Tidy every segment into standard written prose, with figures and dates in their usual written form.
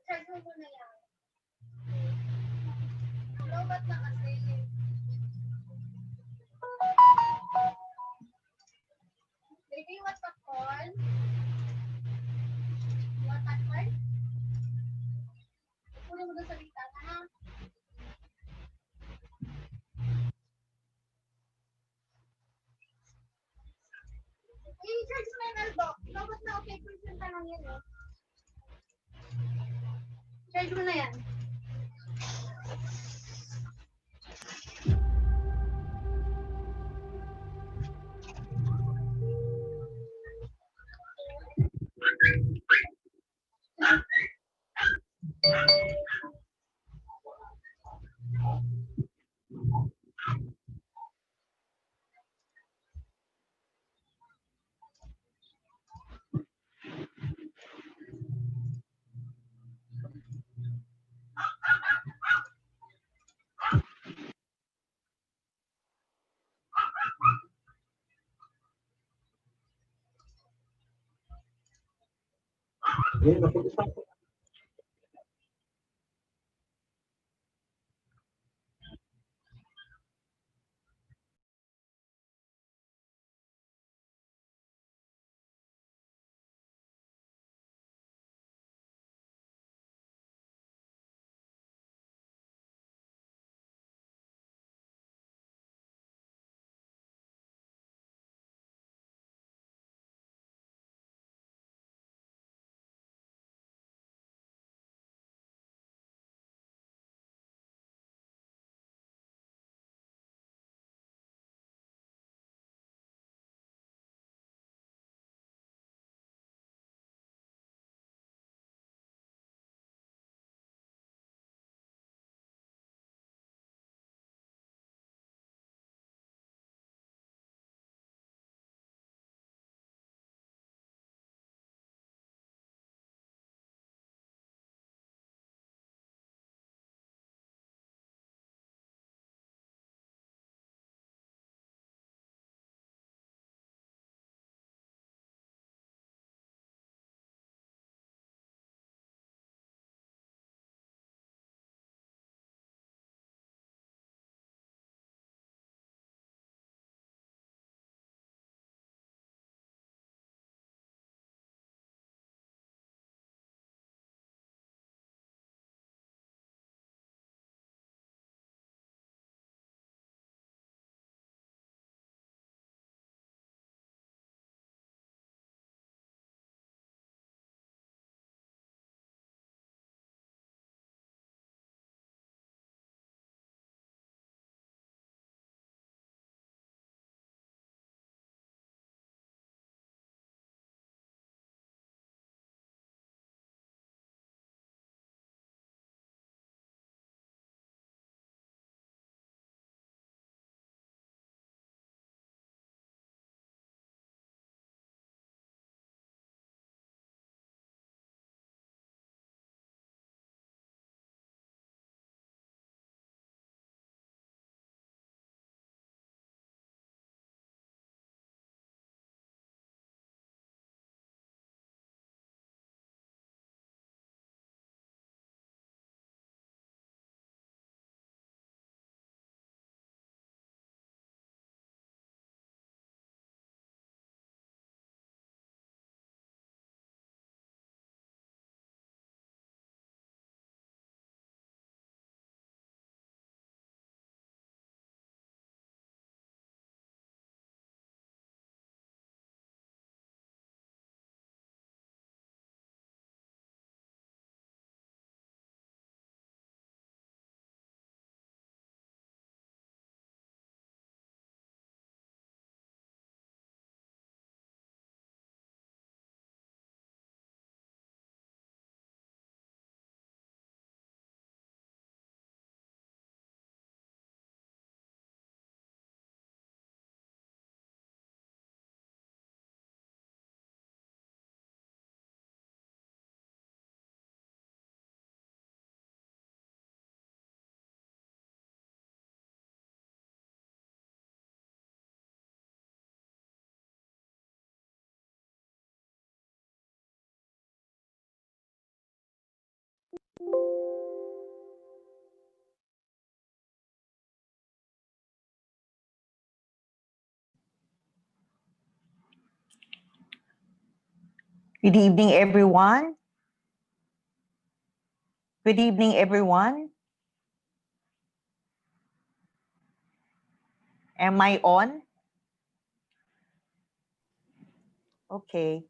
Charge mo muna yan. Lobat na kasi. Baby, what's the call? What that call? Kunin mo doon sa bintana, ha? I-charge mo na yung Aldo. Lobat na okay. Percent lang yan, eh. Charge mo na yan. Yan, napunta Good evening, everyone. Good evening, everyone. Am I on? Okay.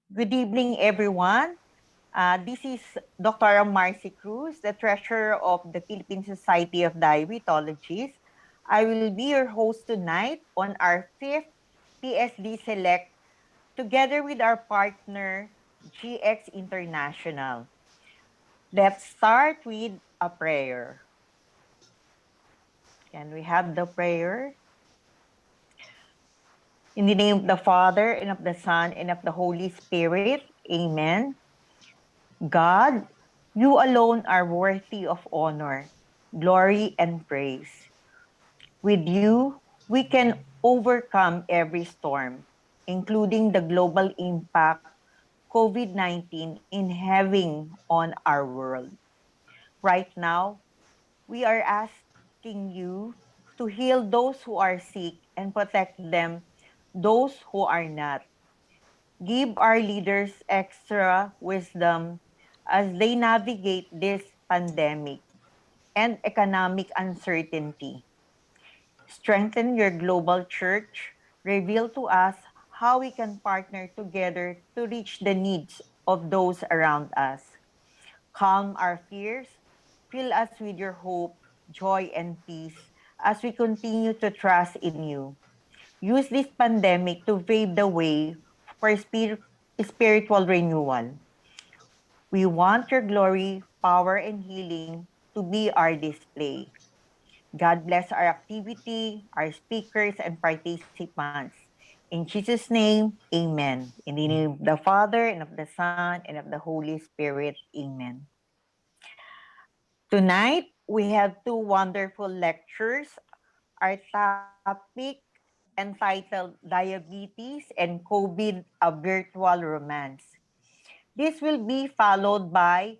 Good evening, everyone. This is Dr. Marcy Cruz, the treasurer of the Philippine Society of Diabetologists. I will be your host tonight on our fifth PSD Select together with our partner, GX International. Let's start with a prayer. Can we have the prayer? In the name of the Father, and of the Son, and of the Holy Spirit. Amen. God, you alone are worthy of honor, glory, and praise. With you, we can overcome every storm, including the global impact COVID-19 in having on our world. Right now, we are asking you to heal those who are sick and protect them, those who are not. Give our leaders extra wisdom as they navigate this pandemic and economic uncertainty. Strengthen your global church. Reveal to us how we can partner together to reach the needs of those around us. Calm our fears. Fill us with your hope, joy, and peace as we continue to trust in you. Use this pandemic to pave the way for spiritual renewal. We want your glory, power, and healing to be our display. God bless our activity, our speakers, and participants. In Jesus' name, amen. In the name of the Father, and of the Son, and of the Holy Spirit, amen. Tonight, we have two wonderful lectures. Our topic entitled Diabetes and COVID, a Virtual Romance. This will be followed by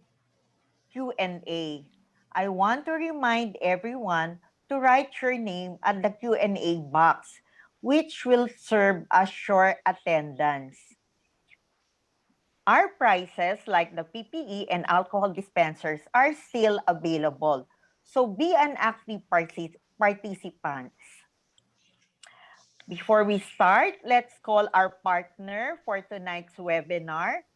Q&A. I want to remind everyone to write your name at the Q&A box, which will serve as your attendance. Our prices, like the PPE and alcohol dispensers, are still available. So be an active participant. Before we start, let's call our partner for tonight's webinar,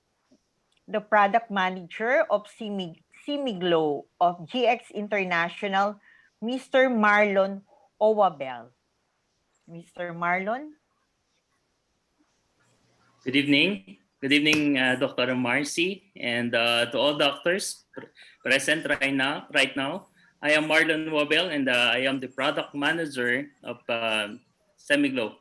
the product manager of Simiglo of GX International, Mr. Marlon Owabel. Mr. Marlon? Good evening. Good evening, Dr. Marcy, and to all doctors present right now. I am Marlon Wabel, and I am the product manager of Semiglo.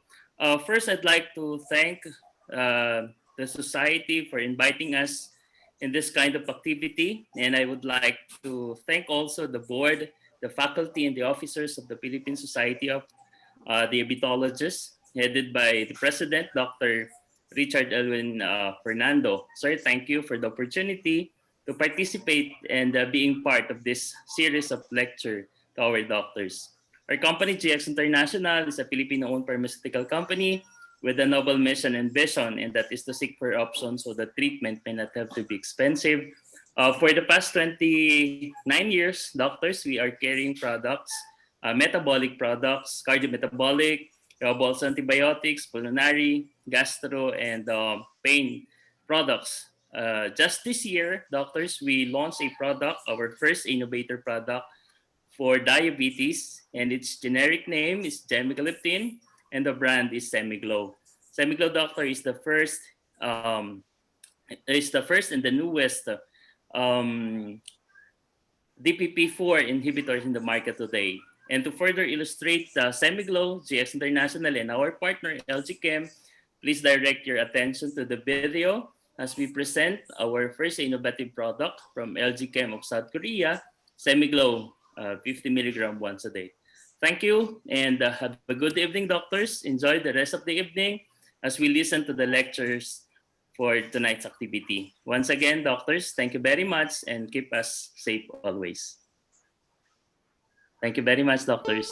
First, I'd like to thank the society for inviting us in this kind of activity, and I would like to thank also the board, the faculty, and the officers of the Philippine Society of Diabetologists, headed by the president, Dr. Richard Elwin Fernando. Sir, thank you for the opportunity to participate and being part of this series of lecture to our doctors. Our company, GX International, is a Filipino-owned pharmaceutical company with a noble mission and vision, and that is to seek for options so that treatment may not have to be expensive. For the past 29 years, doctors, we are carrying products, metabolic products, cardiometabolic, also antibiotics, pulmonary, gastro, and pain products. Just this year, doctors, we launched a product, our first innovator product for diabetes, and its generic name is Gemigliptin, and the brand is Semiglo. Semiglo, doctor, um, is the first and the newest um, DPP-4 inhibitors in the market today. And to further illustrate Semiglo, GX International, and our partner LG Chem, please direct your attention to the video as we present our first innovative product from LG Chem of South Korea, Semiglo, 50 milligram once a day. Thank you, and have a good evening, doctors. Enjoy the rest of the evening as we listen to the lectures for tonight's activity. Once again, doctors, thank you very much and keep us safe always. Thank you very much, doctors.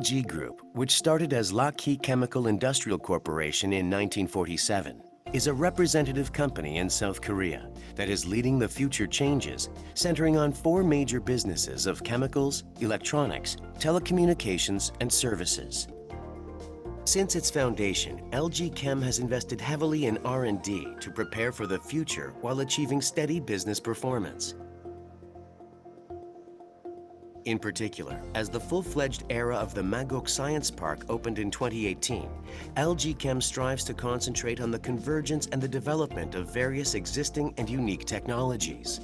LG Group, which started as Lockheed Chemical Industrial Corporation in 1947, is a representative company in South Korea that is leading the future changes, centering on four major businesses of chemicals, electronics, telecommunications, and services. Since its foundation, LG Chem has invested heavily in R&D to prepare for the future while achieving steady business performance. In particular, as the full-fledged era of the Magok Science Park opened in 2018, LG Chem strives to concentrate on the convergence and the development of various existing and unique technologies.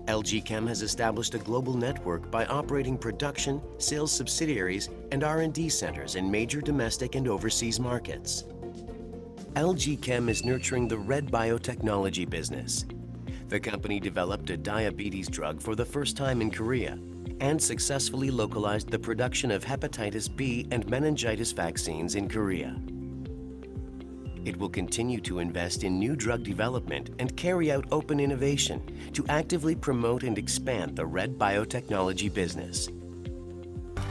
LG Chem has established a global network by operating production, sales subsidiaries, and R&D centers in major domestic and overseas markets. LG Chem is nurturing the red biotechnology business. The company developed a diabetes drug for the first time in Korea and successfully localized the production of hepatitis B and meningitis vaccines in Korea. It will continue to invest in new drug development and carry out open innovation to actively promote and expand the red biotechnology business.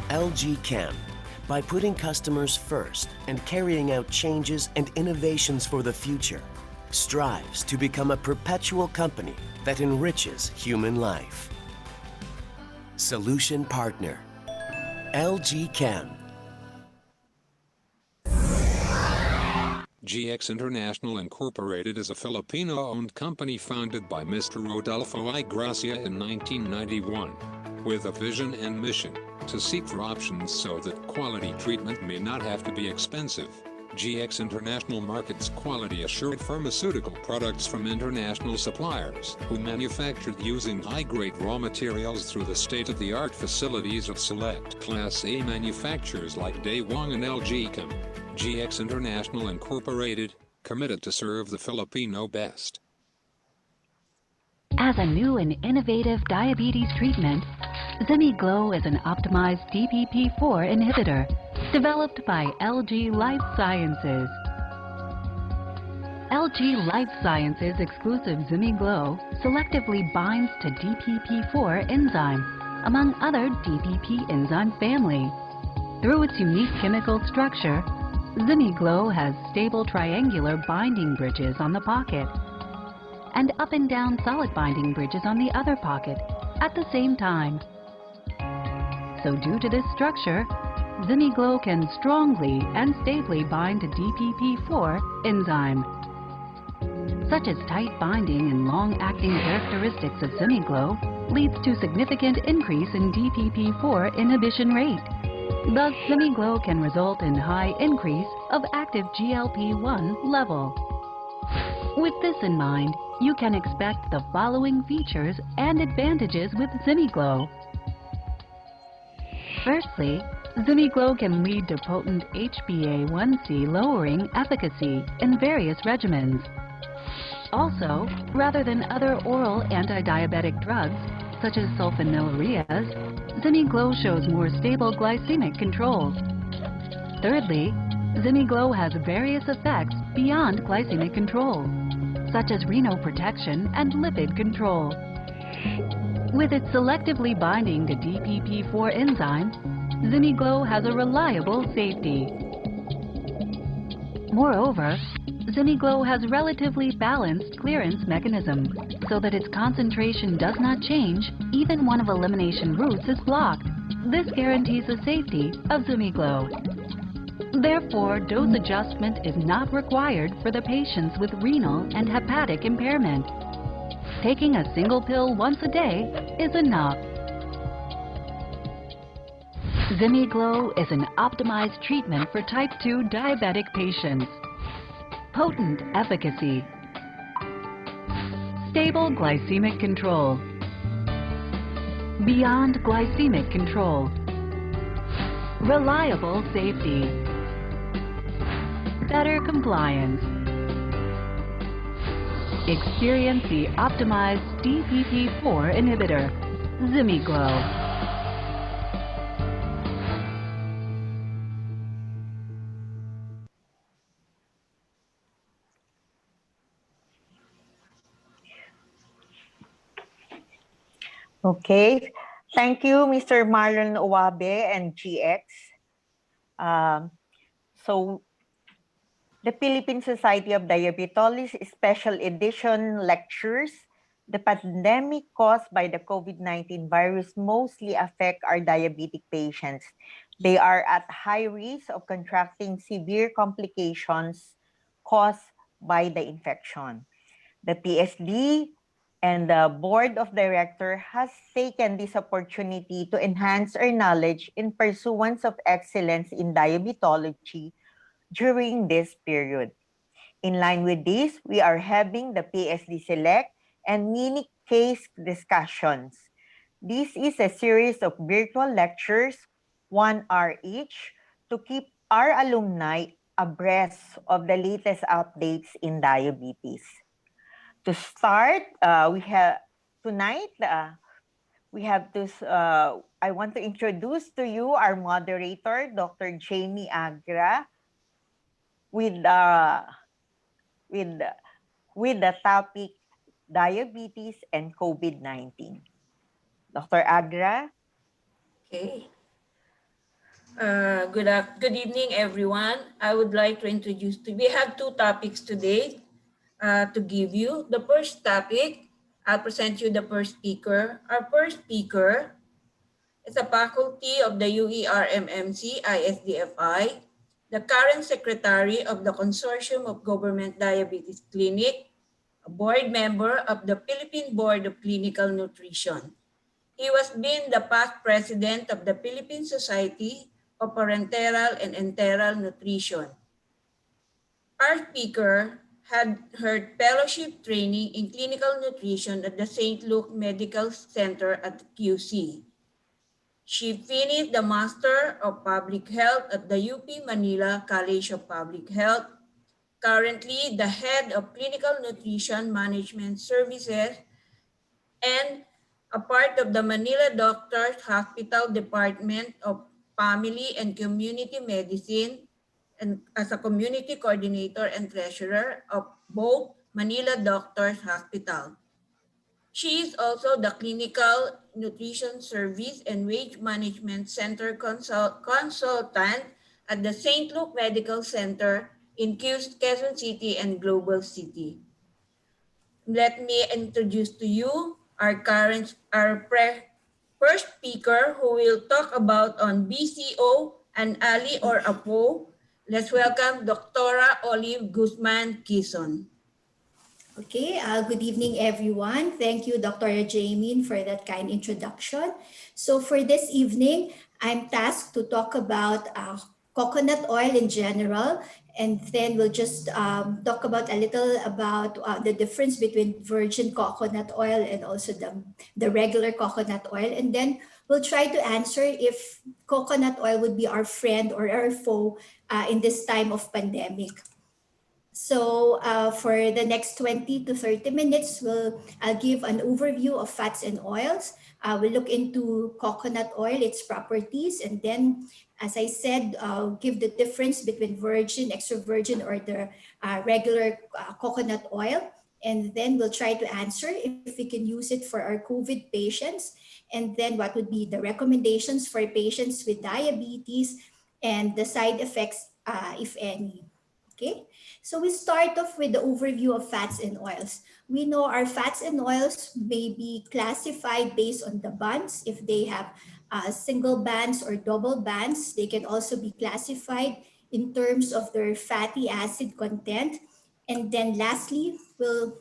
LG Chem, by putting customers first and carrying out changes and innovations for the future, strives to become a perpetual company that enriches human life. Solution Partner, LG Chem. GX International Incorporated is a Filipino-owned company founded by Mr. Rodolfo I. Gracia in 1991, with a vision and mission to seek for options so that quality treatment may not have to be expensive. GX International markets quality-assured pharmaceutical products from international suppliers who manufactured using high-grade raw materials through the state-of-the-art facilities of select Class A manufacturers like Daewoo and LG Chem. GX International Incorporated, committed to serve the Filipino best. As a new and innovative diabetes treatment, Zimiglo is an optimized DPP-4 inhibitor developed by LG Life Sciences. LG Life Sciences exclusive Zimiglo selectively binds to DPP-4 enzyme, among other DPP enzyme family. Through its unique chemical structure, Zimiglo has stable triangular binding bridges on the pocket and up and down solid binding bridges on the other pocket at the same time. So due to this structure, Zimiglo can strongly and stably bind to DPP-4 enzyme. Such as tight binding and long-acting characteristics of Zimiglo leads to significant increase in DPP-4 inhibition rate. Thus, Zimiglo can result in high increase of active GLP-1 level. With this in mind, you can expect the following features and advantages with Zimiglo. Firstly, Zimiglo can lead to potent HbA1c lowering efficacy in various regimens. Also, rather than other oral anti-diabetic drugs, such as sulfonylureas, Zimiglo shows more stable glycemic control. Thirdly, Zimiglo has various effects beyond glycemic control, such as renal protection and lipid control. With its selectively binding to DPP-4 enzyme, Zimiglo has a reliable safety. Moreover, Zimiglo has relatively balanced clearance mechanism, so that its concentration does not change even one of elimination routes is blocked. This guarantees the safety of Zimiglo. Therefore, dose adjustment is not required for the patients with renal and hepatic impairment. Taking a single pill once a day is enough. Zimiglo is an optimized treatment for type 2 diabetic patients. Potent efficacy. Stable glycemic control. Beyond glycemic control. Reliable safety. Better compliance. Experience the optimized DPP-4 inhibitor, Zimiglo. Okay, Thank you, Mr. Marlon Uwabe and GX. Um, so, the Philippine Society of Diabetology Special Edition lectures. The pandemic caused by the COVID-19 virus mostly affect our diabetic patients. They are at high risk of contracting severe complications caused by the infection. The PSD and the board of director has taken this opportunity to enhance our knowledge in pursuance of excellence in diabetology during this period. In line with this, we are having the PSD Select and mini case discussions. This is a series of virtual lectures, 1 hour each, to keep our alumni abreast of the latest updates in diabetes. To start, we have tonight. We have to. I want to introduce to you our moderator, Dr. Jamie Agra, with with with the topic diabetes and COVID-19. Dr. Agra? Okay. Good evening, everyone. I would like to introduce we have two topics today to give you. The first topic, I'll present you the first speaker. Our first speaker is a faculty of the UERMMC ISDFI, the current secretary of the Consortium of Government Diabetes Clinic, a board member of the Philippine Board of Clinical Nutrition. He was been the past president of the Philippine Society of Parenteral and Enteral Nutrition. Our speaker had her fellowship training in clinical nutrition at the St. Luke Medical Center at QC. She finished the Master of Public Health at the UP Manila College of Public Health. Currently, the head of Clinical Nutrition Management Services and a part of the Manila Doctors Hospital Department of Family and Community Medicine, and as a community coordinator and treasurer of both Manila Doctors Hospital. She is also the Clinical Nutrition Service and Wage Management Center consultant at the St. Luke Medical Center in Quezon City and Global City. Let me introduce to you our first speaker who will talk about on BCO and Ali or Apo. Let's welcome Dr. Olive Guzman Quizon. Okay, good evening, everyone. Thank you, Dr. Jamin, for that kind introduction. So for this evening, I'm tasked to talk about coconut oil in general, and then we'll just talk about a little about the difference between virgin coconut oil and also the regular coconut oil. And then we'll try to answer if coconut oil would be our friend or our foe in this time of pandemic. So for the next 20 to 30 minutes, I'll give an overview of fats and oils. We'll look into coconut oil, its properties, and then, as I said, give the difference between virgin, extra virgin, or the regular coconut oil. And then we'll try to answer if we can use it for our COVID patients, and then what would be the recommendations for patients with diabetes and the side effects, if any. Okay. So we start off with the overview of fats and oils. We know our fats and oils may be classified based on the bands. If they have single bands or double bands, they can also be classified in terms of their fatty acid content. And then lastly, we'll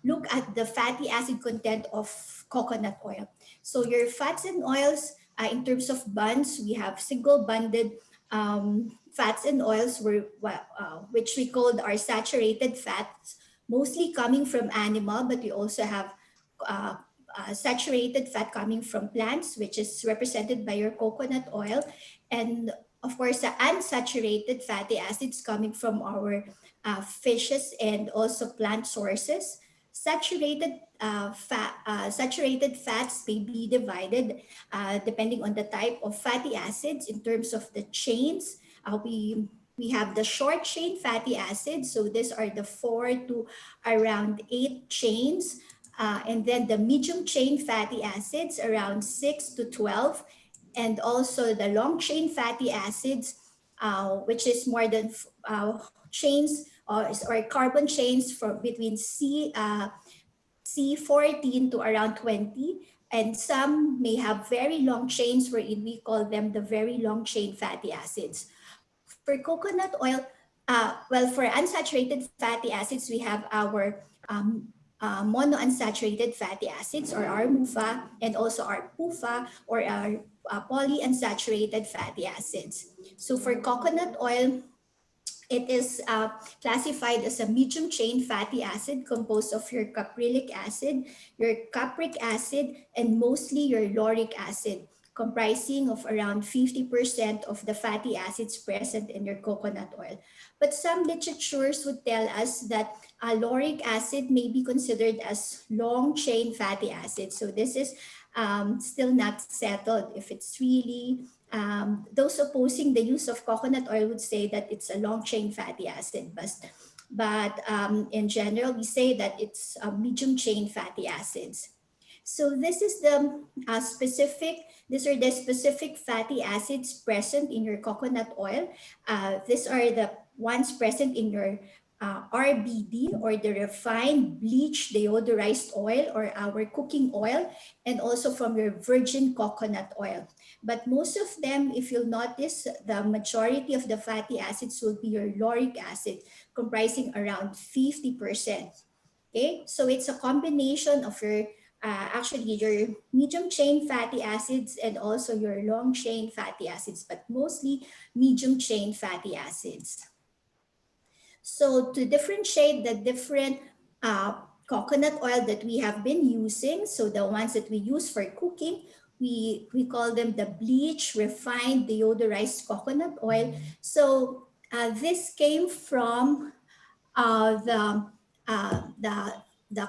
look at the fatty acid content of coconut oil. So your fats and oils, in terms of bands, we have single banded fats and oils which we called our saturated fats, mostly coming from animal, but we also have saturated fat coming from plants, which is represented by your coconut oil. And of course, the unsaturated fatty acids coming from our fishes and also plant sources. Saturated fats may be divided depending on the type of fatty acids in terms of the chains. We have the short chain fatty acids. So these are the 4 to around 8 chains. And then the medium chain fatty acids around 6 to 12, and also the long chain fatty acids, which is more than chains or carbon chains for between C14 to around 20. And some may have very long chains wherein we call them the very long chain fatty acids. For coconut oil, well, for unsaturated fatty acids, we have our monounsaturated fatty acids, or our MUFA, and also our PUFA, or our polyunsaturated fatty acids. So for coconut oil, it is classified as a medium chain fatty acid composed of your caprylic acid, your capric acid, and mostly your lauric acid, comprising of around 50% of the fatty acids present in your coconut oil. But some literatures would tell us that lauric acid may be considered as long chain fatty acid. So this is still not settled if it's really those opposing the use of coconut oil would say that it's a long chain fatty acid, but in general, we say that it's medium chain fatty acids. So this is the these are the specific fatty acids present in your coconut oil. These are the ones present in your RBD, or the refined bleach deodorized oil, or our cooking oil, and also from your virgin coconut oil. But most of them, if you'll notice, the majority of the fatty acids will be your lauric acid, comprising around 50%. Okay, so it's a combination of your actually your medium chain fatty acids and also your long chain fatty acids, but mostly medium chain fatty acids. So to differentiate the different coconut oil that we have been using, so the ones that we use for cooking, we call them the bleach refined deodorized coconut oil. So this came from the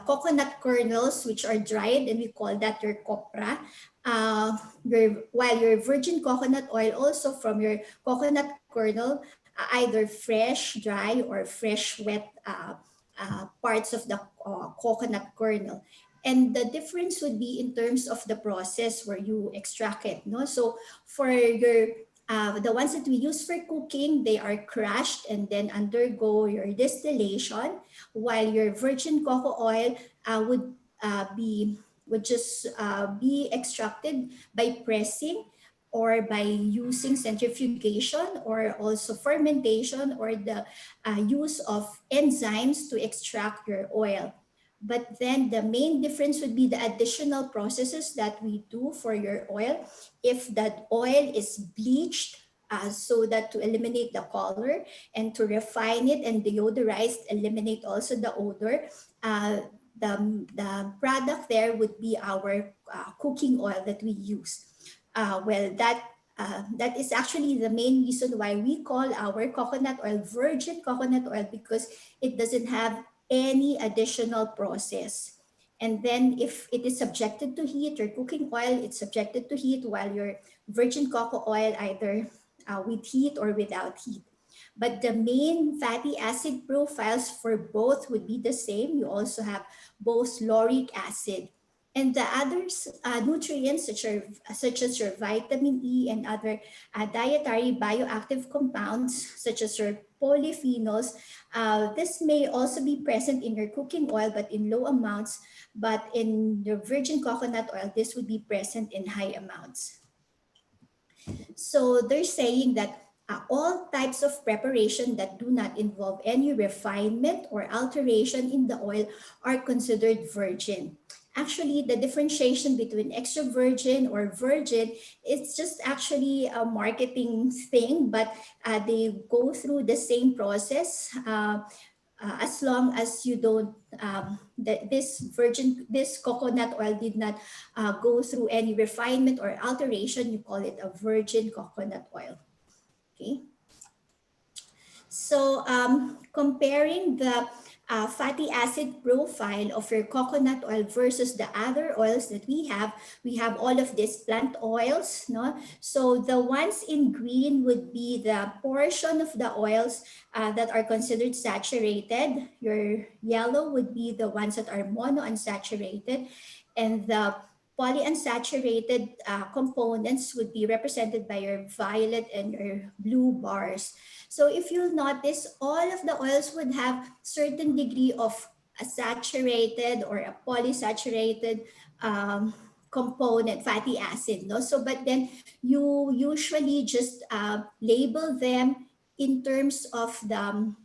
coconut kernels, which are dried, and we call that your copra. While your virgin coconut oil also from your coconut kernel, either fresh, dry, or fresh, wet parts of the coconut kernel. And the difference would be in terms of the process where you extract it. No? So for your the ones that we use for cooking, they are crushed and then undergo your distillation, while your virgin cocoa oil would just be extracted by pressing, or by using centrifugation, or also fermentation, or the use of enzymes to extract your oil. But then the main difference would be the additional processes that we do for your oil. If that oil is bleached, so that to eliminate the color, and to refine it and deodorize, eliminate also the odor, the product there would be our cooking oil that we use. Well, that is actually the main reason why we call our coconut oil virgin coconut oil, because it doesn't have any additional process. And then if it is subjected to heat, your cooking oil, it's subjected to heat, while your virgin cocoa oil either with heat or without heat. But the main fatty acid profiles for both would be the same. You also have both lauric acid. And the other nutrients, such as your vitamin E and other dietary bioactive compounds, such as your polyphenols, this may also be present in your cooking oil, but in low amounts. But in the virgin coconut oil, this would be present in high amounts. So they're saying that all types of preparation that do not involve any refinement or alteration in the oil are considered virgin. Actually, the differentiation between extra virgin or virgin, it's just actually a marketing thing, but they go through the same process. As long as you don't, this coconut oil did not go through any refinement or alteration, you call it a virgin coconut oil. Okay. So comparing the fatty acid profile of your coconut oil versus the other oils that we have all of these plant oils, no? So the ones in green would be the portion of the oils that are considered saturated. Your yellow would be the ones that are monounsaturated, and the polyunsaturated components would be represented by your violet and your blue bars. So if you'll notice, all of the oils would have certain degree of a saturated or a polysaturated component, fatty acid. No? So, but then you usually just label them in terms of the,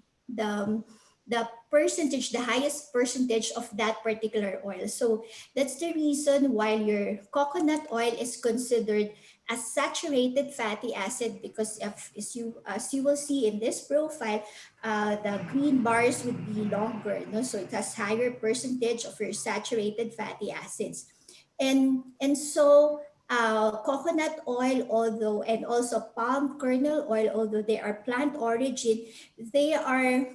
the percentage, the highest percentage of that particular oil. So that's the reason why your coconut oil is considered a saturated fatty acid, because as you will see in this profile, the green bars would be longer, no? So it has higher percentage of your saturated fatty acids. And so coconut oil, although, and also palm kernel oil, although they are plant origin, they are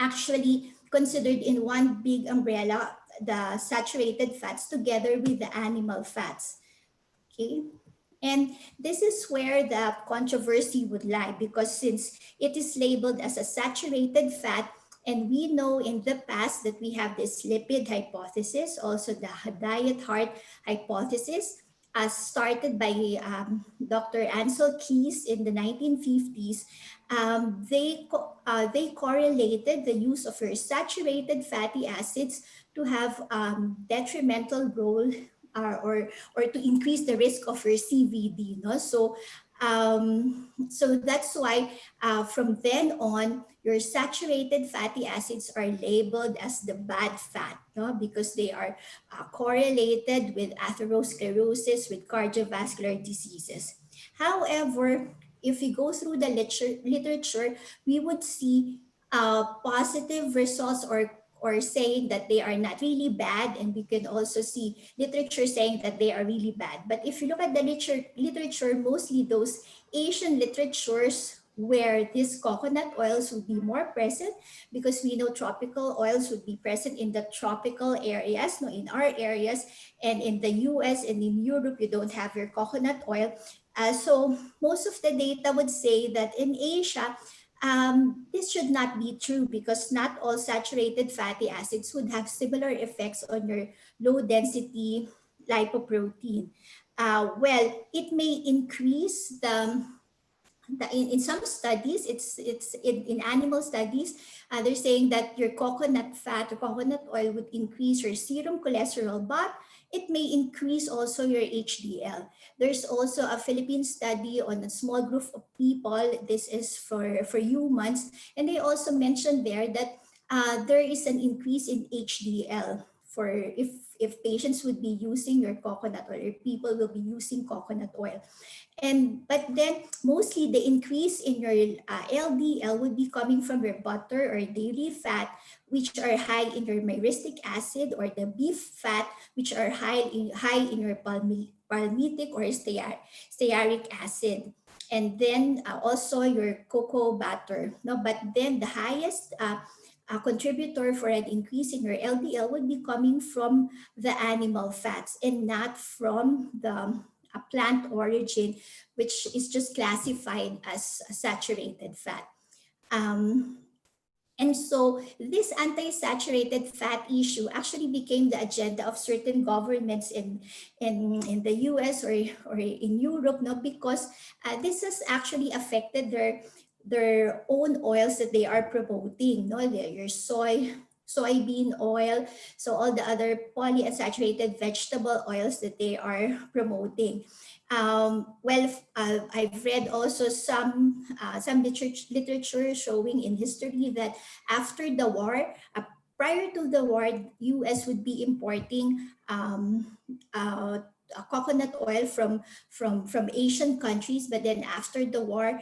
actually considered in one big umbrella, the saturated fats together with the animal fats. Okay. And this is where the controversy would lie, because since it is labeled as a saturated fat, and we know in the past that we have this lipid hypothesis, also the diet heart hypothesis, as started by Dr. Ansel Keys in the 1950s. They correlated the use of your saturated fatty acids to have detrimental role or to increase the risk of your CVD. No? So that's why from then on, your saturated fatty acids are labeled as the bad fat, no? Because they are correlated with atherosclerosis, with cardiovascular diseases. However, if we go through the literature, we would see positive results, or saying that they are not really bad, and we can also see literature saying that they are really bad. But if you look at the literature, mostly those Asian literatures where these coconut oils would be more present, because we know tropical oils would be present in the tropical areas, no, in our areas, and in the US and in Europe, you don't have your coconut oil. So most of the data would say that in Asia, this should not be true, because not all saturated fatty acids would have similar effects on your low density lipoprotein. Well, it may increase in some studies, it's in animal studies, they're saying that your coconut fat or coconut oil would increase your serum cholesterol, but it may increase also your HDL. There's also a Philippine study on a small group of people. This is for humans, and they also mentioned there that there is an increase in HDL for if patients would be using your coconut oil, or people will be using coconut oil. But then mostly the increase in your LDL would be coming from your butter or dairy fat, which are high in your myristic acid, or the beef fat, which are high in your palmitic or stearic acid. And then also your cocoa butter. No, but then the highest contributor for an increase in your LDL would be coming from the animal fats, and not from the plant origin, which is just classified as a saturated fat. And so this anti-saturated fat issue actually became the agenda of certain governments in the US or in Europe, no? Because this has actually affected their own oils that they are promoting, no? Your soybean oil, so all the other polyunsaturated vegetable oils that they are promoting. I've read also some literature showing in history that after the war, prior to the war, US would be importing coconut oil from Asian countries, but then after the war,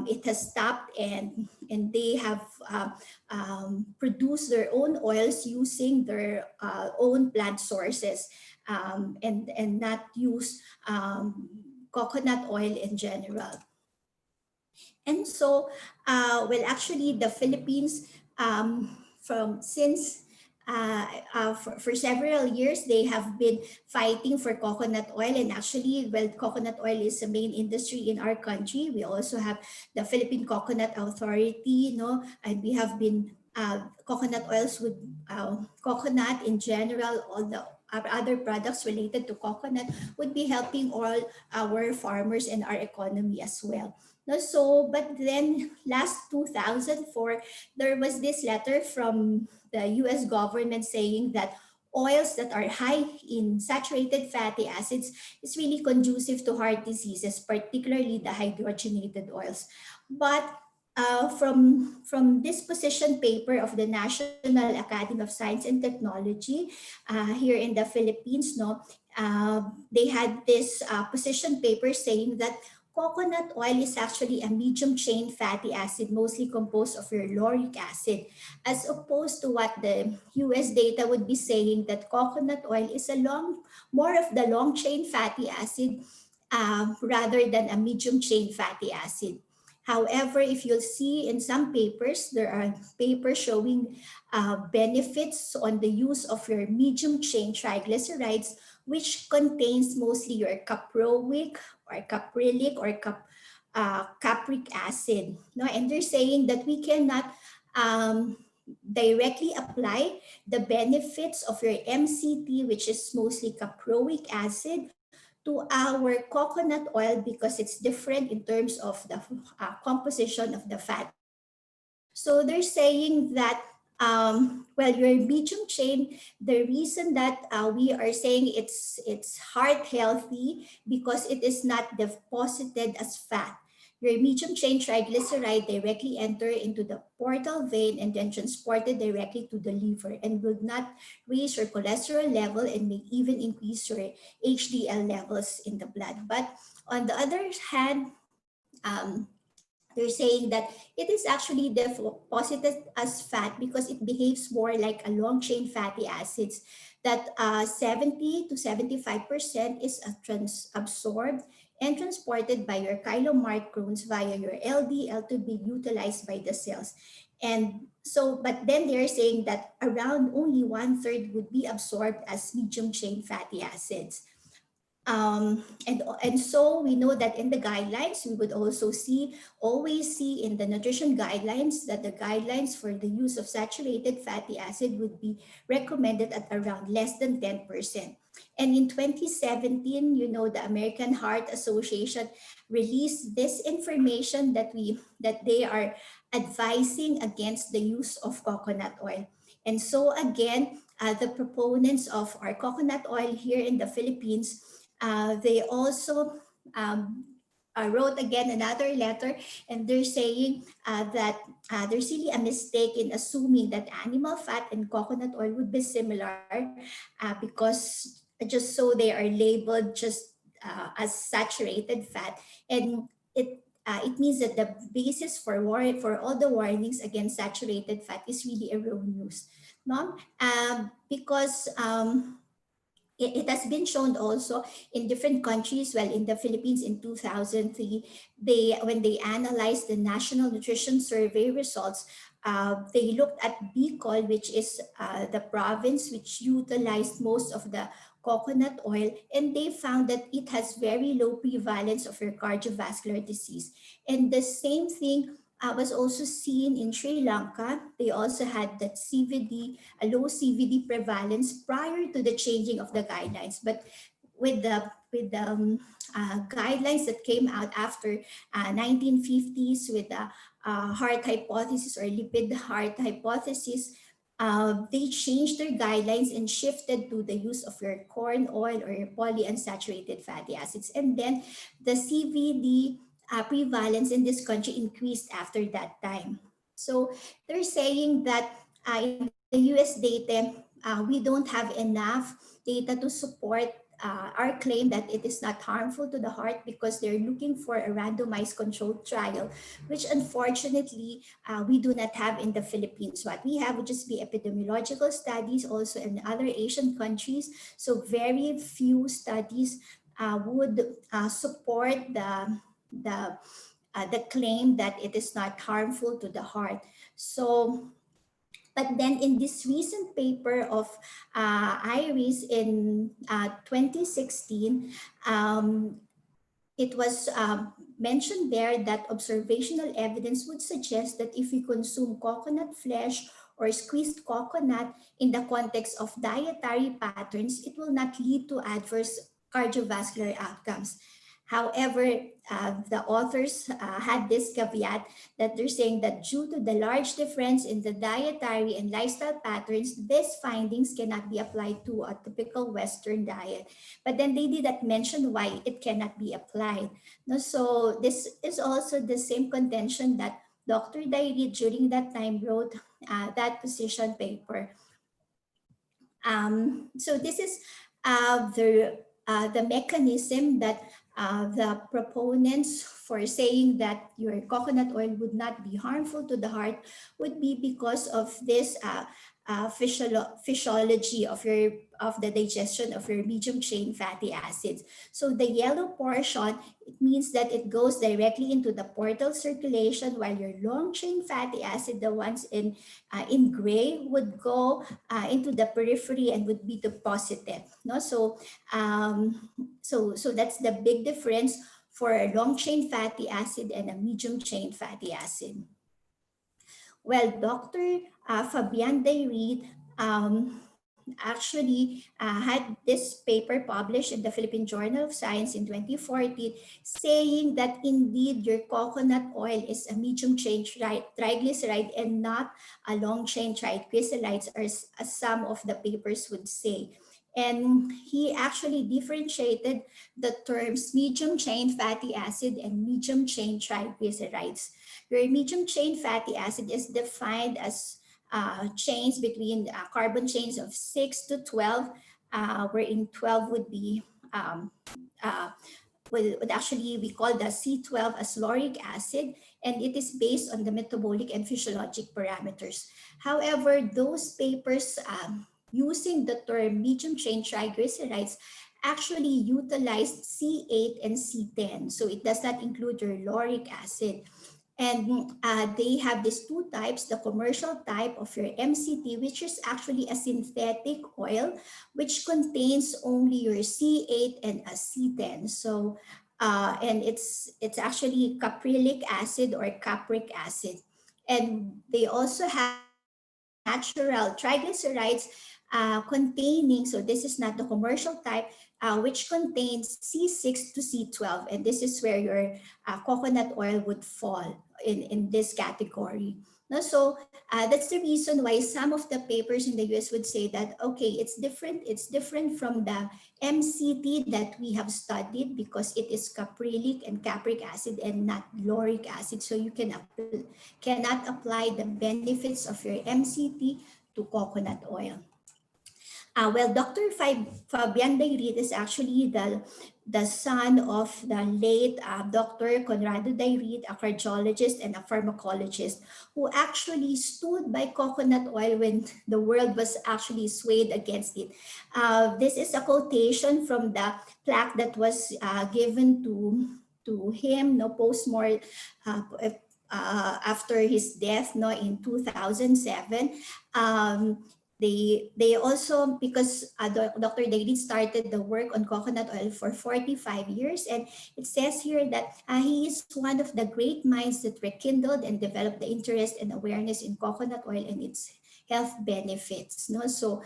it has stopped, and they have produced their own oils using their own plant sources, and not use coconut oil in general. And so, actually, the Philippines for several years, they have been fighting for coconut oil. And actually, well, coconut oil is a main industry in our country. We also have the Philippine Coconut Authority, no, and we have been coconut oils with coconut in general, all the other products related to coconut would be helping all our farmers and our economy as well. No, so, but then last 2004, there was this letter from the US government saying that oils that are high in saturated fatty acids is really conducive to heart diseases, particularly the hydrogenated oils. But from this position paper of the National Academy of Science and Technology here in the Philippines, no, they had this position paper saying that coconut oil is actually a medium chain fatty acid, mostly composed of your lauric acid, as opposed to what the US data would be saying that coconut oil is more of the long chain fatty acid rather than a medium chain fatty acid. However, if you'll see in some papers, there are papers showing benefits on the use of your medium chain triglycerides, which contains mostly your caproic or caprylic or capric acid. No? And they're saying that we cannot directly apply the benefits of your MCT, which is mostly caproic acid, to our coconut oil because it's different in terms of the composition of the fat. So they're saying that, well, your medium chain, the reason that we are saying it's heart healthy because it is not deposited as fat. Your medium chain triglyceride directly enter into the portal vein and then transported directly to the liver and will not raise your cholesterol level and may even increase your HDL levels in the blood. But on the other hand, they're saying that it is actually deposited as fat because it behaves more like a long chain fatty acids that 70 to 75% is absorbed and transported by your chylomicrons via your LDL to be utilized by the cells. And so, but then they're saying that around only 1/3 would be absorbed as medium chain fatty acids. And so we know that in the guidelines, we would also always see in the nutrition guidelines that the guidelines for the use of saturated fatty acid would be recommended at around less than 10%. And in 2017, you know, the American Heart Association released this information that they are advising against the use of coconut oil. And so again, the proponents of our coconut oil here in the Philippines, they also wrote again another letter, and they're saying that there's really a mistake in assuming that animal fat and coconut oil would be similar because just so they are labeled just as saturated fat, and it means that the basis for all the warnings against saturated fat is really erroneous, no? Because it has been shown also in different countries. Well, in the Philippines in 2003, when they analyzed the National Nutrition Survey results, they looked at Bicol, which is the province which utilized most of the coconut oil, and they found that it has very low prevalence of your cardiovascular disease. And the same thing was also seen in Sri Lanka. They also had that CVD, a low CVD prevalence prior to the changing of the guidelines. But with the guidelines that came out after 1950s with the heart hypothesis or lipid heart hypothesis, they changed their guidelines and shifted to the use of your corn oil or your polyunsaturated fatty acids. And then the CVD prevalence in this country increased after that time. So they're saying that in the US data, we don't have enough data to support our claim that it is not harmful to the heart because they're looking for a randomized controlled trial, which unfortunately we do not have in the Philippines. What we have would just be epidemiological studies also in other Asian countries. So very few studies would support the claim that it is not harmful to the heart. So But then in this recent paper of Iris in 2016, it was mentioned there that observational evidence would suggest that if we consume coconut flesh or squeezed coconut in the context of dietary patterns, it will not lead to adverse cardiovascular outcomes. However, the authors had this caveat that they're saying that due to the large difference in the dietary and lifestyle patterns, these findings cannot be applied to a typical Western diet. But then they did not mention why it cannot be applied. No, so this is also the same contention that Dr. Dairi during that time wrote that position paper. So this is the mechanism that the proponents for saying that your coconut oil would not be harmful to the heart would be because of this physiology of the digestion of your medium chain fatty acids. So the yellow portion, it means that it goes directly into the portal circulation, while your long chain fatty acid, the ones in gray, would go into the periphery and would be deposited. No, so so that's the big difference for a long chain fatty acid and a medium chain fatty acid. Well, Dr. Fabian Dayrit actually had this paper published in the Philippine Journal of Science in 2014, saying that indeed your coconut oil is a medium chain triglyceride and not a long chain triglycerides, as some of the papers would say. And he actually differentiated the terms medium chain fatty acid and medium chain triglycerides. Your medium chain fatty acid is defined as chains between carbon chains of 6 to 12, wherein 12 would be would actually we call the C12 as lauric acid, and it is based on the metabolic and physiologic parameters. However, those papers using the term medium chain triglycerides actually utilized C8 and C10, so it does not include your lauric acid. And they have these two types, the commercial type of your MCT, which is actually a synthetic oil, which contains only your C8 and a C10. So, and it's actually caprylic acid or capric acid. And they also have natural triglycerides containing, so this is not the commercial type, which contains C6 to C12. And this is where your coconut oil would fall in this category. No, so that's the reason why some of the papers in the US would say that, okay, it's different from the MCT that we have studied because it is caprylic and capric acid and not lauric acid. So you cannot apply the benefits of your MCT to coconut oil. Well, Dr. Fabian Dayrit is actually the son of the late Dr. Conrado Dayrit, a cardiologist and a pharmacologist, who actually stood by coconut oil when the world was actually swayed against it. This is a quotation from the plaque that was given to him, no, post-mortem, after his death, no, in 2007. They also, because Dr. Dayrit started the work on coconut oil for 45 years, and it says here that he is one of the great minds that rekindled and developed the interest and awareness in coconut oil and its health benefits. No, so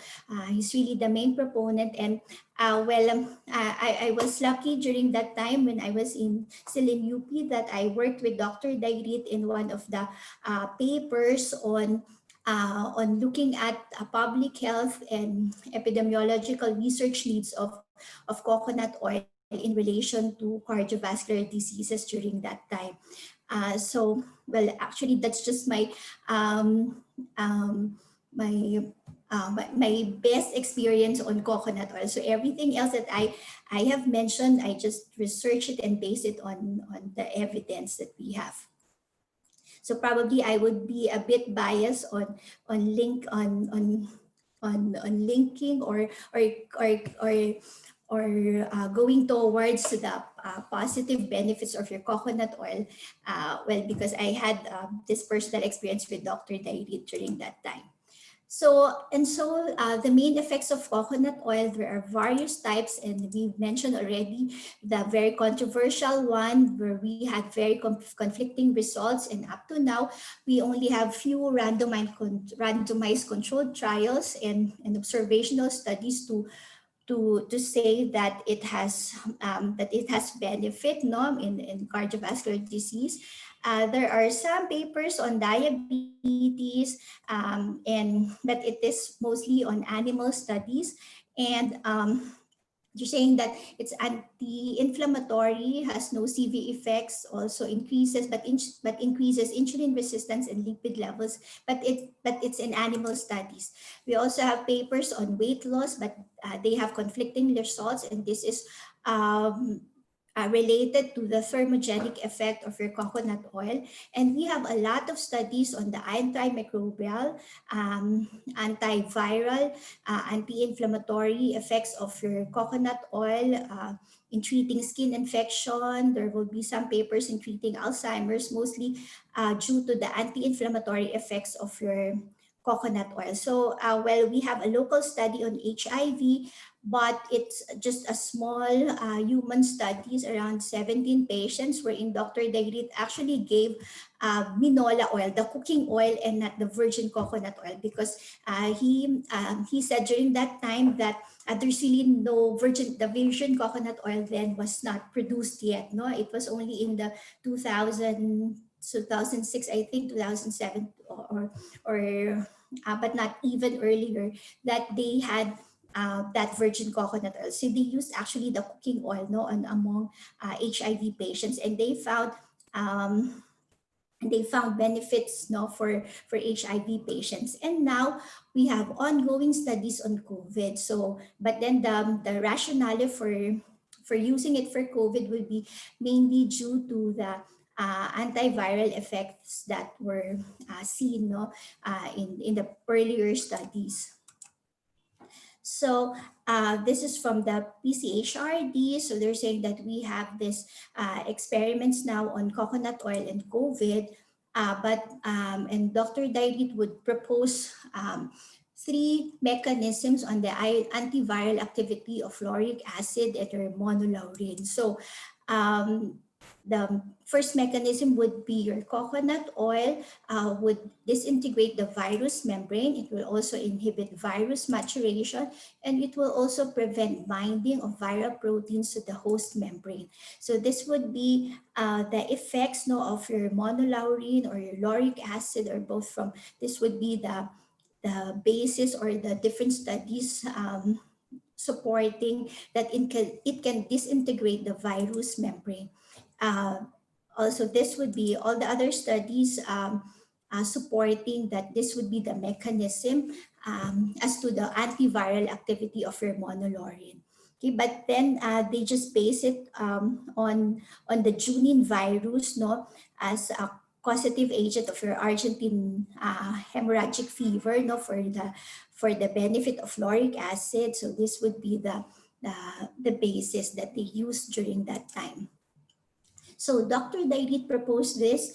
he's really the main proponent. And I was lucky during that time when I was still in UP that I worked with Dr. Dayrit in one of the papers on looking at public health and epidemiological research needs of coconut oil in relation to cardiovascular diseases during that time. So, well, actually, that's just my my best experience on coconut oil. So everything else that I have mentioned, I just research it and base it on the evidence that we have. So probably I would be a bit biased on linking or going towards the positive benefits of your coconut oil. Well, because I had this personal experience with Dr. Dayrit during that time. The main effects of coconut oil, there are various types, and we mentioned already the very controversial one where we had very conflicting results, and up to now we only have few randomized controlled trials and observational studies to say that it has benefit, no, in cardiovascular disease. There are some papers on diabetes, but it is mostly on animal studies, and you're saying that it's anti-inflammatory, has no CV effects, also increases but increases insulin resistance and lipid levels, but it's in animal studies. We also have papers on weight loss, but they have conflicting results, and this is related to the thermogenic effect of your coconut oil. And we have a lot of studies on the antimicrobial, antiviral, anti-inflammatory effects of your coconut oil in treating skin infection. There will be some papers in treating Alzheimer's, mostly due to the anti-inflammatory effects of your coconut oil. So, we have a local study on HIV, but it's just a small human studies, around 17 patients, wherein Dr. Dairit actually gave minola oil, the cooking oil, and not the virgin coconut oil, because he said during that time that there's really no the virgin coconut oil then was not produced yet. No, it was only in the 2006, I think 2007, or but not even earlier, that they had that virgin coconut oil. So they used actually the cooking oil, no, among HIV patients, and they found benefits, no, for HIV patients. And now we have ongoing studies on COVID. So, but then the rationale for using it for COVID will be mainly due to the antiviral effects that were seen, no, in the earlier studies. So this is from the PCHRD. So they're saying that we have this experiments now on coconut oil and COVID, and Dr. Dairit would propose 3 mechanisms on the antiviral activity of lauric acid and monolaurin. So the first mechanism would be your coconut oil would disintegrate the virus membrane. It will also inhibit virus maturation, and it will also prevent binding of viral proteins to the host membrane. So this would be the effects, no, of your monolaurin or your lauric acid, or both from, this would be the basis or the different studies supporting that it can disintegrate the virus membrane. Also, this would be all the other studies supporting that this would be the mechanism as to the antiviral activity of your monolaurin. Okay, but then they just base it on the Junin virus, no, as a causative agent of your Argentine hemorrhagic fever, no, for the benefit of lauric acid. So this would be the basis that they used during that time. So Dr. Dairit proposed this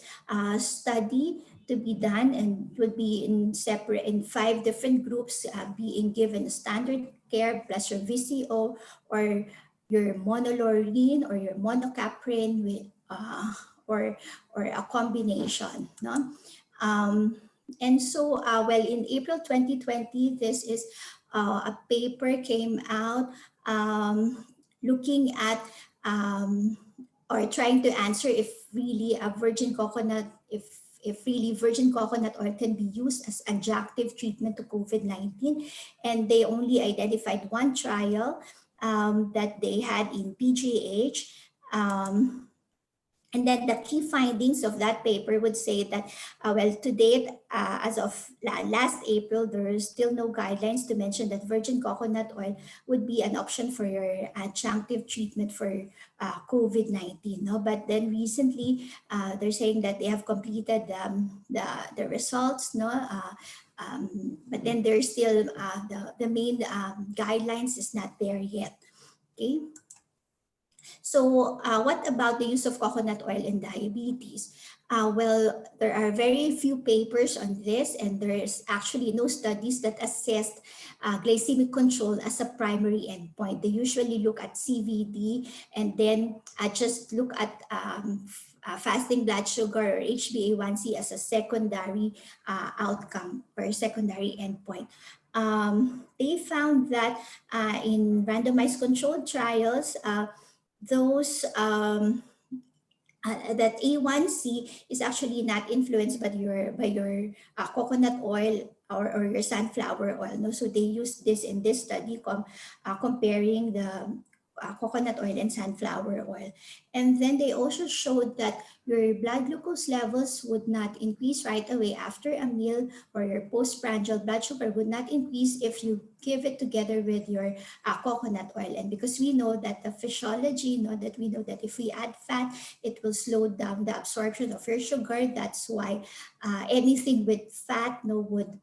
study to be done, and would be in 5 different groups being given standard care plus your VCO or your monolaurin or your monocaprin with or a combination, no? And so, in April 2020, this is a paper came out looking at or trying to answer if really a virgin coconut, if really virgin coconut oil can be used as adjunctive treatment to COVID-19. And they only identified 1 trial that they had in PGH. And then the key findings of that paper would say that, to date, as of last April, there is still no guidelines to mention that virgin coconut oil would be an option for your adjunctive treatment for COVID-19. No? But then recently, they're saying that they have completed the results. No? But then there's still the main guidelines is not there yet. Okay. So what about the use of coconut oil in diabetes? Well, there are very few papers on this, and there is actually no studies that assessed glycemic control as a primary endpoint. They usually look at CVD and then just look at fasting blood sugar or HbA1c as a secondary outcome or secondary endpoint. They found that in randomized controlled trials, those that A1C is actually not influenced by your coconut oil or your sunflower oil. No? So they used this in this study comparing the coconut oil and sunflower oil. And then they also showed that your blood glucose levels would not increase right away after a meal, or your postprandial blood sugar would not increase if you give it together with your coconut oil. And because we know that the physiology, we know that if we add fat, it will slow down the absorption of your sugar. That's why anything with fat would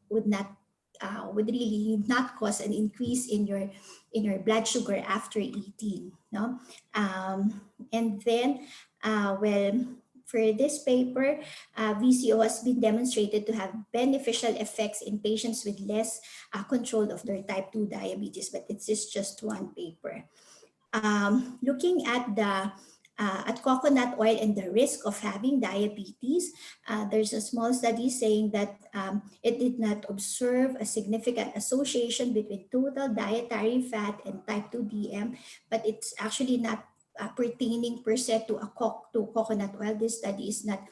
really not cause an increase in your blood sugar after eating. No, and then for this paper, VCO has been demonstrated to have beneficial effects in patients with less control of their type 2 diabetes, but it's just one paper. Looking at coconut oil and the risk of having diabetes, there's a small study saying that it did not observe a significant association between total dietary fat and type 2 DM, but it's actually not pertaining per se to coconut oil. This study is not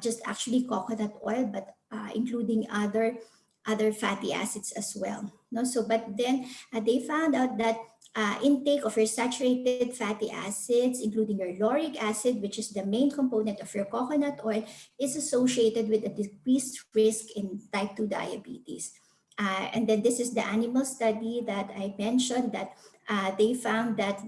just actually coconut oil, but including other fatty acids as well. No, so but then they found out that intake of your saturated fatty acids, including your lauric acid, which is the main component of your coconut oil, is associated with a decreased risk in type 2 diabetes. And then this is the animal study that I mentioned, that they found that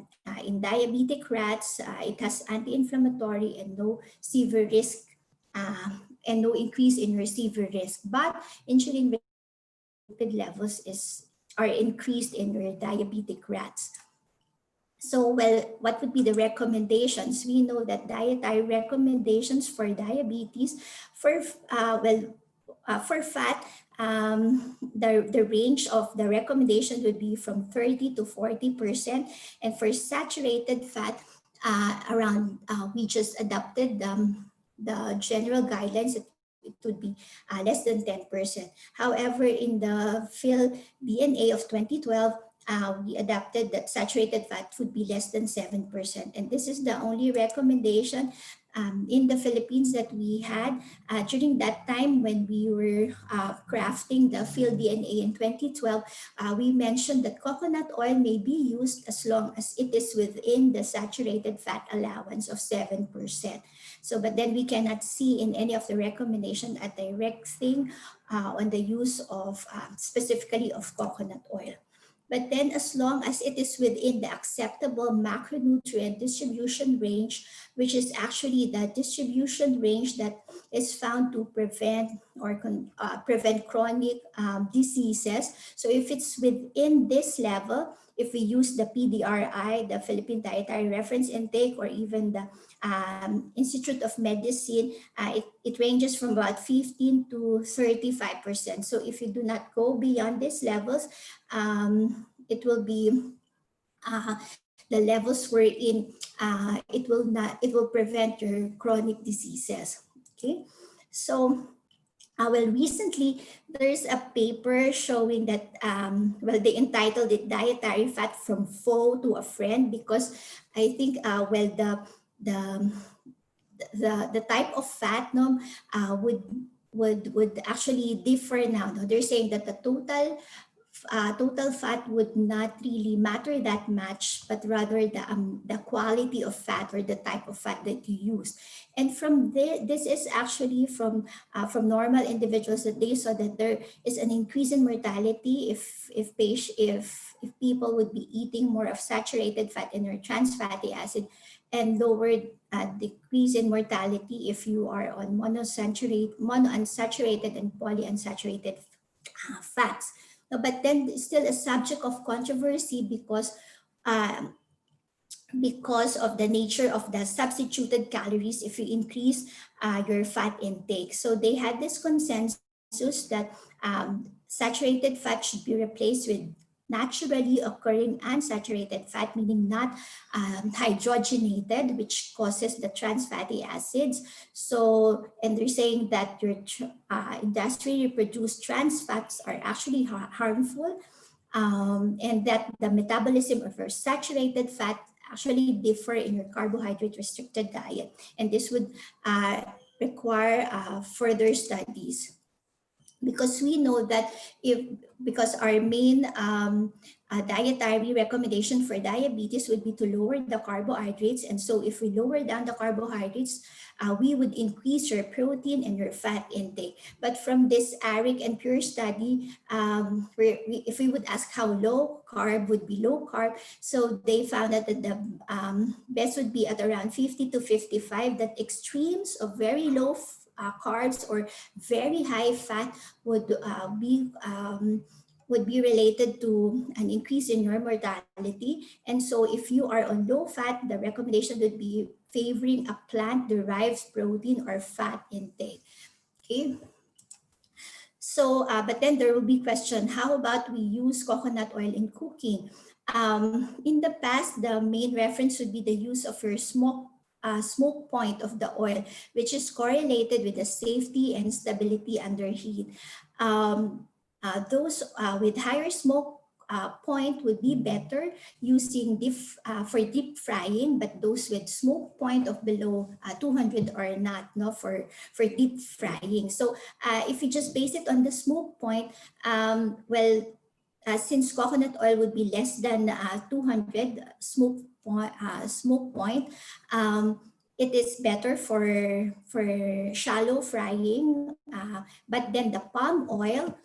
in diabetic rats, it has anti-inflammatory and no severe risk and no increase in your severe risk. But insulin lipid levels are increased in your diabetic rats. So, well, what would be the recommendations? We know that dietary recommendations for diabetes, for fat, the range of the recommendation would be from 30 to 40%. And for saturated fat, we just adopted the general guidelines. It would be less than 10%. However, in the Phil DNA of 2012, we adapted that saturated fat would be less than 7%. And this is the only recommendation in the Philippines that we had during that time when we were crafting the Phil DNA in 2012. We mentioned that coconut oil may be used as long as it is within the saturated fat allowance of 7%. So, but then we cannot see in any of the recommendation a direct thing on the use of specifically of coconut oil. But then as long as it is within the acceptable macronutrient distribution range, which is actually the distribution range that is found to prevent chronic diseases. So if it's within this level, if we use the PDRI, the Philippine Dietary Reference Intake, or even the Institute of Medicine, it ranges from about 15 to 35%. So if you do not go beyond these levels, it will be the levels we're in. It will prevent your chronic diseases. Okay, so. Well, recently there's a paper showing that, they entitled it "Dietary Fat from Foe to a Friend," because I think, the type of fat would actually differ now. No? They're saying that the total fat would not really matter that much, but rather the quality of fat or the type of fat that you use. And from this is actually from normal individuals, that they saw that there is an increase in mortality if people would be eating more of saturated fat and or trans fatty acid, and lower decrease in mortality if you are on monounsaturated and polyunsaturated fats. But then it's still a subject of controversy because because of the nature of the substituted calories if you increase your fat intake. So they had this consensus that saturated fat should be replaced with naturally occurring unsaturated fat, meaning not hydrogenated, which causes the trans fatty acids. So, and they're saying that your industrially produced trans fats are actually harmful, and that the metabolism of your saturated fat actually differ in your carbohydrate restricted diet. And this would require further studies, because we know that if because our main dietary recommendation for diabetes would be to lower the carbohydrates, and so if we lower down the carbohydrates, we would increase your protein and your fat intake. But from this ARIC and Pure study, if we would ask how low carb would be low carb, so they found out that the best would be at around 50 to 55, that extremes of very low carbs or very high fat would be related to an increase in your mortality. And so if you are on low fat, the recommendation would be favoring a plant-derived protein or fat intake. Okay. So, but then there will be question, how about we use coconut oil in cooking? In the past, the main reference would be the use of your smoke point of the oil, which is correlated with the safety and stability under heat. Those with higher smoke point would be better using for deep frying, but those with smoke point of below 200 or not, no, for deep frying. So if you just base it on the smoke point, since coconut oil would be less than 200 smoke point, it is better for shallow frying, but then the palm oil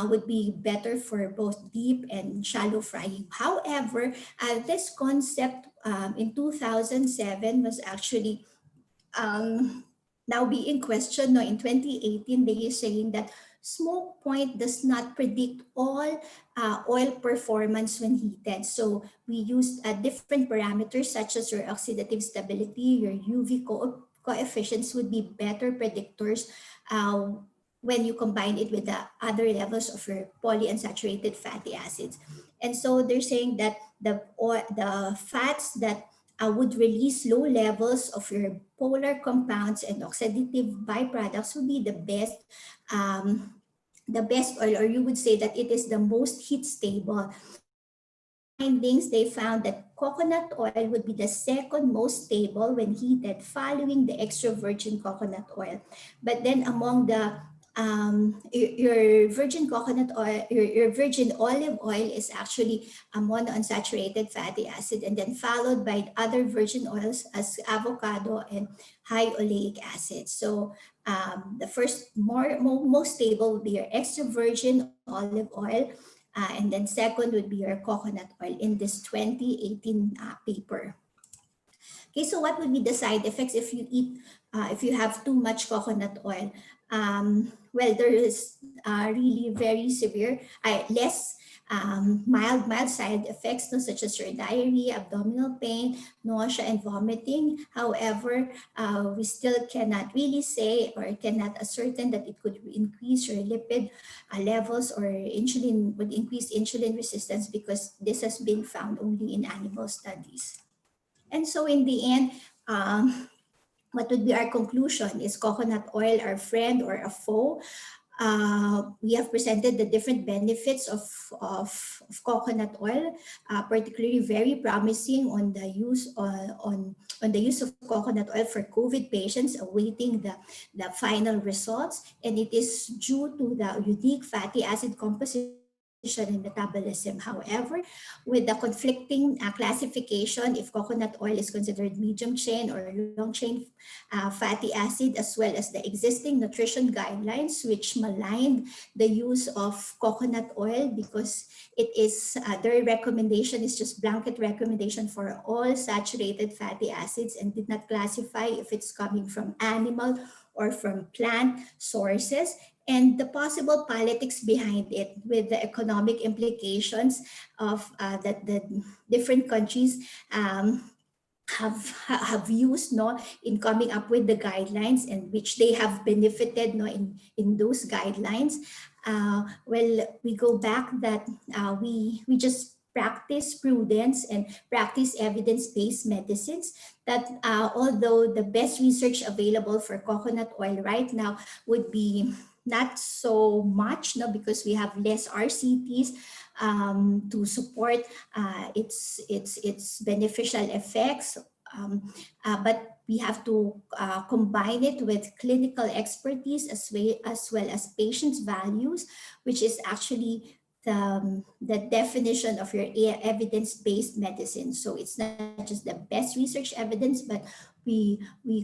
would be better for both deep and shallow frying. However, this concept in 2007 was actually now being questioned. No, in 2018, they are saying that smoke point does not predict all oil performance when heated. So we used different parameters such as your oxidative stability, your UV coefficients would be better predictors when you combine it with the other levels of your polyunsaturated fatty acids. And so they're saying that the fats that would release low levels of your polar compounds and oxidative byproducts would be the best oil, or you would say that it is the most heat stable. So in their findings, they found that coconut oil would be the second most stable when heated, following the extra virgin coconut oil. But then among the your virgin coconut oil, your virgin olive oil is actually a monounsaturated fatty acid, and then followed by other virgin oils as avocado and high oleic acid. So the first most stable would be your extra virgin olive oil, and then second would be your coconut oil in this 2018 paper. Okay, so what would be the side effects if you if you have too much coconut oil? Well, there is really very severe, less mild side effects, no, such as your diarrhea, abdominal pain, nausea, and vomiting. However, we still cannot really say or cannot ascertain that it could increase your lipid levels or would increase insulin resistance, because this has been found only in animal studies. And so in the end, what would be our conclusion? Is coconut oil our friend or a foe? We have presented the different benefits of coconut oil, particularly very promising on the use on the use of coconut oil for COVID patients awaiting the final results. And it is due to the unique fatty acid composition and metabolism. However, with the conflicting classification, if coconut oil is considered medium chain or long chain fatty acid, as well as the existing nutrition guidelines, which maligned the use of coconut oil, because it is their recommendation is just blanket recommendation for all saturated fatty acids, and did not classify if it's coming from animal or from plant sources, and the possible politics behind it, with the economic implications of that the different countries have used, no, in coming up with the guidelines, and which they have benefited, no, in those guidelines. Well, we go back that we just practice prudence and practice evidence-based medicines, that although the best research available for coconut oil right now would be not so much, no, because we have less RCTs to support its beneficial effects. But we have to combine it with clinical expertise as well as patients' values, which is actually the definition of your evidence-based medicine. So it's not just the best research evidence, but we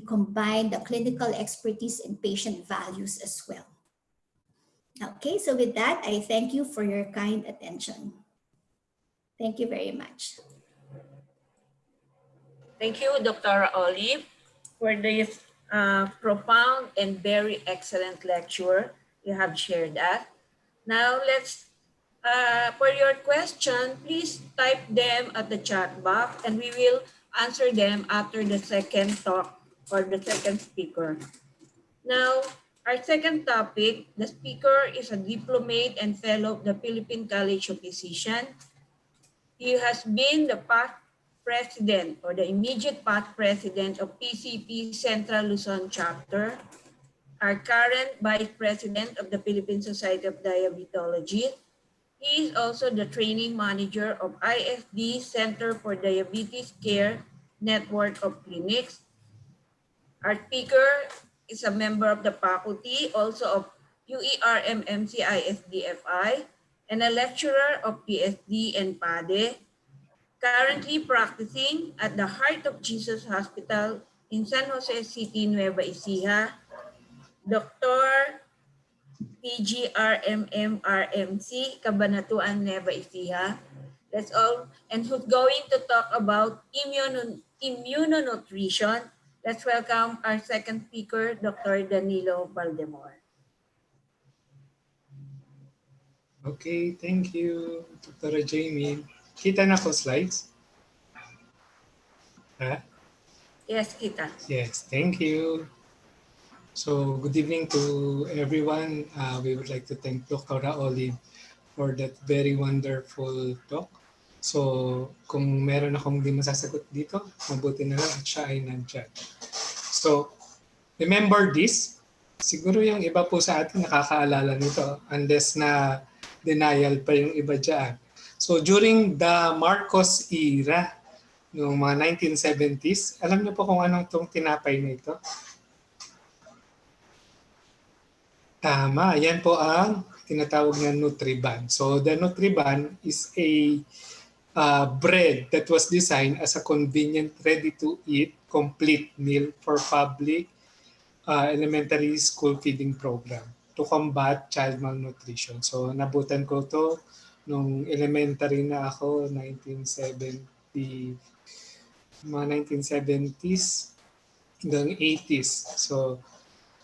combine the clinical expertise and patient values as well. Okay, so with that, I thank you for your kind attention. Thank you very much. Thank you, Dr. Olive, for this profound and very excellent lecture you have shared that. Now let's, for your question, please type them at the chat box and we will answer them after the second talk or the second speaker. Now, our second topic, the speaker is a diplomate and fellow of the Philippine College of Physicians. He has been the past president or the immediate past president of PCP Central Luzon chapter, our current vice president of the Philippine Society of Diabetology. He is also the training manager of ISD Center for Diabetes Care Network of Clinics. Our speaker is a member of the faculty also of UERMMC ISDFI and a lecturer of PSD and PADE, currently practicing at the Heart of Jesus Hospital in San Jose City, Nueva Ecija. Dr. PGRMMRMC, Cabanatuan, Nueva Ecija. That's all. And who's going to talk about immunonutrition. Let's welcome our second speaker, Dr. Danilo Valdemor. Okay, thank you, Dr. Jamie. Kita na ko slides? Yes, kita. Yes, thank you. So, good evening to everyone. We would like to thank Dr. Olive for that very wonderful talk. So, kung meron akong di masasagot dito, mabuti na lang at siya ay nandyan. So, remember this. Siguro yung iba po sa atin nakakaalala nito unless na denial pa yung iba dyan. So, during the Marcos era, noong mga 1970s, alam niyo po kung anong itong tinapay na ito? Tama, yan po ang tinatawag na Nutriban. So the Nutriban is a bread that was designed as a convenient, ready-to-eat, complete meal for public elementary school feeding program to combat child malnutrition. So nabutan ko to nung elementary na ako, 1970s hanggang 80s. So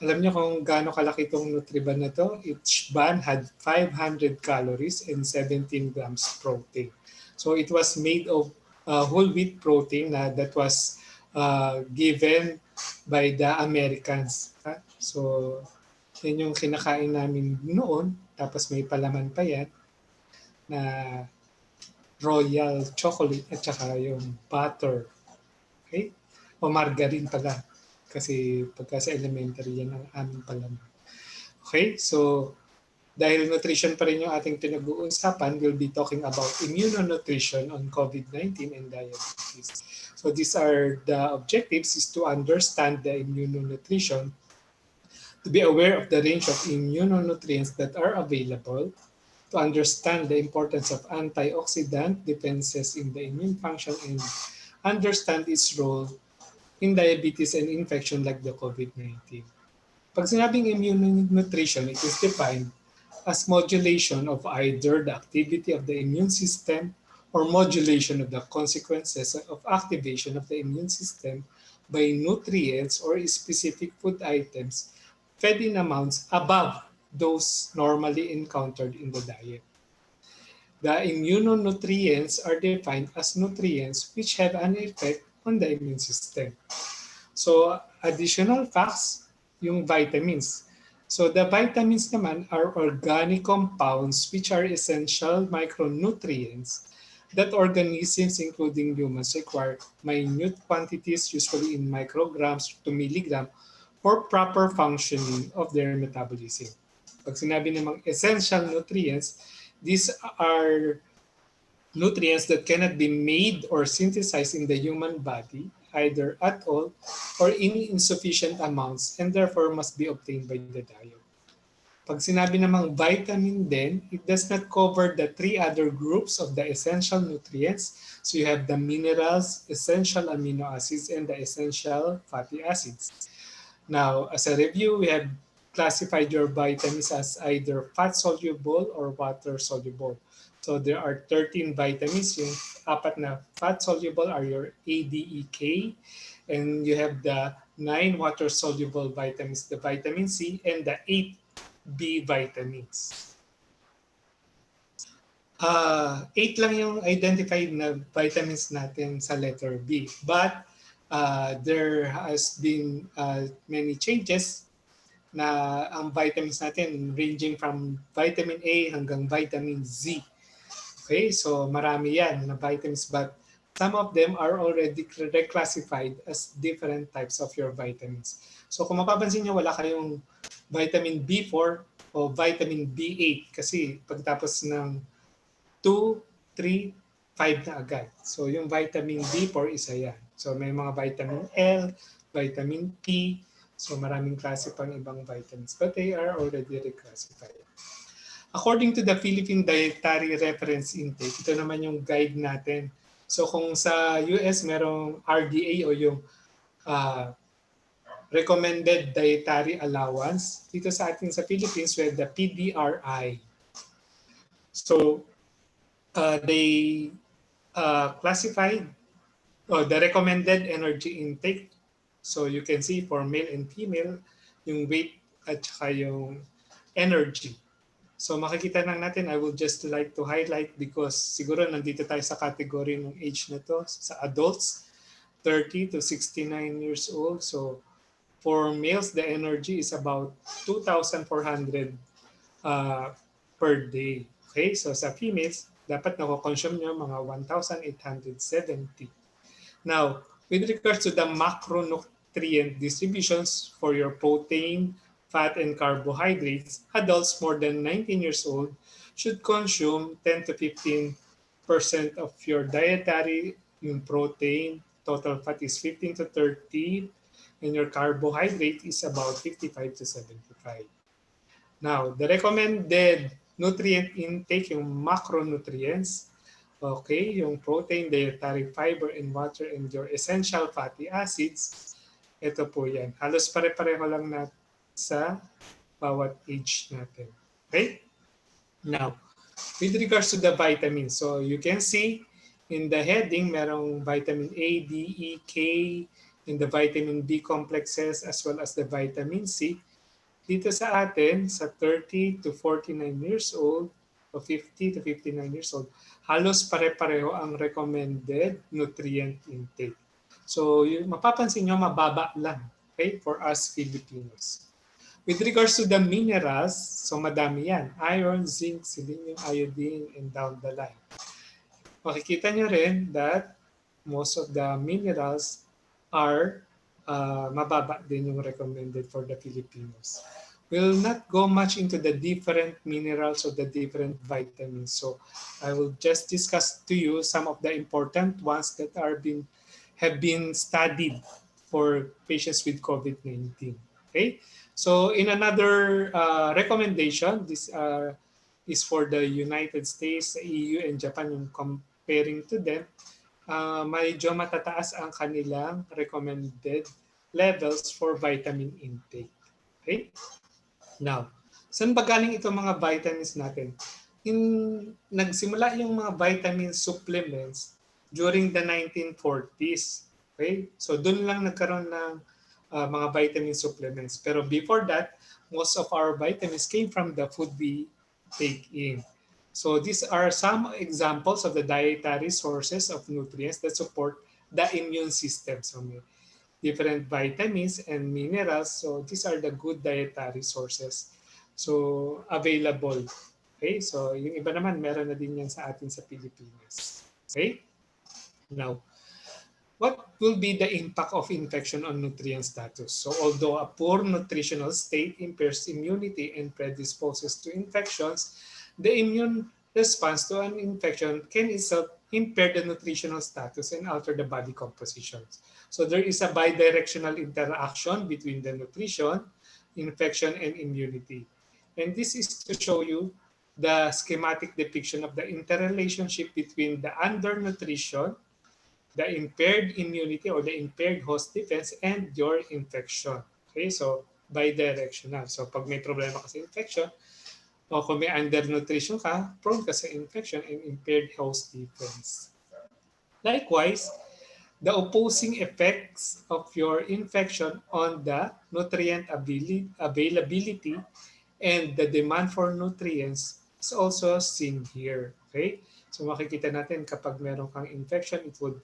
alam niyo kung gaano kalaki itong Nutriban na to? Each ban had 500 calories and 17 grams protein. So it was made of whole wheat protein that was given by the Americans. So yan yung kinakain namin noon. Tapos may palaman pa yan na royal chocolate at saka yung butter. Okay? O margarine pala. Kasi pagka sa elementary, yan ang aming palaman. Okay, so dahil nutrition pa rin yung ating pinag-uusapan, we'll be talking about immunonutrition on COVID-19 and diabetes. So these are the objectives, is to understand the immunonutrition, to be aware of the range of immunonutrients that are available, to understand the importance of antioxidant defenses in the immune function, and understand its role in diabetes and infection like the COVID-19. Pag sinabing immunonutrition, it is defined as modulation of either the activity of the immune system or modulation of the consequences of activation of the immune system by nutrients or specific food items fed in amounts above those normally encountered in the diet. The immunonutrients are defined as nutrients which have an effect on the immune system. So additional facts, yung vitamins. So the vitamins naman are organic compounds which are essential micronutrients that organisms including humans require minute quantities, usually in micrograms to milligram, for proper functioning of their metabolism. Pag sinabi namang essential nutrients, these are nutrients that cannot be made or synthesized in the human body either at all or in insufficient amounts and therefore must be obtained by the diet. Pag sinabi namang vitamin din, it does not cover the three other groups of the essential nutrients. So you have the minerals, essential amino acids, and the essential fatty acids. Now, as a review, we have classified your vitamins as either fat-soluble or water-soluble. So there are 13 vitamins. Yung apat na fat-soluble are your A, D, E, K. And you have the 9 water-soluble vitamins, the vitamin C, and the 8 B vitamins. 8 lang yung identified na vitamins natin sa letter B. But there has been many changes na ang vitamins natin ranging from vitamin A hanggang vitamin Z. Okay, so marami yan na vitamins but some of them are already reclassified as different types of your vitamins. So kung mapapansin nyo, wala kayong vitamin B4 o vitamin B8 kasi pagtapos ng 2, 3, 5 na agad. So yung vitamin B4 isa yan. So may mga vitamin L, vitamin P, so maraming klase pang ibang vitamins but they are already reclassified. According to the Philippine Dietary Reference Intake, ito naman yung guide natin. So kung sa US merong RDA o yung Recommended Dietary Allowance, dito sa atin sa Philippines we have the PDRI. So they classified the recommended energy intake. So you can see for male and female, yung weight at saka yung energy. So makikita lang natin, I would just like to highlight because siguro nandito tayo sa category ng age na to, sa adults, 30 to 69 years old. So for males, the energy is about 2,400 per day. Okay, so sa females, dapat nako-consume nyo mga 1,870. Now, with regards to the macronutrient distributions for your protein, fat, and carbohydrates, adults more than 19 years old should consume 10 to 15% of your dietary yung protein. Total fat is 15 to 30, and your carbohydrate is about 55 to 75. Now, the recommended nutrient intake, yung macronutrients, okay, yung protein, dietary fiber, and water, and your essential fatty acids, ito po yan. Halos pare-pareho lang na sa bawat age natin. Okay? Now, with regards to the vitamins, so you can see in the heading, merong vitamin A, D, E, K, and the vitamin B complexes as well as the vitamin C. Dito sa atin, sa 30 to 49 years old o 50 to 59 years old, halos pare-pareho ang recommended nutrient intake. So, mapapansin nyo, mababa lang, okay, for us Filipinos. With regards to the minerals, so madami yan. Iron, zinc, selenium, iodine, and down the line. Makikita nyo rin that most of the minerals are mababa din yung recommended for the Filipinos. We'll not go much into the different minerals or the different vitamins. So I will just discuss to you some of the important ones that have been studied for patients with COVID-19. Okay? So in another recommendation, this is for the United States, EU, and Japan, yung comparing to them, medyo matataas ang kanilang recommended levels for vitamin intake. Okay? Now, saan ba galing itong mga vitamins natin? Nagsimula yung mga vitamin supplements during the 1940s. Okay? So doon lang nagkaroon ng mga vitamin supplements. Pero before that, most of our vitamins came from the food we take in. So these are some examples of the dietary sources of nutrients that support the immune system. So may different vitamins and minerals. So these are the good dietary sources. So available. Okay, so yung iba naman meron na din yan sa atin sa Pilipinas. Okay? Now, what will be the impact of infection on nutrient status? So although a poor nutritional state impairs immunity and predisposes to infections, the immune response to an infection can itself impair the nutritional status and alter the body composition. So there is a bidirectional interaction between the nutrition, infection, and immunity. And this is to show you the schematic depiction of the interrelationship between the undernutrition, the impaired immunity or the impaired host defense, and your infection. Okay, so bidirectional. So pag may problema ka sa infection, o kung may undernutrition ka, prone ka sa infection and impaired host defense. Likewise, the opposing effects of your infection on the nutrient availability and the demand for nutrients is also seen here. Okay? So makikita natin kapag meron kang infection, it would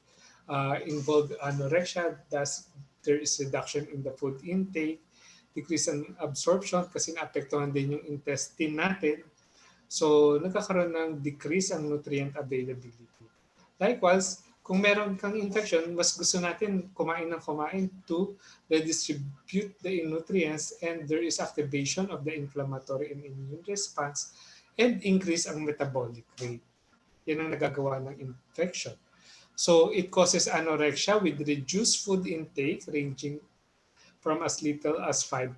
involve anorexia, thus there is reduction in the food intake, decrease in absorption kasi naapektuhan din yung intestine natin. So nagkakaroon ng decrease ang nutrient availability. Likewise, kung meron kang infection, mas gusto natin kumain ng kumain to redistribute the nutrients, and there is activation of the inflammatory and immune response and increase ang metabolic rate. Yan ang nagagawa ng infection. So it causes anorexia with reduced food intake ranging from as little as 5%.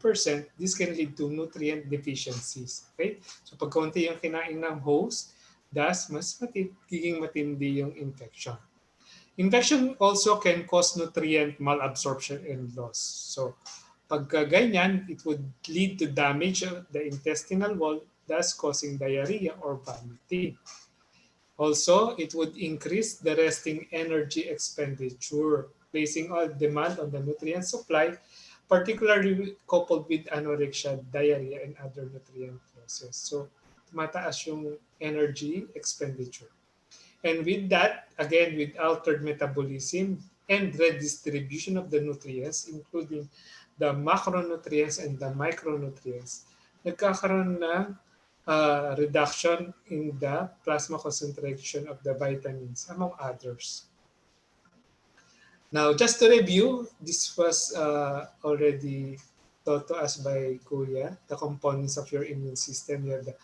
This can lead to nutrient deficiencies. Okay? So pag kaunti yung kinain ng host, thus mas magiging matindi yung infection. Infection also can cause nutrient malabsorption and loss. So pagka ganyan, it would lead to damage of the intestinal wall, thus causing diarrhea or vomiting. Also, it would increase the resting energy expenditure, placing all demand on the nutrient supply, particularly coupled with anorexia, diarrhea, and other nutrient losses. So, tumataas yung energy expenditure. And with that, again, with altered metabolism and redistribution of the nutrients, including the macronutrients and the micronutrients, nagkakaroon ng reduction in the plasma concentration of the vitamins, among others. Now, just to review, this was already taught to us by Kuya, the components of your immune system. You have the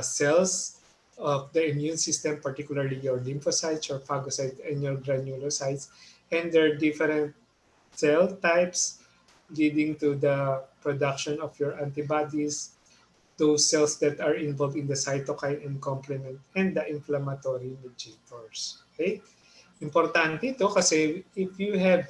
cells of the immune system, particularly your lymphocytes, your phagocytes, and your granulocytes. And there are different cell types leading to the production of your antibodies, those cells that are involved in the cytokine and complement, and the inflammatory mediators. Okay? Importante ito kasi if you have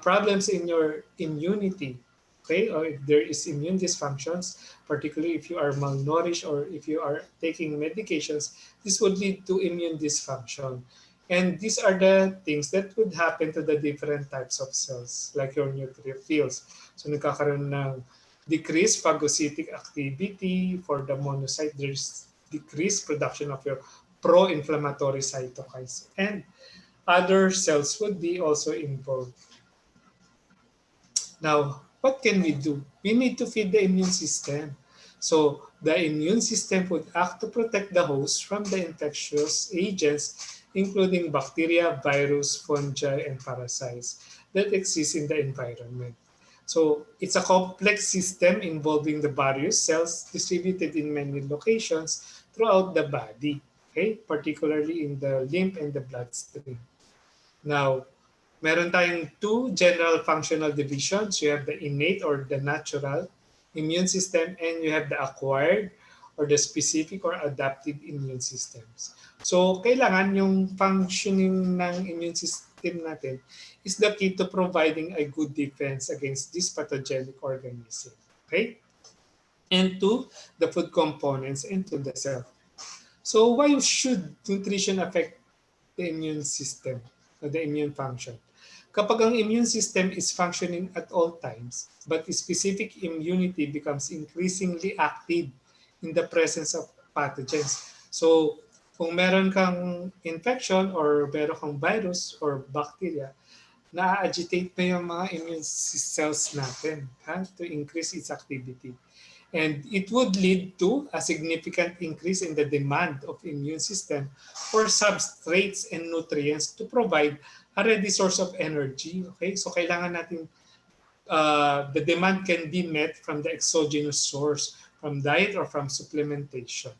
problems in your immunity, okay, or if there is immune dysfunctions, particularly if you are malnourished or if you are taking medications, this would lead to immune dysfunction. And these are the things that would happen to the different types of cells, like your neutrophils. So nagkakaroon ng decreased phagocytic activity for the monocyte. There's decreased production of your pro-inflammatory cytokines. And other cells would be also involved. Now, what can we do? We need to feed the immune system. So the immune system would act to protect the host from the infectious agents, including bacteria, virus, fungi, and parasites that exist in the environment. So it's a complex system involving the various cells distributed in many locations throughout the body, okay? Particularly in the lymph and the bloodstream. Now, meron tayong two general functional divisions. You have the innate or the natural immune system, and you have the acquired or the specific or adaptive immune systems. So, kailangan yung functioning ng immune system natin is the key to providing a good defense against this pathogenic organism. Okay? And to the food components and to the cell. So, why should nutrition affect the immune system or the immune function? Kapag ang immune system is functioning at all times, but specific immunity becomes increasingly active in the presence of pathogens. So, kung meron kang infection or meron kang virus or bacteria, na-agitate na yung mga immune cells natin to increase its activity. And it would lead to a significant increase in the demand of immune system for substrates and nutrients to provide a ready source of energy. Okay, so kailangan natin the demand can be met from the exogenous source, from diet or from supplementation.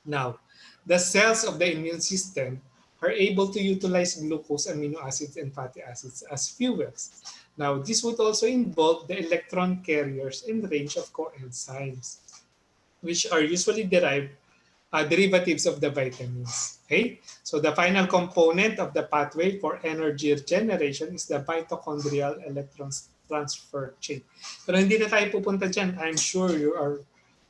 Now, the cells of the immune system are able to utilize glucose, amino acids, and fatty acids as fuels. Now, this would also involve the electron carriers and range of coenzymes, which are usually derivatives of the vitamins. Okay? So the final component of the pathway for energy generation is the mitochondrial electron transfer chain. Pero hindi na tayo pupunta dyan. I'm sure you are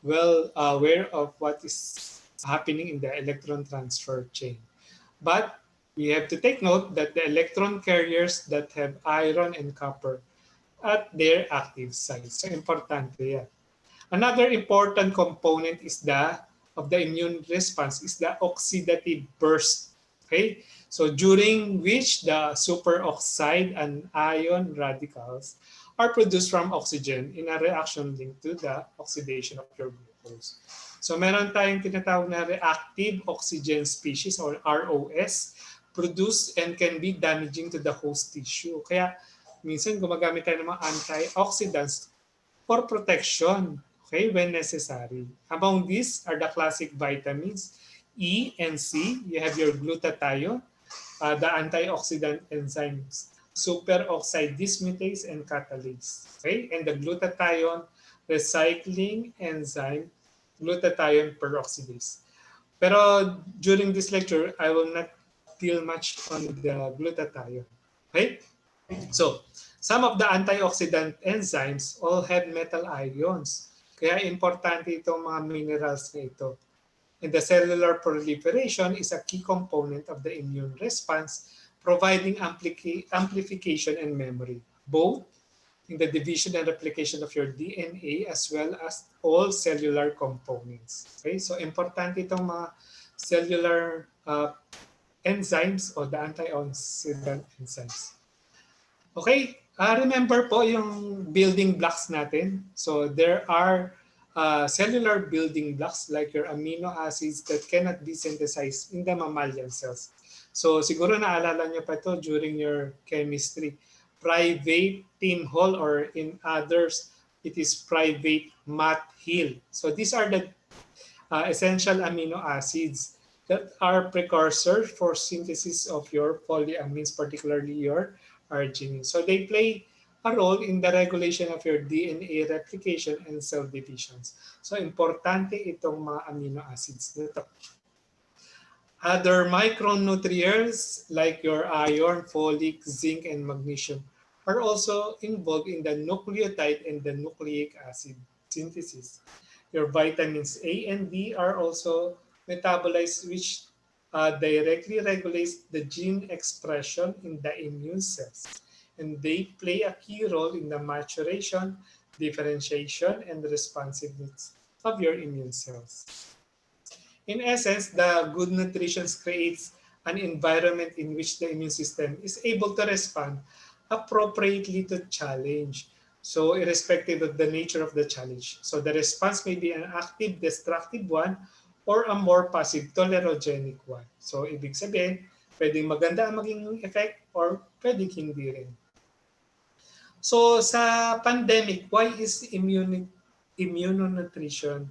well aware of what is happening in the electron transfer chain. But we have to take note that the electron carriers that have iron and copper at their active sites. So importante yan. Another important component is of the immune response is the oxidative burst. Okay? So during which the superoxide and ion radicals are produced from oxygen in a reaction linked to the oxidation of your glucose. So meron tayong tinatawag na reactive oxygen species or ROS produced and can be damaging to the host tissue. Kaya minsan gumagamit tayo ng mga antioxidants for protection, okay, when necessary. Among these are the classic vitamins E and C. You have your glutathione, the antioxidant enzymes superoxide dismutase and catalase. Okay, and the glutathione recycling enzyme glutathione peroxidase. Pero during this lecture, I will not deal much on the glutathione. Okay? So, some of the antioxidant enzymes all have metal ions. Kaya importante itong mga minerals na ito. And the cellular proliferation is a key component of the immune response, providing amplification and memory, both in the division and replication of your DNA as well as all cellular components. Okay, so importante itong mga cellular enzymes o the antioxidant enzymes. Okay, remember po yung building blocks natin. So there are cellular building blocks like your amino acids that cannot be synthesized in the mammalian cells. So siguro naalala nyo pa ito during your chemistry. Private Tim Hall or in others, it is private Matt Hill. So these are the essential amino acids that are precursors for synthesis of your polyamines, particularly your arginine. So they play a role in the regulation of your DNA replication and cell divisions. So importante itong mga amino acids nito. Other micronutrients like your iron, folic, zinc, and magnesium are also involved in the nucleotide and the nucleic acid synthesis. Your vitamins A and D are also metabolized, which directly regulates the gene expression in the immune cells. And they play a key role in the maturation, differentiation, and responsiveness of your immune cells. In essence, the good nutrition creates an environment in which the immune system is able to respond appropriately to challenge. So irrespective of the nature of the challenge. So the response may be an active, destructive one or a more passive, tolerogenic one. So ibig sabihin, pwedeng maganda ang maging effect or pwedeng hindi rin. So sa pandemic, why is immunonutrition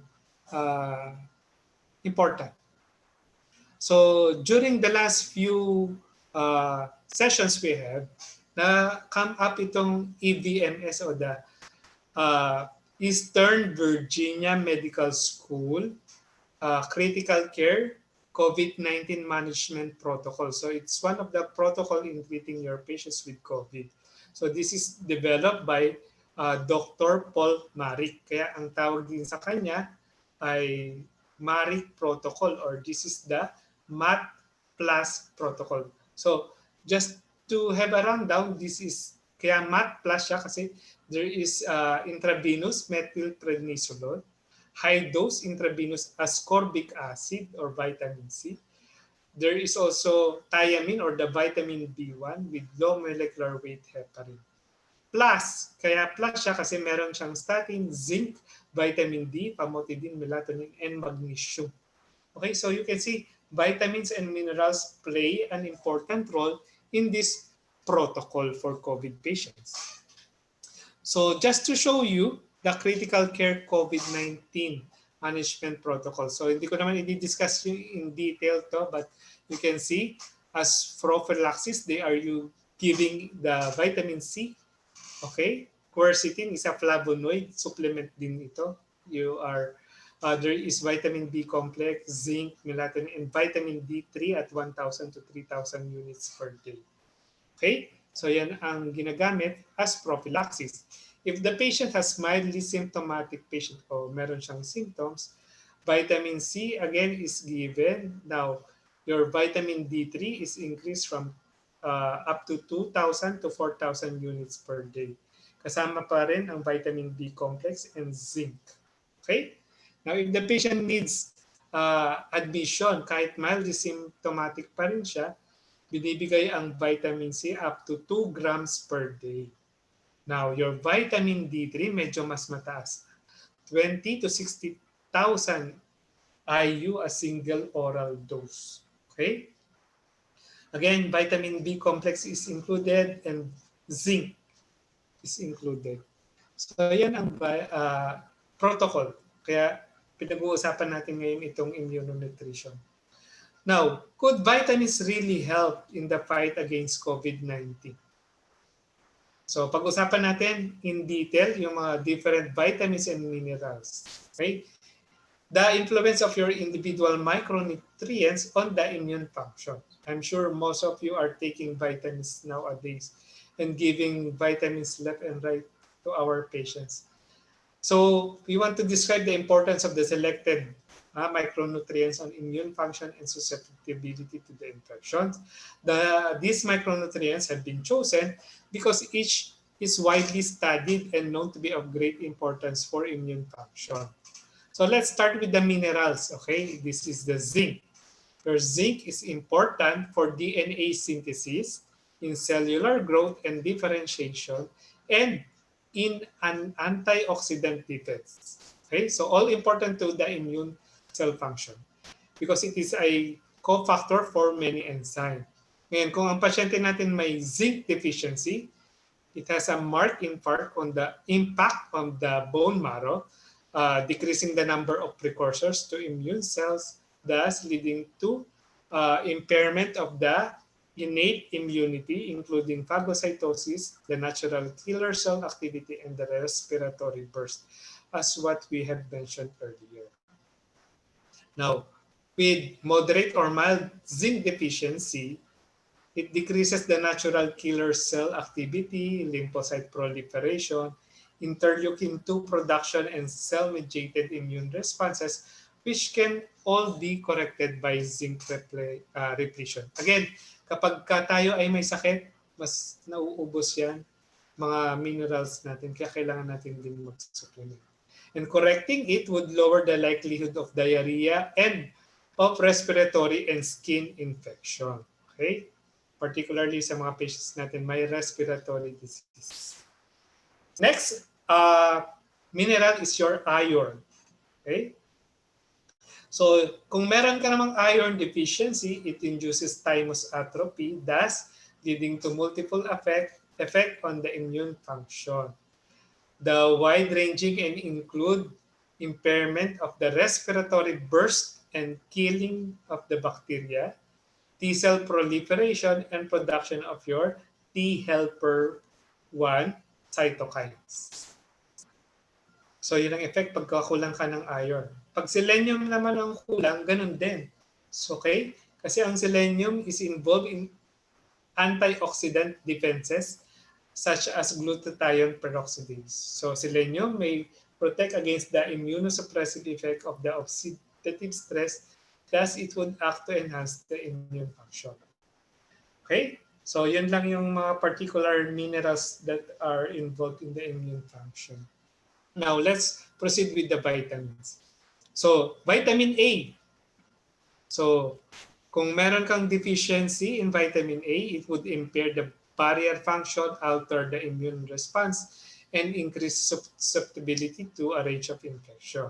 important? So during the last few sessions we have, na come up itong EVMS o the Eastern Virginia Medical School Critical Care COVID-19 Management Protocol. So it's one of the protocol in treating your patients with COVID. So this is developed by Dr. Paul Marik. Kaya ang tawag din sa kanya ay Marik Protocol or this is the MAT Plus Protocol. So just to have a rundown, this is kaya MAT plus siya kasi there is intravenous methylprednisolone, high-dose intravenous ascorbic acid or vitamin C. There is also thiamine or the vitamin B1 with low molecular weight heparin. Plus, kaya plus siya kasi meron siyang statin, zinc, vitamin D, famotidine, melatonin, and magnesium. Okay, so you can see vitamins and minerals play an important role in this protocol for COVID patients. So just to show you the critical care COVID-19 management protocol. So hindi ko naman i-discuss yung in detail to, but you can see as prophylaxis, they are you giving the vitamin C. Okay, quercetin is a flavonoid supplement din ito. There is vitamin B complex, zinc, melatonin, and vitamin D3 at 1,000 to 3,000 units per day. Okay, so yan ang ginagamit as prophylaxis. If the patient has mildly symptomatic patient o meron siyang symptoms, vitamin C again is given. Now, your vitamin D3 is increased from up to 2,000 to 4,000 units per day. Kasama pa rin ang vitamin B complex and zinc. Okay? Now, if the patient needs admission, kahit mildly symptomatic pa rin siya, binibigay ang vitamin C up to 2 grams per day. Now, your vitamin D3 medyo mas mataas. 20 to 60,000 IU a single oral dose. Okay? Again, vitamin B complex is included and zinc is included. So, yan ang protocol. Kaya pinag-uusapan natin ngayon itong immunonutrition. Now, could vitamins really help in the fight against COVID-19? So, pag-usapan natin in detail yung mga different vitamins and minerals. Okay? The influence of your individual micronutrients on the immune function. I'm sure most of you are taking vitamins nowadays and giving vitamins left and right to our patients. So we want to describe the importance of the selected micronutrients on immune function and susceptibility to the infections. These micronutrients have been chosen because each is widely studied and known to be of great importance for immune function. So let's start with the minerals. Okay, this is the zinc. Your zinc is important for DNA synthesis, in cellular growth and differentiation, and in an antioxidant defense. Okay, so all important to the immune cell function because it is a cofactor for many enzymes. Ngayon, kung ang pasyente natin may zinc deficiency, it has a marked impact on the bone marrow, decreasing the number of precursors to immune cells, thus leading to impairment of the innate immunity, including phagocytosis, the natural killer cell activity, and the respiratory burst, as what we have mentioned earlier. Now, with moderate or mild zinc deficiency, it decreases the natural killer cell activity, lymphocyte proliferation, interleukin-2 production, and cell-mediated immune responses, which can all be corrected by zinc repletion. Again, kapag tayo ay may sakit, mas nauubos yan, mga minerals natin, kaya kailangan natin din mag-supplement. And correcting it would lower the likelihood of diarrhea and of respiratory and skin infection. Okay? Particularly sa mga patients natin may respiratory disease. Next, mineral is your iron. Okay? So, kung meron ka namang iron deficiency, it induces thymus atrophy, thus leading to multiple effect on the immune function. The wide-ranging and include impairment of the respiratory burst and killing of the bacteria, T-cell proliferation, and production of your T helper 1 cytokines. So, yun ang effect pagka kulang ka ng iron. Pag selenium naman ang kulang, ganun din. So, okay? Kasi ang selenium is involved in antioxidant defenses such as glutathione peroxidase. So, selenium may protect against the immunosuppressive effect of the oxidative stress. Thus, it would act to enhance the immune function. Okay? So, yun lang yung mga particular minerals that are involved in the immune function. Now, let's proceed with the vitamins. So, vitamin A. So, kung meron kang deficiency in vitamin A, it would impair the barrier function, alter the immune response, and increase susceptibility to a range of infection.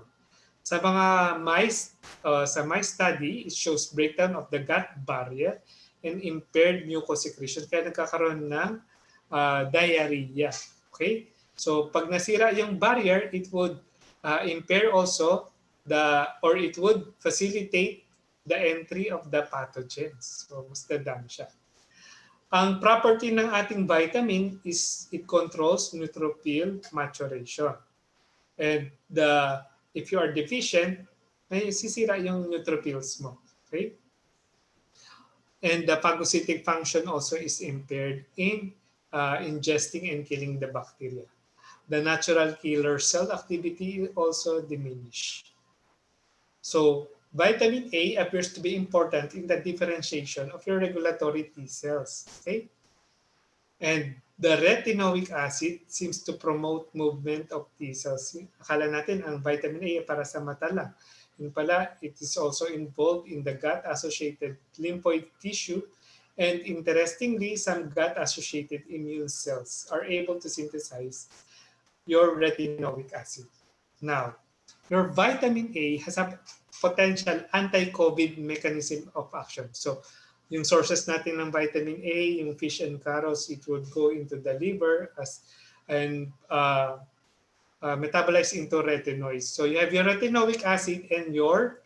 Sa mga mice, sa mice study, it shows breakdown of the gut barrier and impaired mucosecretion. Kaya nagkakaroon ng diarrhea. Okay? So pag nasira yung barrier, it would impair also or it would facilitate the entry of the pathogens. So mas dadami siya. Ang property ng ating vitamin is it controls neutrophil maturation. And if you are deficient, may sisira yung neutrophils mo. Okay? And the phagocytic function also is impaired in ingesting and killing the bacteria. The natural killer cell activity also diminish. So vitamin A appears to be important in the differentiation of your regulatory T cells. Okay? And the retinoic acid seems to promote movement of T cells. Akala natin ang vitamin A para sa mata lang. Yun pala, it is also involved in the gut-associated lymphoid tissue. And interestingly, some gut-associated immune cells are able to synthesize your retinoic acid. Now, your vitamin A has a potential anti-COVID mechanism of action. So, yung sources natin ng vitamin A, yung fish and carrots, it would go into the liver and metabolize into retinoids. So you have your retinoic acid and your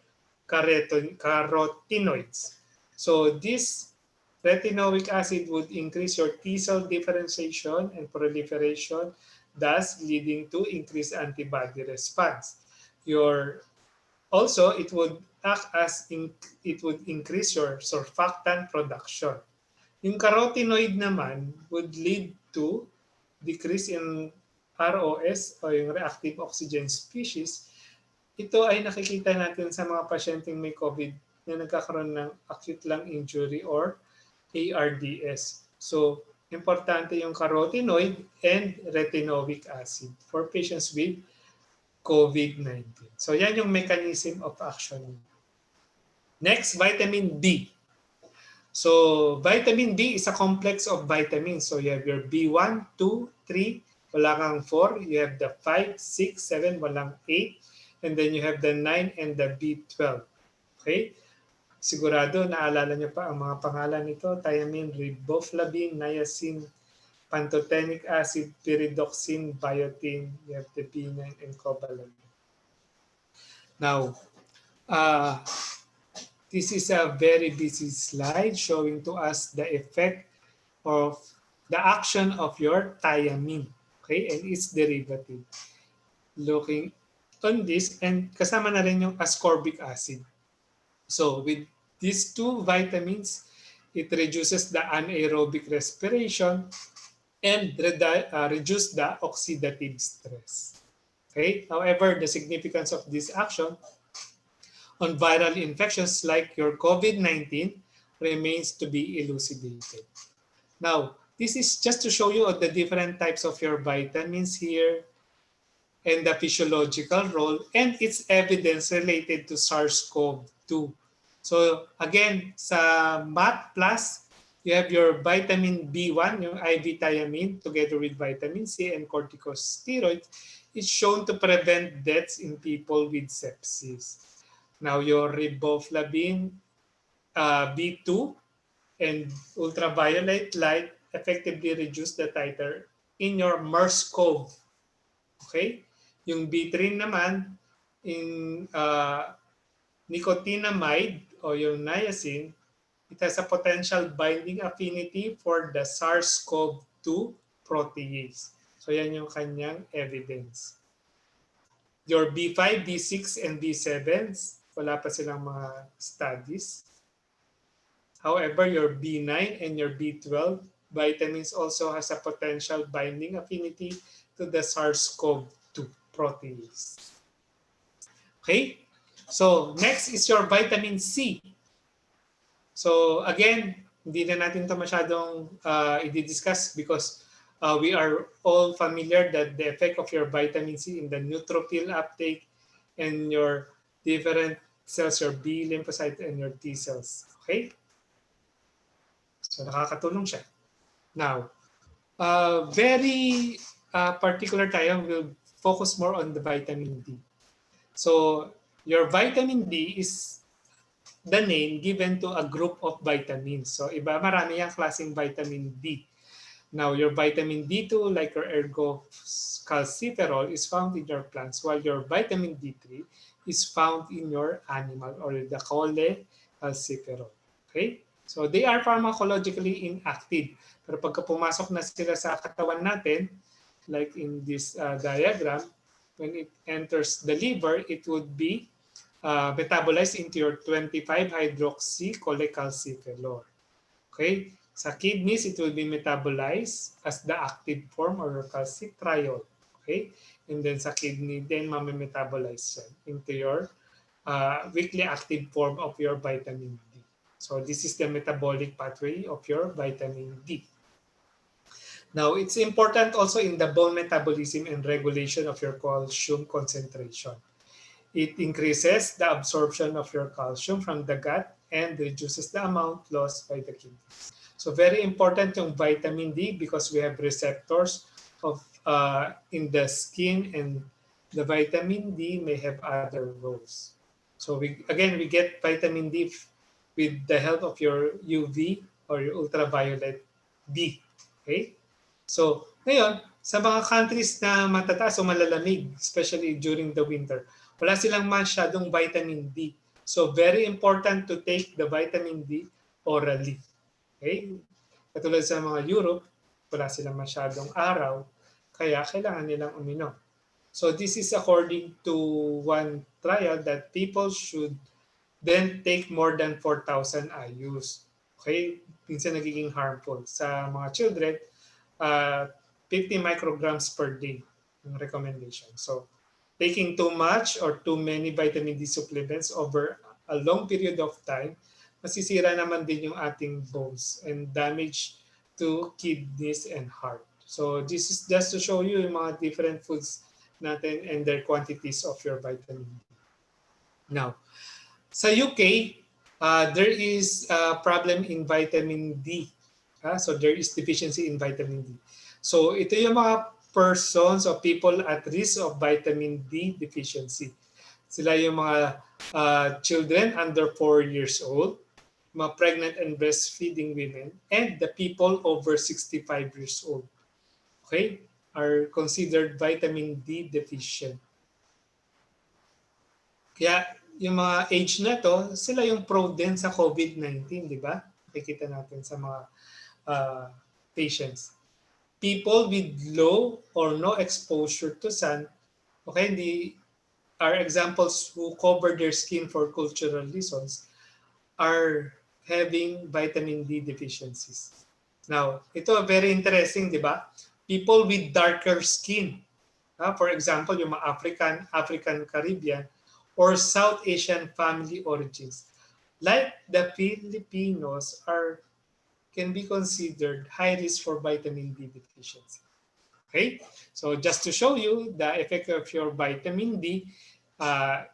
carotenoids. So this retinoic acid would increase your T cell differentiation and proliferation, thus leading to increased antibody response. Also, it would act as it would increase your surfactant production. Yung carotenoid naman would lead to decrease in ROS o yung reactive oxygen species. Ito ay nakikita natin sa mga pasyenteng may COVID na nagkakaroon ng acute lung injury or ARDS. So, importante yung carotenoid and retinoic acid for patients with COVID-19. So yan yung mechanism of action. Next, vitamin D. So vitamin D is a complex of vitamins. So you have your B1, 2, 3, wala kang 4. You have the 5, 6, 7, walang 8. And then you have the 9 and the B12. Okay? Sigurado, naalala niyo pa ang mga pangalan nito. Thiamine, riboflavin, niacin, pantothenic acid, pyridoxine, biotin, you have the B9 and cobalamin. Now, this is a very busy slide showing to us the effect of the action of your thiamine, okay, and its derivative. Looking on this, and kasama na rin yung ascorbic acid. So with these two vitamins, it reduces the anaerobic respiration and reduce the oxidative stress. Okay? However, the significance of this action on viral infections like your COVID-19 remains to be elucidated. Now, this is just to show you the different types of your vitamins here and the physiological role and its evidence related to SARS-CoV-2. So again, sa MAT+, you have your vitamin B1, yung IV thiamine, together with vitamin C and corticosteroids. It's shown to prevent deaths in people with sepsis. Now, your riboflavin, B2, and ultraviolet light effectively reduce the titer in your MERS-CoV. Okay? Yung B3 naman, in nicotinamide o yung niacin, it has a potential binding affinity for the SARS-CoV-2 protease. So yan yung kanyang evidence. Your B5, B6, and B7, wala pa silang mga studies. However, your B9 and your B12 vitamins also has a potential binding affinity to the SARS-CoV-2 protease. Okay? So next is your vitamin C. So again, hindi na natin ito masyadong i-discuss because we are all familiar that the effect of your vitamin C in the neutrophil uptake and your different cells, your B lymphocyte and your T cells. Okay? So nakakatulong siya. Now, very particular tayo, will focus more on the vitamin D. So your vitamin D is the name given to a group of vitamins. So iba, marami yung klaseng vitamin D. Now, your vitamin D2, like your ergocalciferol, is found in your plants, while your vitamin D3 is found in your animal, or the cholecalciferol. Okay? So, they are pharmacologically inactive. Pero pagka pumasok na sila sa katawan natin, like in this diagram, when it enters the liver, it would be metabolized into your 25-hydroxycholecalciferol. Okay? Sa kidneys, it will be metabolized as the active form or calcitriol. Okay? And then sa kidney, then mamimetabolize yan into your weakly active form of your vitamin D. So this is the metabolic pathway of your vitamin D. Now, it's important also in the bone metabolism and regulation of your calcium concentration. It increases the absorption of your calcium from the gut and reduces the amount lost by the kidneys. So very important yung vitamin D because we have receptors of in the skin, and the vitamin D may have other roles. So we get vitamin D with the help of your UV or your ultraviolet B. Okay? So ngayon, sa mga countries na matataas o malalamig, especially during the winter, wala silang masyadong vitamin D. So very important to take the vitamin D orally. Okay? Katulad sa mga Europe, wala silang masyadong araw, kaya kailangan nilang uminom. So this is according to one trial that people should then take more than 4,000 IUs. Okay? Minsan nagiging harmful. Sa mga children, 50 micrograms per day yung recommendation. So taking too much or too many vitamin D supplements over a long period of time, masisira naman din yung ating bones and damage to kidneys and heart. So this is just to show you yung mga different foods natin and their quantities of your vitamin D. Now, sa UK, there is a problem in vitamin D. So there is deficiency in vitamin D. So ito yung mga persons or people at risk of vitamin D deficiency. Sila yung mga children under 4 years old, mga pregnant and breastfeeding women, and the people over 65 years old, okay, are considered vitamin D deficient. Kaya yung mga age na to, sila yung prone din sa COVID-19, di ba? Nakikita natin sa mga patients. People with low or no exposure to sun, okay, are examples who cover their skin for cultural reasons, are having vitamin D deficiencies. Now, ito very interesting, di ba? People with darker skin, for example, yung mga African Caribbean, or South Asian family origins, like the Filipinos, can be considered high risk for vitamin D deficiency. Okay, so just to show you the effect of your vitamin D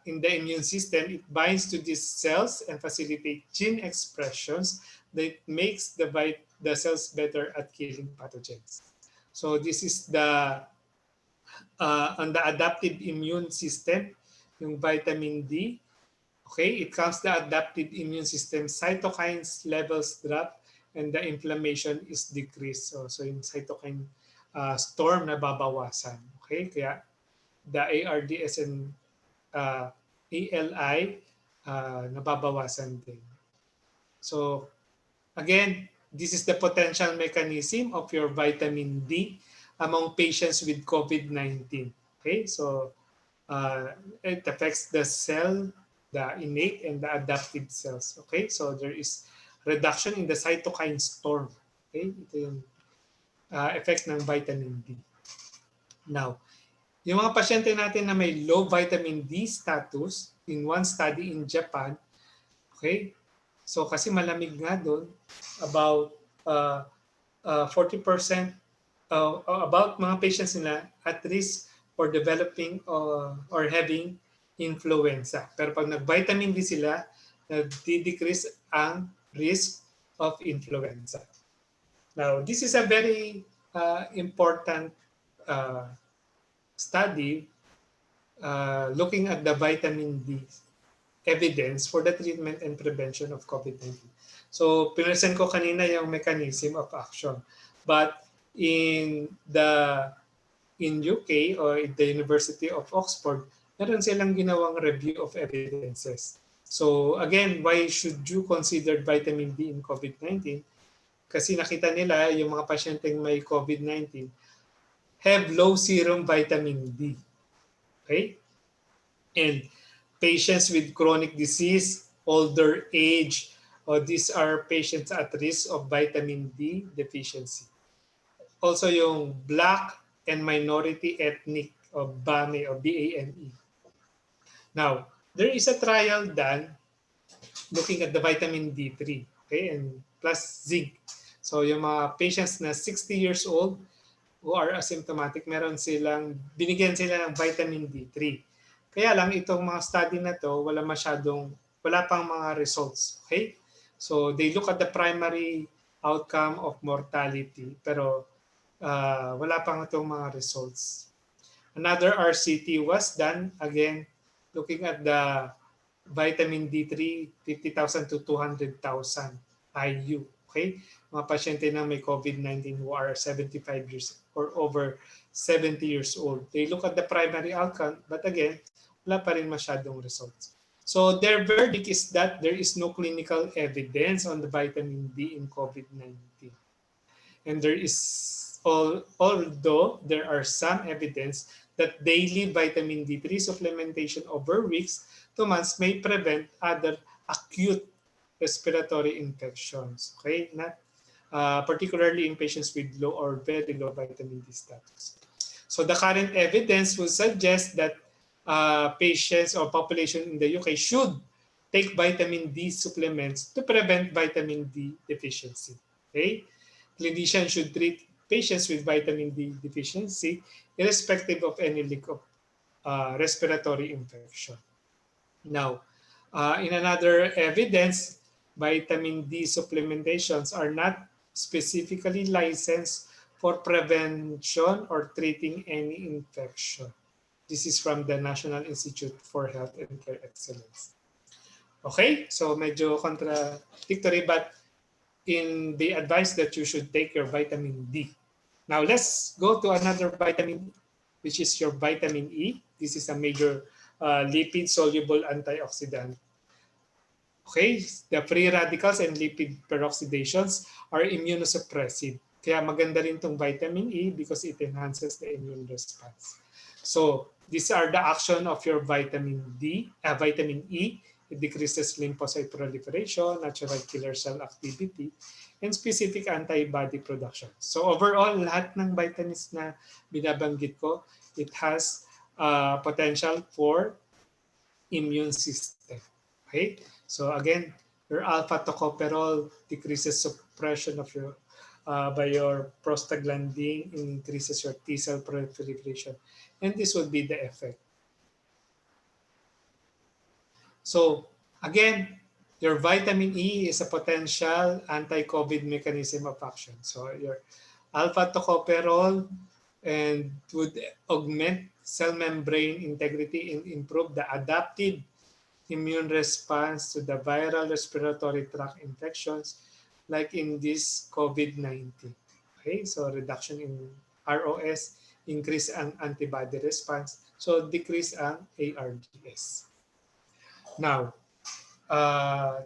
in the immune system, it binds to these cells and facilitates gene expressions that makes the cells better at killing pathogens. So this is the on the adaptive immune system, yung vitamin D. Okay, it comes the adaptive immune system, cytokines levels drop and the inflammation is decreased. So yung cytokine storm na babawasan. Okay, kaya the ARDS and ALI nababawasan din. So again, this is the potential mechanism of your vitamin D among patients with COVID-19. Okay, so it affects the cell, the innate and the adaptive cells. Okay, so there is reduction in the cytokine storm. Okay, ito yung effect ng vitamin D. Now, yung mga pasyente natin na may low vitamin D status, in one study in Japan, okay, so kasi malamig nga doon, about 40% about mga patients nila at risk for developing or having influenza. Pero pag nag-vitamin D sila, nag-decrease ang risk of influenza. Now, this is a very important study looking at the vitamin D evidence for the treatment and prevention of COVID-19. So, pinresent ko kanina yung mechanism of action. But in UK or in the University of Oxford, meron silang ginawang review of evidences. So again, why should you consider vitamin D in COVID-19? Kasi nakita nila yung mga pasyenteng may COVID-19 have low serum vitamin D. Okay? And patients with chronic disease, older age, these are patients at risk of vitamin D deficiency. Also yung Black and minority ethnic o BAME o BAME. Now, there is a trial done looking at the vitamin D3, okay, and plus zinc. So yung mga patients na 60 years old who are asymptomatic, binigyan sila ng vitamin D3. Kaya lang itong mga study na to, wala pang mga results, okay? So they look at the primary outcome of mortality, pero wala pang itong mga results. Another RCT was done, again, looking at the vitamin D3, 50,000 to 200,000 IU. Okay? Mga pasyente na may COVID-19 who are 75 years or over 70 years old. They look at the primary outcome, but again, wala pa rin masyadong results. So their verdict is that there is no clinical evidence on the vitamin D in COVID-19. And there is, although there are some evidence that daily vitamin D3 supplementation over weeks to months may prevent other acute respiratory infections. Okay, not particularly in patients with low or very low vitamin D status. So the current evidence would suggest that patients or population in the UK should take vitamin D supplements to prevent vitamin D deficiency. Okay, clinicians should treat patients with vitamin D deficiency irrespective of any leak of respiratory infection. Now, in another evidence, vitamin D supplementations are not specifically licensed for prevention or treating any infection. This is from the National Institute for Health and Care Excellence. Okay, so medyo contradictory, but in the advice that you should take your vitamin D. Now let's go to another vitamin, which is your vitamin E. This is a major lipid-soluble antioxidant. Okay, the free radicals and lipid peroxidations are immunosuppressive. Kaya maganda rin itong vitamin E because it enhances the immune response. So these are the action of your vitamin E. It decreases lymphocyte proliferation, natural killer cell activity, and specific antibody production. So overall, lahat ng vitamins na binabanggit ko, it has potential for immune system. Okay? So again, your alpha tocopherol decreases suppression of your by your prostaglandin, increases your T cell proliferation, and this would be the effect. So again, your vitamin E is a potential anti-COVID mechanism of action. So your alpha tocopherol and would augment cell membrane integrity and improve the adaptive immune response to the viral respiratory tract infections like in this COVID-19. Okay, so reduction in ROS, increase ang antibody response, so decrease ang ARDS. Now,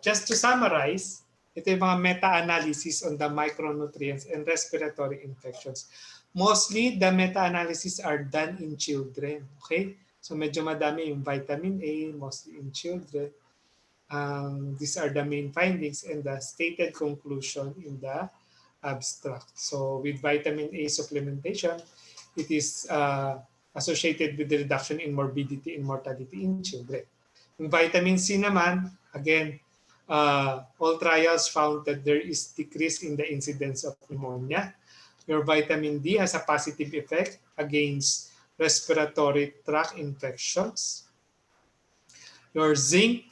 just to summarize, ito yung mga meta-analysis on the micronutrients and respiratory infections. Mostly, the meta-analysis are done in children. Okay? So medyo madami yung vitamin A, mostly in children. These are the main findings and the stated conclusion in the abstract. So with vitamin A supplementation, it is associated with the reduction in morbidity and mortality in children. Yung vitamin C naman, again, all trials found that there is decrease in the incidence of pneumonia. Your vitamin D has a positive effect against respiratory tract infections. Your zinc,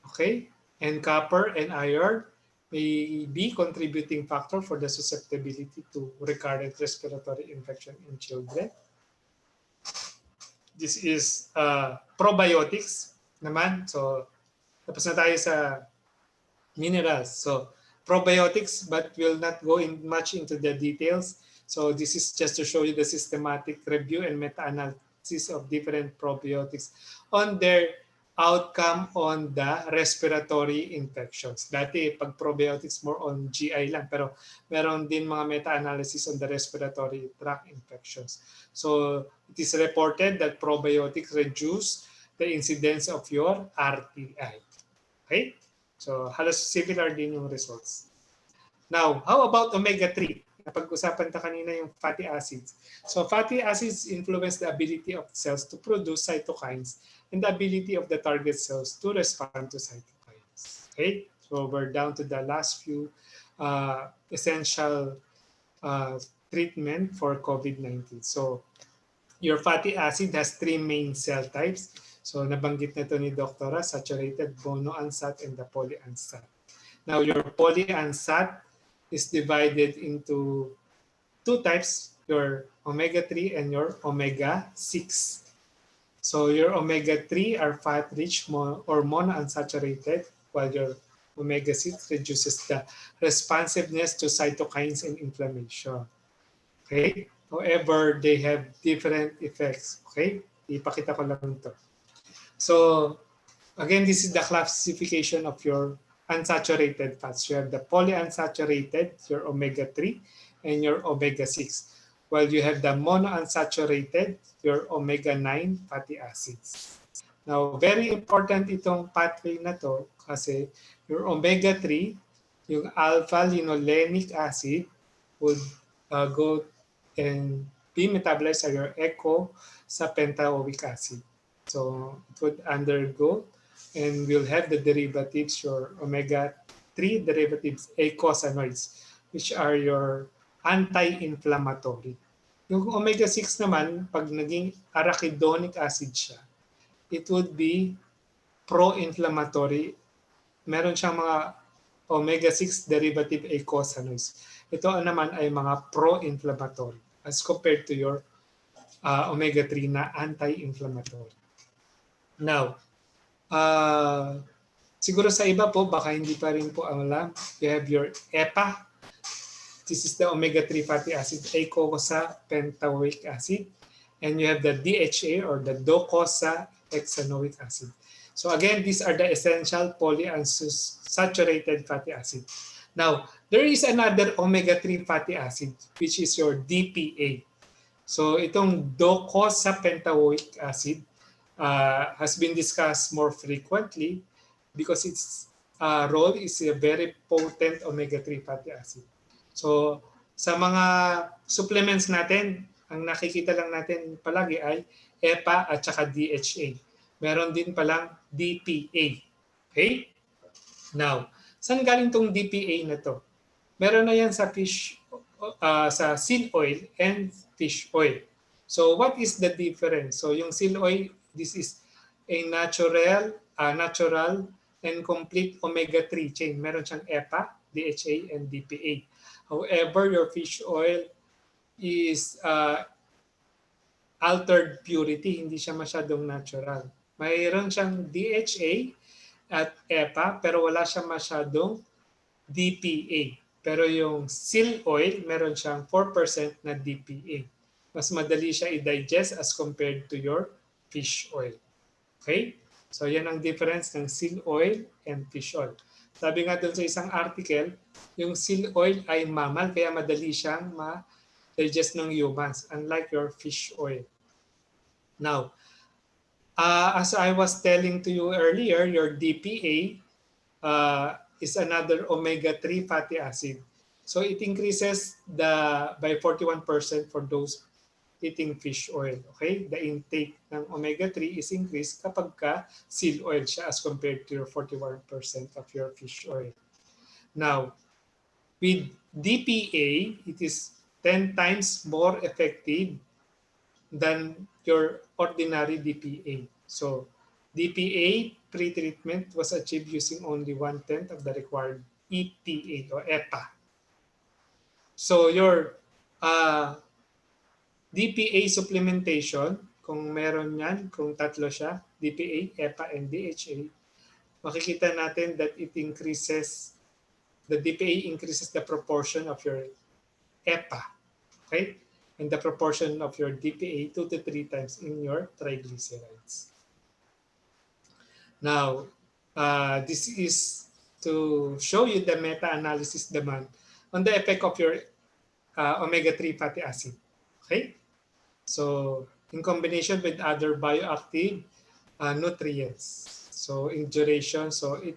okay, and copper and iron may be contributing factor for the susceptibility to recurrent respiratory infection in children. This is probiotics naman. So, tapos na tayo sa minerals. So, probiotics, but will not go in much into the details. So, this is just to show you the systematic review and meta-analysis of different probiotics on their outcome on the respiratory infections. Dati, pag probiotics, more on GI lang. Pero meron din mga meta-analysis on the respiratory tract infections. So, it is reported that probiotics reduce the incidence of your RTI. Okay? So, halos similar din yung results. Now, how about omega-3? Napag-usapan ta kanina yung fatty acids. So, fatty acids influence the ability of cells to produce cytokines and the ability of the target cells to respond to cytokines. Okay? So, we're down to the last few essential treatment for COVID-19. So, your fatty acid has 3 main cell types. So, nabanggit na ito ni Doktora, saturated, monounsat, and the polyunsat. Now, your polyunsat is divided into 2 types, your omega-3 and your omega-6. So, your omega-3 are fat-rich or monounsaturated, while your omega-6 reduces the responsiveness to cytokines and inflammation. Okay? However, they have different effects. Okay? Ipakita ko lang ito. So, again, this is the classification of your unsaturated fats. You have the polyunsaturated, your omega-3, and your omega-6. While you have the monounsaturated, your omega-9 fatty acids. Now, very important itong pathway na to kasi your omega-3, yung alpha-linolenic acid would go and be metabolized sa your echo sa pentaoic acid. So, it would undergo and will have the derivatives, your omega-3 derivatives, eicosanoids, which are your anti-inflammatory. Yung omega-6 naman, pag naging arachidonic acid siya, it would be pro-inflammatory. Meron siyang mga omega-6 derivative eicosanoids. Ito naman ay mga pro-inflammatory as compared to your omega-3 na anti-inflammatory. Now, siguro sa iba po, baka hindi pa rin po alam, you have your EPA. This is the omega-3 fatty acid, eicosapentaoic acid. And you have the DHA or the docosahexaenoic acid. So again, these are the essential polyunsaturated fatty acid. Now, there is another omega-3 fatty acid, which is your DPA. So itong docosahexaenoic acid has been discussed more frequently because its role is a very potent omega-3 fatty acid. So sa mga supplements natin, ang nakikita lang natin palagi ay EPA at saka DHA. Meron din palang DPA. Okay? Now, saan galing tong DPA na to? Meron na yan sa fish, sa seal oil and fish oil. So what is the difference? So yung seal oil, this is a natural and complete omega-3 chain. Meron siyang EPA, DHA, and DPA. However, your fish oil is altered purity, hindi siya masyadong natural. Mayroon siyang DHA at EPA, pero wala siyang masyadong DPA. Pero yung seal oil, meron siyang 4% na DPA. Mas madali siya i-digest as compared to your fish oil. Okay? So yan ang difference ng seal oil and fish oil. Sabi nga doon sa isang article, yung seal oil ay mammal, kaya madali siyang ma-digest ng humans, unlike your fish oil. Now, as I was telling to you earlier, your DPA is another omega-3 fatty acid. So it increases by 41% for those eating fish oil. Okay? The intake ng omega-3 is increased kapag ka seal oil siya as compared to your 41% of your fish oil. Now, with DPA, it is 10 times more effective than your ordinary DPA. So DPA pre-treatment was achieved using only 1/10 of the required EPA or EPA. So your DPA supplementation, kung meron yan, kung tatlo siya, DPA, EPA, and DHA, makikita natin that it increases, the DPA increases the proportion of your EPA, okay? And the proportion of your DPA 2 to 3 times in your triglycerides. Now, this is to show you the meta-analysis demand on the effect of your omega-3 fatty acid, okay? So in combination with other bioactive nutrients. So in duration, so it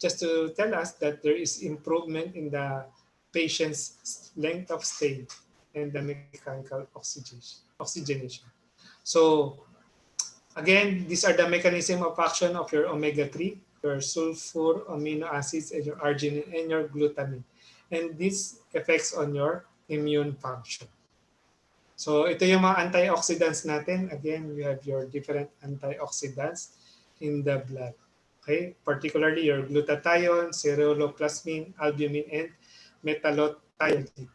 just to tell us that there is improvement in the patient's length of stay and the mechanical oxygenation. So again, these are the mechanism of action of your omega-3, your sulfur amino acids, and your arginine and your glutamine. And this affects on your immune function. So ito yung mga antioxidants natin. Again, you have your different antioxidants in the blood. Okay, particularly your glutathione, ceruloplasmin, albumin, and metallothionein.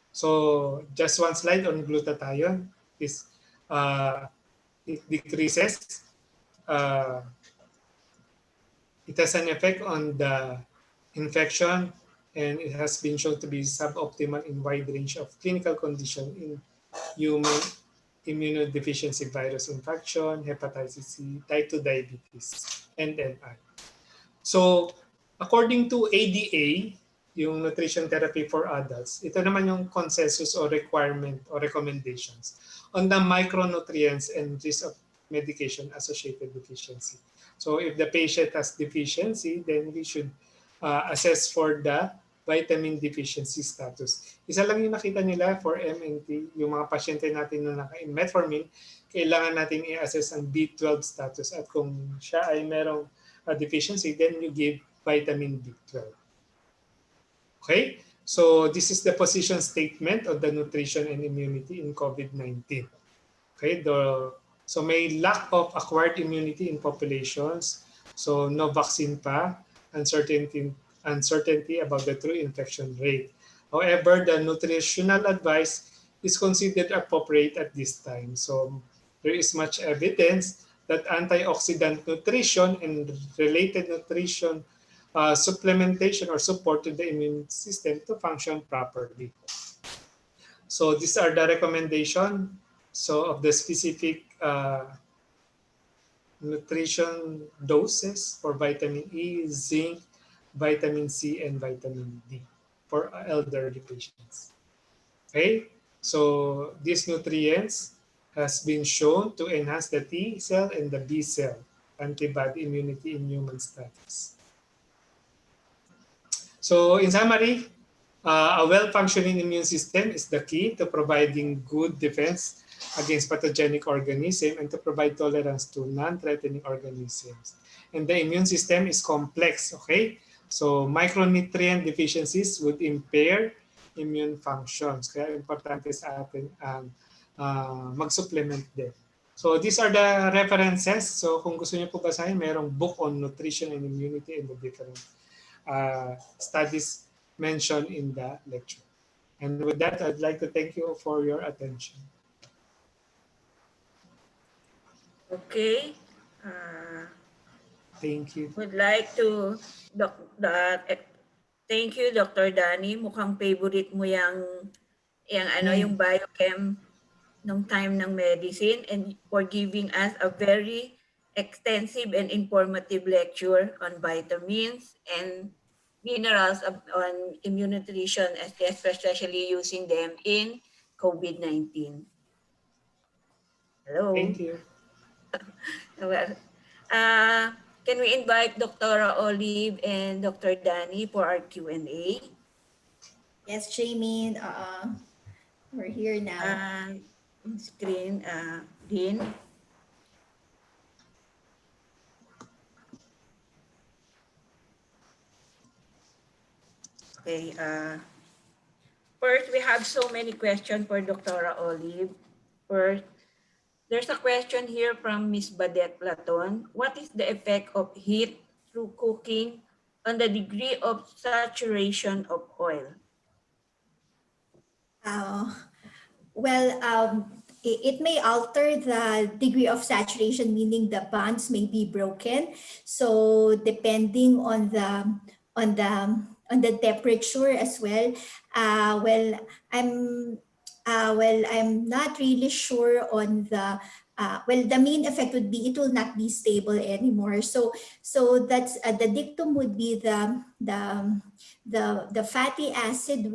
So just one slide on glutathione is it decreases. It has an effect on the infection, and it has been shown to be suboptimal in wide range of clinical conditions in human immunodeficiency virus infection, hepatitis C, type 2 diabetes, and MI. So, according to ADA, yung nutrition therapy for adults, ito naman yung consensus or requirement or recommendations on the micronutrients and risk of medication-associated deficiency. So, if the patient has deficiency, then we should assess for the vitamin deficiency status. Isa lang yung nakita nila for MNT, yung mga pasyente natin na naka-metformin, kailangan natin i-assess ang B12 status at kung siya ay merong deficiency, then you give vitamin B12. Okay? So this is the position statement of the nutrition and immunity in COVID-19. Okay? So may lack of acquired immunity in populations. So no vaccine pa, uncertainty about the true infection rate. However, the nutritional advice is considered appropriate at this time. So there is much evidence that antioxidant nutrition and related nutrition supplementation or support to the immune system to function properly. So these are the recommendations of the specific nutrition doses for vitamin E, zinc, vitamin C, and vitamin D for elderly patients. Okay, so these nutrients has been shown to enhance the T cell and the B cell antibody immunity in human studies. So in summary, a well-functioning immune system is the key to providing good defense against pathogenic organisms and to provide tolerance to non-threatening organisms. And the immune system is complex, okay? So micronutrient deficiencies would impair immune functions. Kaya importante sa atin ang mag-supplement din. So these are the references. So kung gusto niyo po basahin, mayroong book on nutrition and immunity and the different studies mentioned in the lecture. And with that, I'd like to thank you for your attention. Okay. Thank you. Would like to thank you, Dr. Danny. Mukhang favorite mo yung biochem nung time ng medicine, and for giving us a very extensive and informative lecture on vitamins and minerals on immune nutrition, especially using them in COVID-19. Hello. Thank you. Well, can we invite Dr. Olive and Dr. Danny for our Q&A? Yes, Jamie. We're here now. Screen, Dean. Okay. first, we have so many questions for Dr. Olive. First, there's a question here from Miss Badette Platon. What is the effect of heat through cooking on the degree of saturation of oil? Uh, well, it may alter the degree of saturation, meaning the bonds may be broken. So depending on the temperature as well. Well, I'm not really sure on the main effect would be it will not be stable anymore. So that's the dictum would be the fatty acid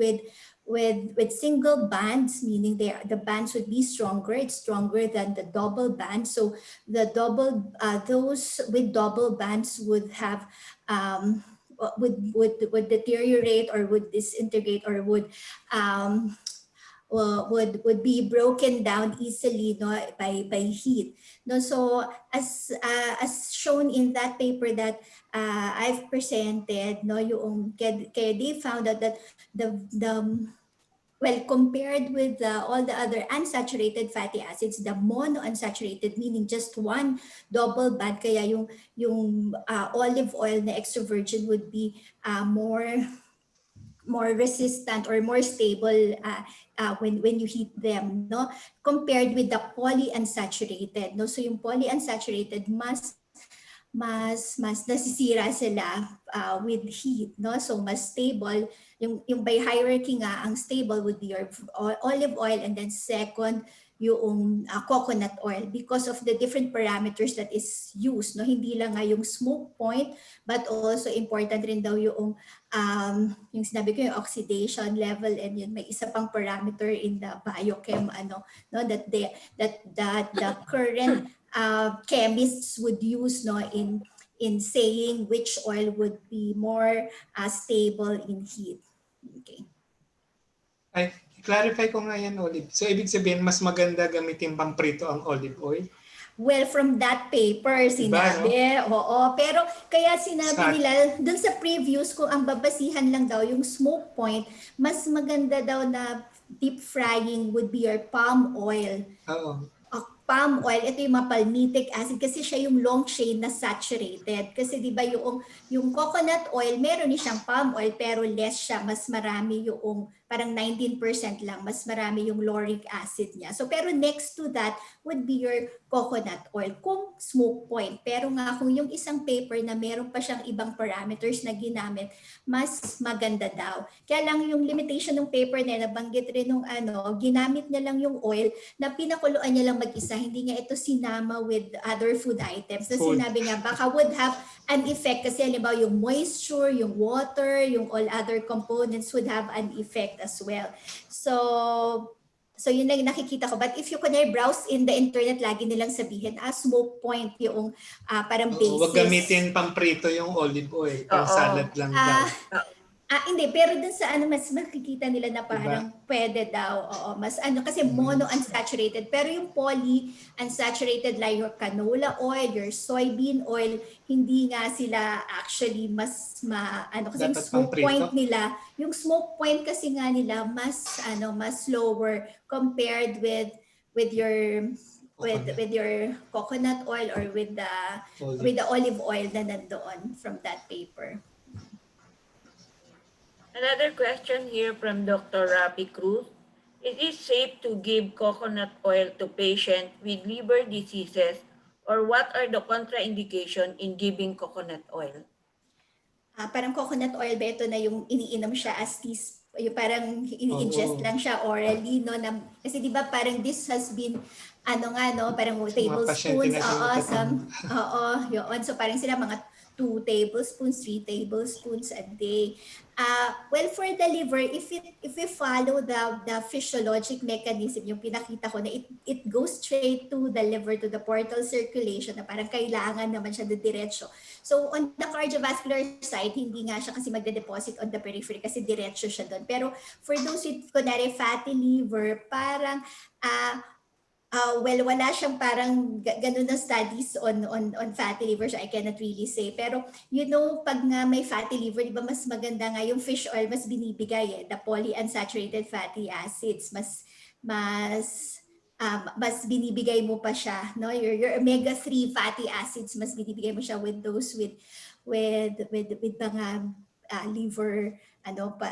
with single bands, meaning the bands would be stronger. It's stronger than the double band. So the those with double bands would have would deteriorate or would disintegrate or would be broken down easily, no, by heat, no. So as shown in that paper that I've presented, no, yung kaya they found out that the well, compared with all the other unsaturated fatty acids, the monounsaturated, meaning just one double band, kaya yung olive oil na extra virgin would be more resistant or more stable when you heat them, no, compared with the polyunsaturated, no. So yung polyunsaturated mas nasisira sila with heat, no. So mas stable yung by hierarchy nga, ang stable would be your olive oil, and then second yung coconut oil, because of the different parameters that is used, no. Hindi lang nga yung smoke point, but also important rin daw yung sinabi ko, yung oxidation level, and yun may isa pang parameter in the biochem, no, that the current chemists would use, no, in saying which oil would be more stable in heat. Okay. Ay, clarify ko nga yan, Olive. So, ibig sabihin, mas maganda gamitin pamprito ang olive oil? Well, from that paper, sinabi, no? Oo. Pero kaya sinabi nila, dun sa previews, kung ang babasihan lang daw yung smoke point, mas maganda daw na deep frying would be your palm oil. Oo. Palm oil, ito yung mapalmitic acid kasi siya yung long chain na saturated. Kasi di ba yung coconut oil, meron ni siyang palm oil pero less siya, mas marami yung parang 19% lang, mas marami yung lauric acid niya. So pero next to that would be your coconut oil kung smoke point. Pero nga kung yung isang paper na meron pa siyang ibang parameters na ginamit, mas maganda daw. Kaya lang yung limitation ng paper na nabanggit rin nung ginamit niya lang yung oil na pinakuluan niya lang mag-isa. Hindi niya ito sinama with other food items. So sinabi niya baka would have an effect kasi halimbawa yung moisture, yung water, yung all other components would have an effect as well. So yun lang nakikita ko. But if you can browse in the internet, lagi nilang sabihin, smoke point yung parang basis. Huwag gamitin pamprito yung olive oil. Pang salad lang daw. Hindi, pero dun sa mas makikita nila na parang pwede daw. Oo, mas kasi monounsaturated. Pero yung polyunsaturated like your canola oil, your soybean oil, hindi nga sila actually mas kasi yung smoke point nila, yung smoke point kasi nga nila mas lower compared with your coconut oil or with the olive oil na nandoon from that paper. Another question here from Dr. Rafi Cruz. Is it safe to give coconut oil to patients with liver diseases, or what are the contraindications in giving coconut oil? Parang coconut oil ba ito na yung iniinom siya as yung parang ini-ingest lang siya orally, no? Kasi di ba parang this has been parang tablespoons, yun. So parang sila mga 2 tablespoons, 3 tablespoons a day. Well, for the liver, if we follow the physiologic mechanism, yung pinakita ko na it goes straight to the liver, to the portal circulation, na parang kailangan naman siya diretso. So on the cardiovascular side, hindi nga siya kasi magde-deposit on the periphery kasi diretso siya doon. Pero for those with kunwari fatty liver, parang Well, wala siyang parang ganun na studies on fatty liver, so I cannot really say. Pero pag nga may fatty liver, di ba mas maganda nga yung fish oil, mas binibigay the polyunsaturated fatty acids, mas binibigay mo pa siya, no? Your omega-3 fatty acids, mas binibigay mo siya with those with mga liver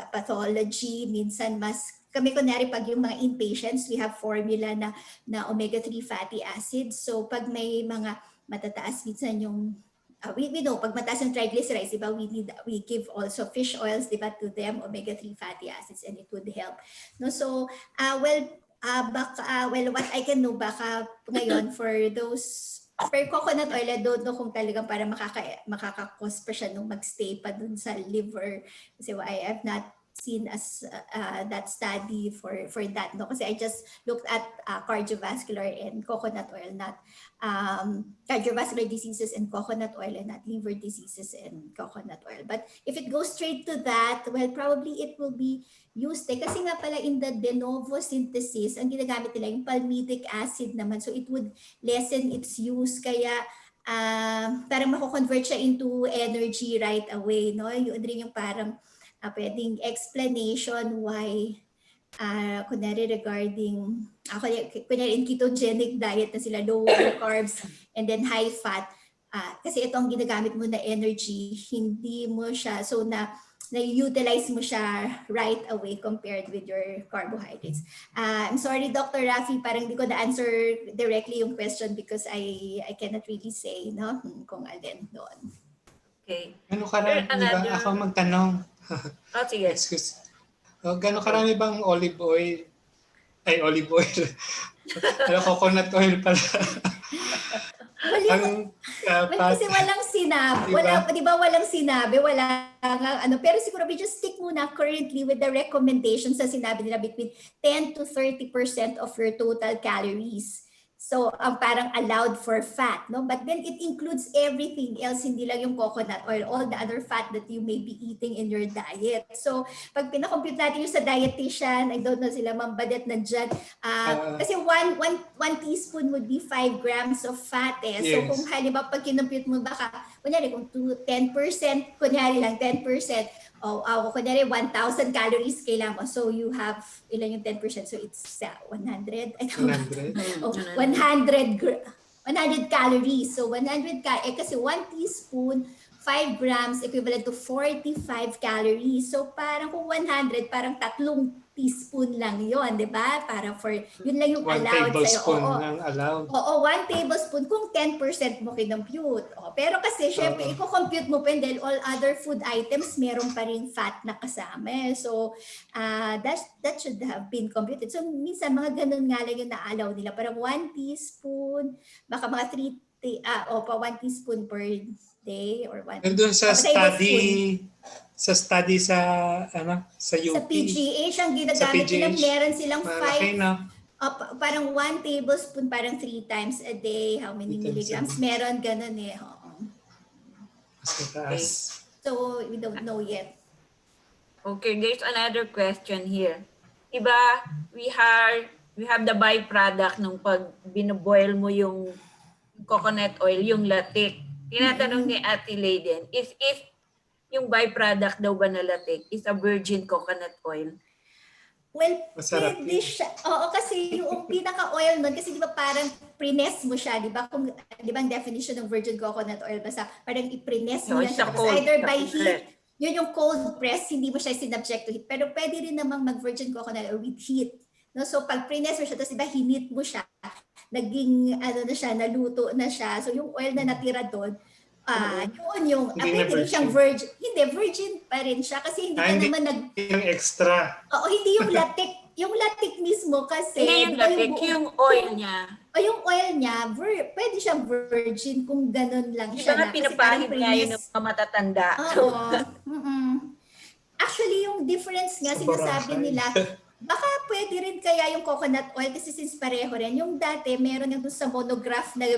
pathology. Minsan mas kami kunyari pag yung mga inpatients, we have formula na omega-3 fatty acids. So pag may mga matataas minsan yung we know pag mataas yung triglycerides, diba, we give also fish oils, diba, to them, omega-3 fatty acids, and it would help. No, so what I can know baka ngayon for those per coconut oil, I don't know kung talagang para makaka-cause pa siya nung magstay pa dun sa liver. Kasi I have not seen as that study for that, no, kasi I just looked at cardiovascular and coconut oil, not cardiovascular diseases and coconut oil, and not liver diseases and coconut oil. But if it goes straight to that, well, probably it will be used kasi nga pala in the de novo synthesis ang ginagamit nila yung palmitic acid naman, so it would lessen its use, kaya parang mako-convert siya into energy right away, no? Yun rin yung parang pwedeng explanation why kunyari regarding kunyari in ketogenic diet na sila, low carbs and then high fat, kasi ito ang ginagamit mo na energy, hindi mo siya so na-utilize mo siya right away compared with your carbohydrates. I'm sorry, Dr. Rafi, parang di ko na-answer directly yung question because I cannot really say, no, kung alin doon. Okay. Gano'ng karami ba? Ako magtanong. Oh, sige. Excuse. Gano'ng karami bang olive oil? Olive oil. Coconut oil pala. Kasi walang sinabi, walang sinabi, wala nga pero siguro we just stick muna currently with the recommendations sa sinabi nila between 10 to 30% of your total calories. So, parang allowed for fat, no? But then it includes everything else, hindi lang yung coconut oil, all the other fat that you may be eating in your diet. So, pag pinakompute natin yung sa dietitian, I don't know sila Ma'am Badet nandyan, kasi one teaspoon would be 5 grams of fat eh. So, kung halimbawa pag kinompute mo baka, kunyari kung 10%, kunyari lang 10%, kunyari 1,000 calories kailangan mo. So, you have, ilan yung 10%? So, it's 100? 100 calories. So 100 kasi 1 teaspoon, 5 grams equivalent to 45 calories. So parang kung 100, parang 3 teaspoon lang yon, di ba? Para for, yun lang yung allowed. 1 tablespoon lang allowed. Oo, 1 tablespoon kung 10% mo kinompute. Pero kasi syempre, i-compute mo pa dahil all other food items, meron pa rin fat na kasama. So that should have been computed. So minsan mga ganun nga lang yung na-allow nila. Parang 1 teaspoon, baka mga 1 teaspoon per day or 1. Nandun sa study, sa UP. Sa PGH, ang ginagamit nila, meron silang 5, parang 1 tablespoon, parang 3 times a day. How many milligrams? Meron ganun eh. Mas mataas. So, we don't know yet. Okay, there's another question here. Diba, we have the byproduct nung pag binoboil mo yung coconut oil, yung latik. Tinatanong ni Ate Layden, if yung byproduct daw ba na latik is a virgin coconut oil? Well, masarap pwede siya. Oo, kasi yung pinaka-oil nun, kasi di ba parang prines mo siya, di ba? Kung, di ba ang definition ng virgin coconut oil, basta parang i-prines mo lang siya. Either by heat, yun yung cold press, hindi mo siya sinubject to heat. Pero pwede rin namang mag-virgin coconut oil with heat. No? So pag prines mo siya, tapos di ba hinit mo siya, naging na siya, naluto na siya. So yung oil na natira doon, yun yung, hindi siyang virgin. Hindi, virgin pa rin siya kasi hindi ka naman yung extra. Oo, hindi yung latik. Yung latik mismo kasi. Hindi yung latik, yung oil niya. O yung oil niya, pwede siyang virgin kung ganun lang siya. Ito nga pinapahid niya yung mga matatanda. Oo. Actually, yung difference nga sinasabi nila, baka pwede rin kaya yung coconut oil kasi since pareho rin. Yung dati, meron yung sa monograph na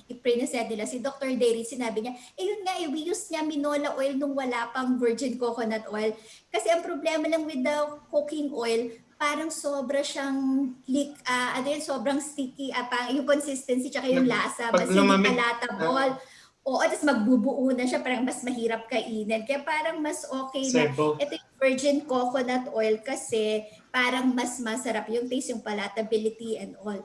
i-present nila, si Dr. Derry, sinabi niya, yun nga, we use niya minola oil nung wala pang virgin coconut oil. Kasi ang problema lang with the cooking oil, parang sobra siyang sobrang sticky, yung consistency tsaka yung lasa, Pag mas hindi lumamig, palatable. Oo, tapos magbubuo na siya, parang mas mahirap kainin. Kaya parang mas okay na sebo. ito yung virgin coconut oil kasi parang mas masarap yung taste, yung palatability and all.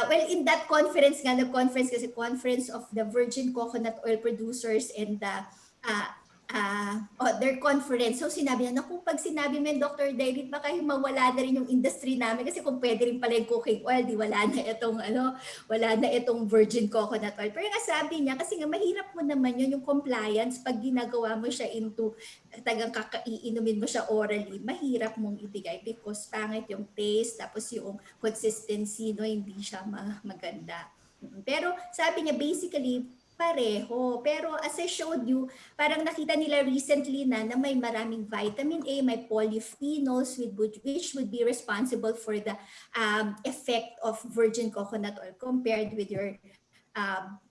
Well, in that conference nga, nag-conference kasi, conference of the virgin coconut oil producers and the their conference. So sinabi na, naku, pag sinabi mo yung Dr. David, baka mawala na rin yung industry namin kasi kung pwede rin pala yung cooking oil, di wala na itong virgin coconut oil. Pero nga sabi niya, kasi nga mahirap mo naman yun, yung compliance, pag ginagawa mo siya into, tagang kakaiinumin mo siya orally, mahirap mong ibigay because pangit yung taste, tapos yung consistency, no, hindi siya maganda. Pero sabi niya, basically, pareho. Pero as I showed you, parang nakita nila recently na may maraming vitamin A, may polyphenols which would be responsible for the effect of virgin coconut oil compared with your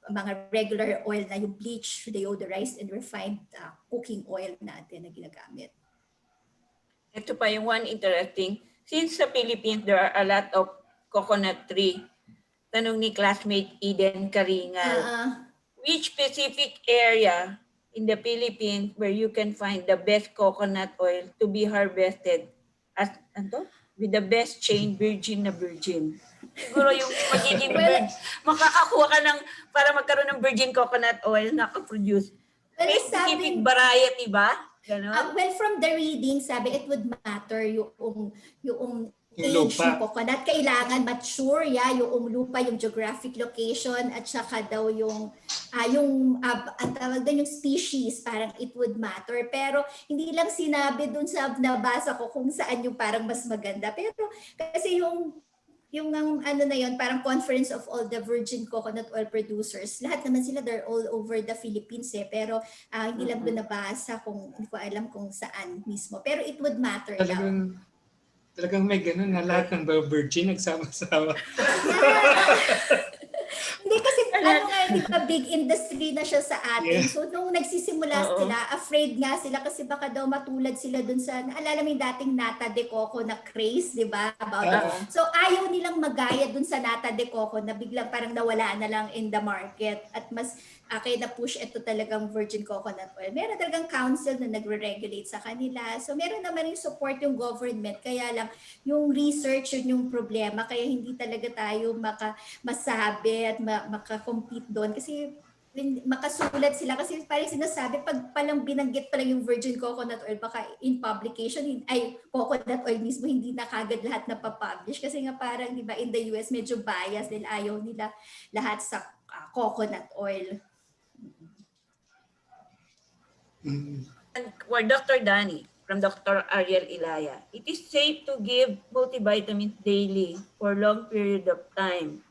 mga regular oil na yung bleach, deodorized, and refined cooking oil natin na ginagamit. Ito pa yung one interesting. Since sa Philippines, there are a lot of coconut tree. Tanong ni classmate Eden Karingal. Which specific area in the Philippines where you can find the best coconut oil to be harvested with the best chain virgin na virgin? Siguro yung magiging makakakuha ka ng, para magkaroon ng virgin coconut oil na produce. May specific variety ba? Well, from the reading, sabi it would matter yung age ng coconut. Kailangan mature, yung lupa, yung geographic location, at saka daw yung tawag doon yung species, parang it would matter. Pero hindi lang sinabi dun sa nabasa ko kung saan yung parang mas maganda. Pero kasi yung ano na yun, parang conference of all the virgin coconut oil producers. Lahat naman sila, they're all over the Philippines Pero hindi lang doon nabasa, hindi ko alam kung saan mismo. Pero it would matter daw. Talagang may ganun na lahat ng virgin nagsama-sama. Hindi kasi di ba big industry na siya sa atin. Yeah. So nung nagsisimula sila, afraid nga sila kasi baka daw matulad sila dun sa, naalala mo yung dating nata de coco na craze, di ba? So ayaw nilang magaya dun sa nata de coco na biglang parang nawala na lang in the market at mas kaya na-push ito talagang virgin coconut oil. Meron talagang council na nagre-regulate sa kanila. So meron naman yung support yung government. Kaya lang yung research yun yung problema. Kaya hindi talaga tayo masabi at makakompete doon. Kasi makasulat sila. Kasi parang sinasabi, pag palang binanggit pa lang yung virgin coconut oil, baka in publication, coconut oil mismo, hindi na kagad lahat na papublish. Kasi nga parang, di ba, in the US, medyo bias dahil ayaw nila lahat sa coconut oil. And for Dr. Danny, from Dr. Ariel Ilaya, it is safe to give multivitamins daily for long period of time.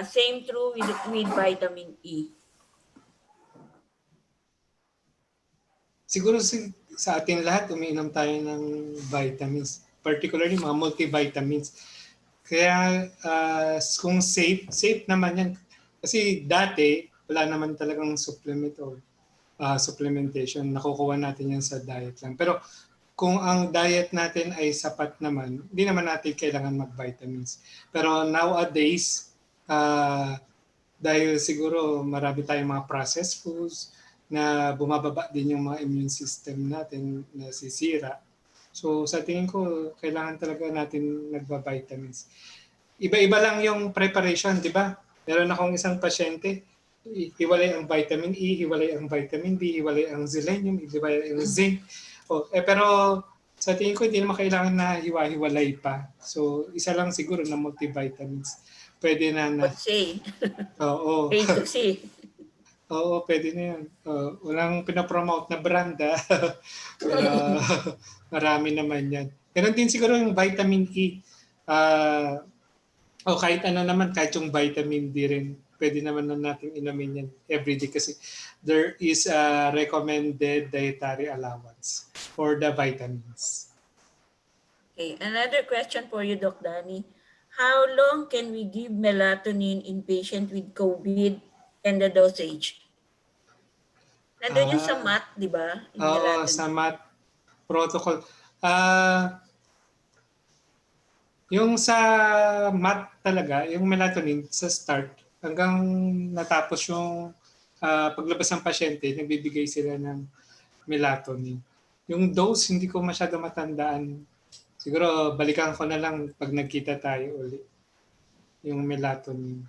Same true with vitamin E. Siguro sa atin lahat, umiinom tayo ng vitamins, particularly mga multivitamins. Kaya kung safe naman yan. Kasi dati, wala naman talagang supplement or supplementation. Nakukuha natin yan sa diet lang. Pero kung ang diet natin ay sapat naman, hindi naman natin kailangan mag-vitamins. Pero nowadays, dahil siguro marami tayong mga processed foods na bumababa din yung mga immune system natin na sisira. So sa tingin ko, kailangan talaga natin nagba-vitamins. Iba-iba lang yung preparation, di ba? Meron akong isang pasyente, hiwalay ang vitamin E, hiwalay ang vitamin B, hiwalay ang selenium, hiwalay ang zinc. Pero sa tingin ko, hindi naman kailangan na hiwa-hiwalay pa. So isa lang siguro na multivitamins. Pwede na. Oo. A to C. Oo, pwede na yan. Walang pinapromote na brand. Marami naman yan. Ganun din siguro yung vitamin E. Kahit ano naman, kahit yung vitamin D rin, pwede naman na natin inumin yan everyday kasi there is a recommended dietary allowance for the vitamins. Okay, another question for you, Doc Danny. How long can we give melatonin in patient with COVID and the dosage? Nandun yung sa MAT, di ba? Sa MAT protocol. Yung sa math talaga, yung melatonin sa start, hanggang natapos yung paglabas ng pasyente, nagbibigay sila ng melatonin. Yung dose, hindi ko masyado matandaan. Siguro balikan ko na lang pag nagkita tayo ulit. Yung melatonin.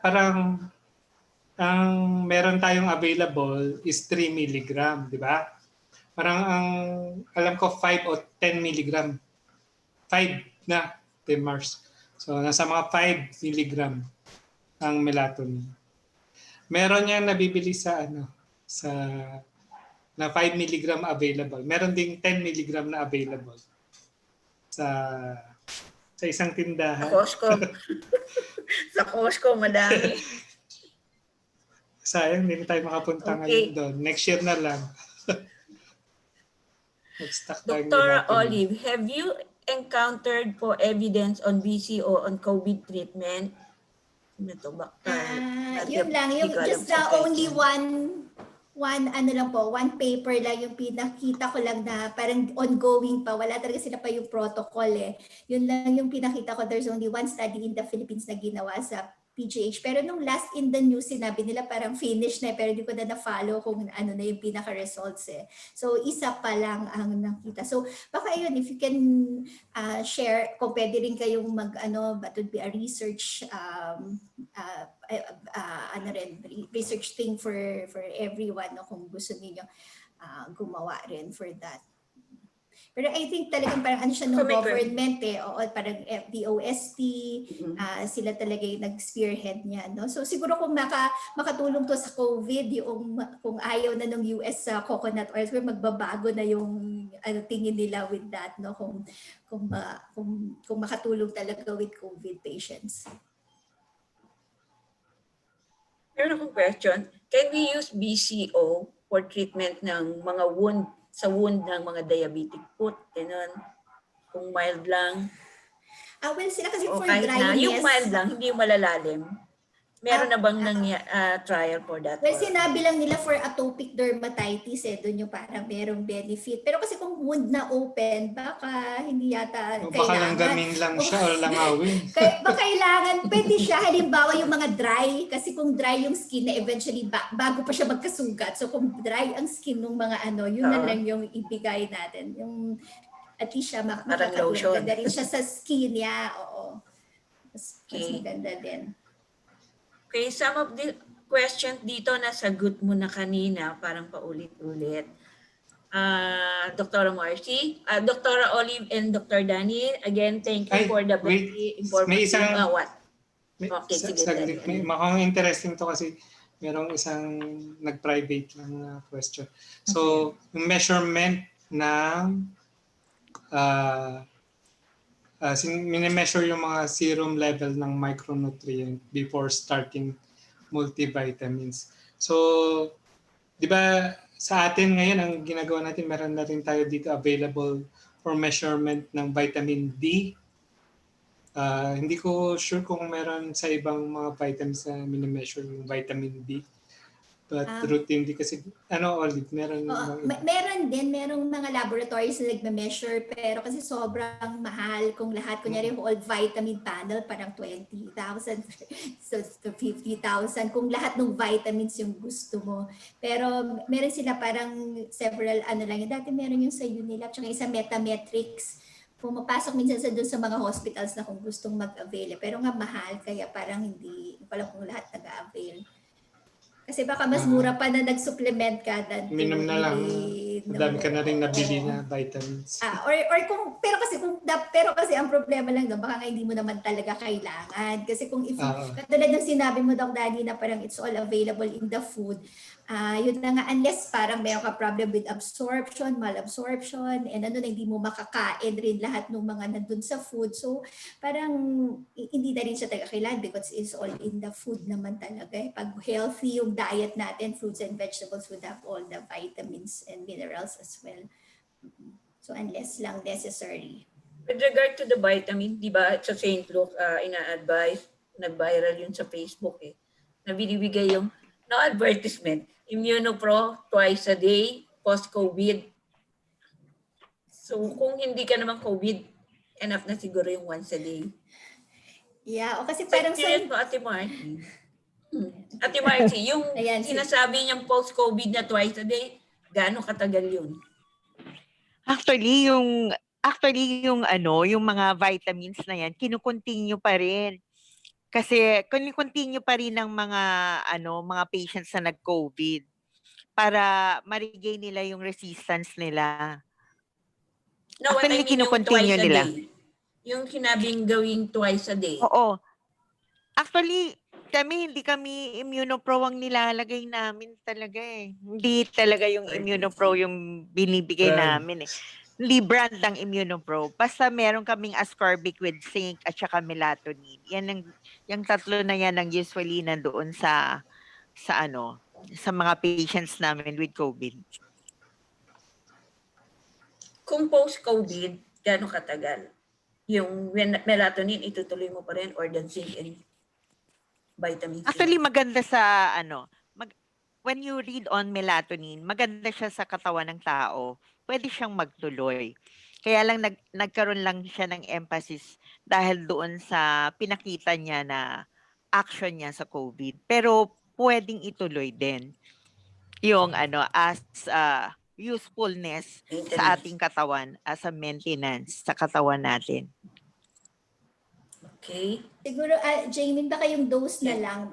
Parang ang meron tayong available is 3 milligram, di ba? Parang ang alam ko 5 o 10 milligram. 5 na Mars. So nasa mga 5 milligram ang melatonin. Meron yang nabibili sa sa na 5 milligram available. Meron ding 10 milligram na available sa isang Sa tindahan. Costco. Sa Costco, madami. Sayang, hindi tayo makapunta ngayon doon. Next year na lang. Dr. Olive, have you encountered po evidence on BCO on COVID treatment? Yun lang, yung just the only one paper lang yung pinakita ko lang na parang ongoing pa, wala talaga sila pa yung protocol eh. Yun lang yung pinakita ko, there's only one study in the Philippines na ginawa sa PGH. Pero nung last in the news, sinabi nila parang finish na, pero di ko na na-follow kung ano na yung pinaka-results eh. So isa pa lang ang nakita. So baka yun, if you can share, kung pwede rin kayong that would be a research research thing for everyone, no, kung gusto niyo gumawa rin for that. Pero I think talagang parang siya ng government eh, o parang FDOST, sila talaga yung nag-spearhead niya, no? So siguro kung makatulong to sa COVID, yung kung ayaw na ng US sa coconut oil, magbabago na yung tingin nila with that, no? Kung makatulong talaga with COVID patients. Meron akong question. Can we use BCO for treatment ng mga wound ng mga diabetic foot? Ganun. Kung mild lang. Well, sila kasi for kahit dryness. Yung mild lang, hindi yung malalalim. Meron na bang trial for that? Well, sinabi lang nila for atopic dermatitis doon yung parang merong benefit. Pero kasi kung wound na open, baka hindi yata kailangan. Baka langgamin lang siya o langawin. Kailangan, pwede siya. Halimbawa yung mga dry, kasi kung dry yung skin na eventually bago pa siya magkasugat. So kung dry ang skin ng mga yun na lang yung ibigay natin. Yung at least siya makakatulong. Ganda rin siya sa skin niya. Oo. Mas maganda din. Okay, some of the questions dito nasagot mo na kanina, parang paulit-ulit. Dr. Marcy, Dr. Olive and Dr. Danny, again, thank you for the very informative. Okay, sige. Mukhang interesting to kasi merong isang nag-private lang question. So, yung measurement ng mini-measure yung mga serum level ng micronutrient before starting multivitamins. So, di ba sa atin ngayon, ang ginagawa natin, meron na rin tayo dito available for measurement ng vitamin D. Hindi ko sure kung meron sa ibang mga vitamins na mini-measure yung vitamin D. But routinely kasi, Olive, meron merong mga laboratories na nagme-measure, pero kasi sobrang mahal kung lahat, kunyari whole vitamin panel, parang 20,000, so 50,000, kung lahat ng vitamins yung gusto mo. Pero meron sila parang several, lang, dati meron yung sa Unilab, tsaka isa Metametrics, pumapasok minsan doon sa mga hospitals na kung gustong mag-avail. Pero nga mahal, kaya parang hindi pala kung lahat nag-avail. Kasi baka mas mura pa na nag-supplement ka than minum na lang. Madami ka na rin nabili na vitamins. Pero kasi ang problema lang doon, baka nga hindi mo naman talaga kailangan. Kasi kung katulad ng sinabi mo, Doc Danny, na parang it's all available in the food, yun na nga, unless parang meron ka problem with absorption, malabsorption, and hindi mo makakain rin lahat ng mga nandun sa food. So parang hindi na rin siya talaga kailangan because it's all in the food naman talaga. Pag healthy yung diet natin, fruits and vegetables would have all the vitamins and minerals as well. So unless lang necessary. With regard to the vitamin, di ba, sa St. Luke, ina-advise, nag-viral yun sa Facebook na binibigay yung advertisement, Immunopro twice a day, post-COVID. So kung hindi ka naman COVID, enough na siguro yung once a day. Yeah, o kasi Sa parang experience mo, Ate Marty. Ate Marty, yung Ayan, sinasabi niyang post-COVID na twice a day, gaano katagal yun? Actually yung yung mga vitamins na yan, kino-continue pa rin. Kasi kino-continue pa rin ng mga patients na nag-COVID para ma-regain nila yung resistance nila. No, what I Actually, mean yung kino-continue twice a nila. day. Yung sinabing gawing twice a day. Oo. Actually, hindi kami immunopro ang nilalagay namin talaga eh. Hindi talaga yung immunopro yung binibigay Brand. namin eh. Hindi brand ng immunopro. Basta meron kaming ascorbic with zinc at saka melatonin. Yung tatlo na yan ang usually nandoon sa mga patients namin with COVID. Kung post-COVID, gaano katagal? Yung melatonin, itutuloy mo pa rin or the zinc and vitamin C? Actually, maganda sa when you read on melatonin, maganda siya sa katawan ng tao. Pwede siyang magtuloy. Kaya lang nagkaroon lang siya ng emphasis dahil doon sa pinakita niya na action niya sa COVID. Pero pwedeng ituloy din yung as usefulness sa ating katawan as a maintenance sa katawan natin. Okay. Siguro, Jamie, baka yung dose na lang,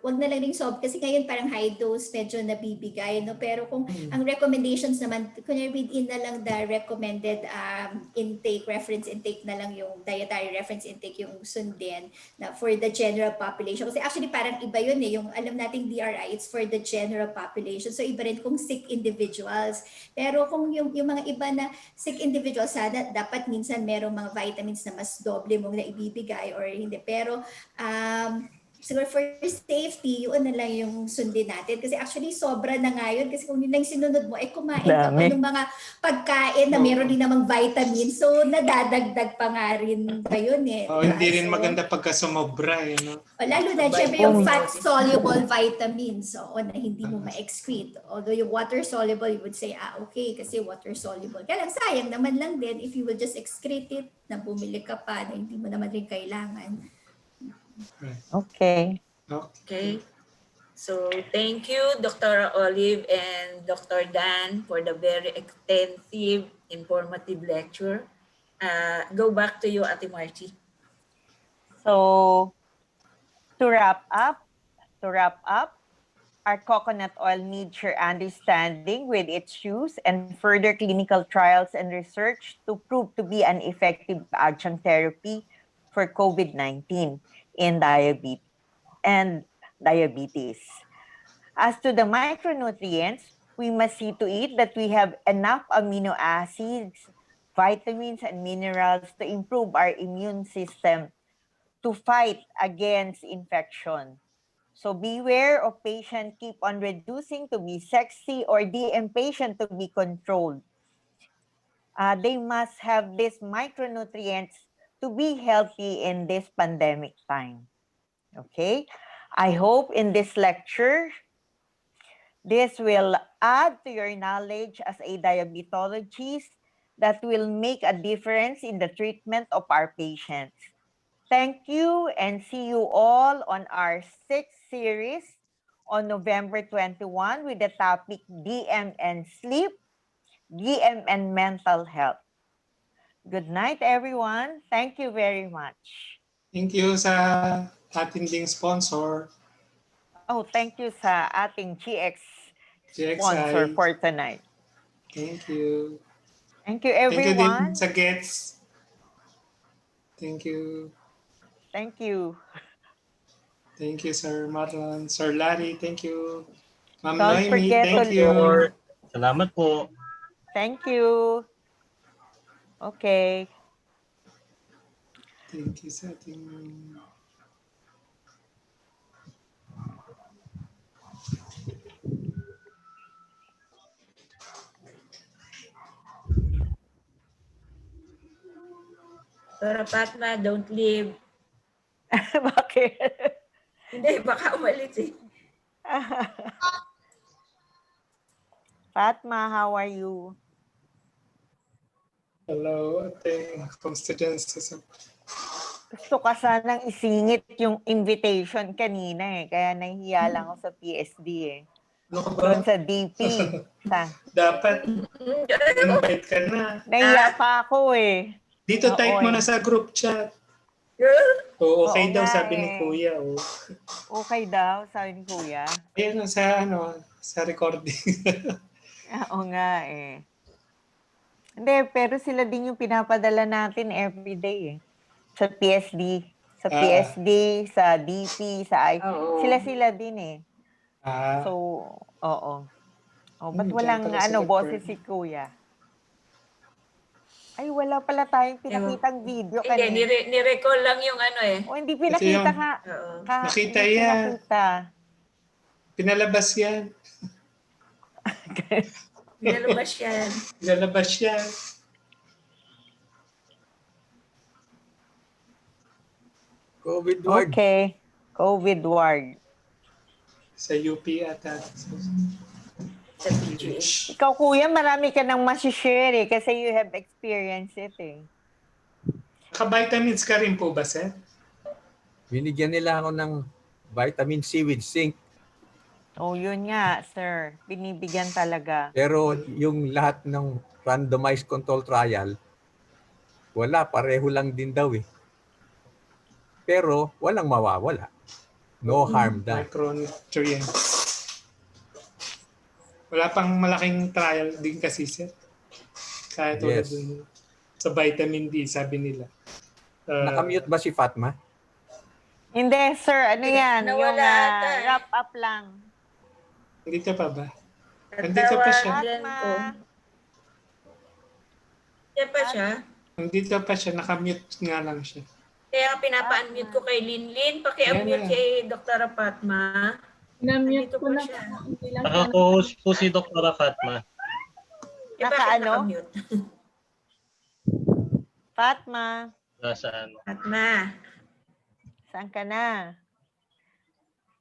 wag na lang ring kasi ngayon parang high dose medyo nabibigay, no? Pero kung ang recommendations naman, kung read in na lang the recommended intake, reference intake na lang yung dietary reference intake yung sundin na for the general population. Kasi actually parang iba yun eh, yung alam nating DRI, it's for the general population. So iba rin kung sick individuals. Pero kung yung mga iba na sick individuals, sana dapat minsan merong mga vitamins na mas doble mong na ibibigay or hindi. Pero siguro for safety, yun na lang yung sundin natin. Kasi actually sobra na nga yun. Kasi kung yun lang sinunod mo, kumain ka pa ng mga pagkain na meron din namang vitamins. So nadadagdag pa nga rin pa yun eh. Hindi rin maganda pagka sumobra. Lalo na syempre yung fat-soluble vitamins na hindi mo ma-excrete. Although yung water-soluble, you would say, okay, kasi water-soluble. Kaya lang, sayang naman lang din if you will just excrete it, na bumili ka pa, na hindi mo naman rin kailangan. Okay. Okay. So, thank you, Dr. Olive and Dr. Dan for the very extensive, informative lecture. Go back to you, Ate Marty. So, to wrap up, our coconut oil needs your understanding with its use and further clinical trials and research to prove to be an effective adjunct therapy for COVID-19 in diabetes. As to the micronutrients, we must see to it that we have enough amino acids, vitamins, and minerals to improve our immune system to fight against infection. So beware of patient keep on reducing to be sexy or the impatient to be controlled. They must have these micronutrients to be healthy in this pandemic time. Okay? I hope in this lecture, this will add to your knowledge as a diabetologist that will make a difference in the treatment of our patients. Thank you and see you all on our 6th series on November 21 with the topic DM and Sleep, DM and Mental Health. Good night, everyone. Thank you very much. Thank you sa ating ding sponsor. Oh, thank you sa ating GX sponsor GXI. for tonight. Thank you. Thank you, Thank you din everyone. sa Gets. Thank you. Thank you. Thank you, Sir Marlon. Sir Larry, thank you. Ma'am Don't Noemi, forget thank to- you. Salamat po. Thank you. Okay. Thank you sa ating... Dora Fatma, don't leave. Bakit? Hindi, baka umalis eh. Fatma, how are you? Hello, ate. Kamusta dyan sa... Gusto ka sanang isingit yung invitation kanina eh. Kaya nahihiya lang ako sa PSD eh. Ano ka ba? Doon sa DP. Dapat, invite ka na. Nahiya pa ako eh. Dito Oo, type mo eh. na sa group chat. Girl, Okay Oo daw, nga sabi ni eh. Kuya. Oh. Okay daw, sabi ni Kuya. Ayan, sa recording. Oo nga eh. Hindi, pero sila din yung pinapadala natin everyday eh. Sa PSD. Sa PSD, sa DP, sa I. Oo. Sila din eh. So, oo. Oh, ba't Diyan walang pala sila boses per- si Kuya? Ay, wala pala tayong pinakitang video Hindi, kanina. nire-recall lang yung ano eh. O, hindi Ito pinakita yun. ka. Oo. Nakita Hindi yan. pinakita. Pinalabas yan. Nilalabas yan. Pinalabas yan. COVID ward. Okay. COVID ward. Sa UP ata. Sa PGH. Ikaw, Kuya, marami ka nang masishare eh, kasi you have experienced it eh. Naka-vitamins ka rin po ba, sir? Binigyan nila ako ng vitamin C with zinc. Oh, yun nga, sir. Binibigyan talaga. Pero yung lahat ng randomized control trial, wala, pareho lang din daw eh. Pero walang mawawala. No harm daw. Micronutrients. Wala pang malaking trial din kasi, sir. Kaya tulad Yes. dun sa vitamin D, sabi nila. Nakamute ba si Fatma? Hindi, sir. Ano yan? Nawala Yung ata eh. wrap up lang. Nandito pa ba? Nandito pa siya. Natawagan ko. Diyan pa siya. Nandito pa siya. Nakamute nga lang siya. Kaya pinapa-unmute ko kay Linlin. Paki-unmute Yan, kay Dr. Fatma. Na-mute Nandito ko pa na siya. po. Hindi lang Naka-host po si Dr. Fatma. Eh, bakit Naka-ano? naka-mute? Fatma, Nasa ano. Fatma. saan ka na?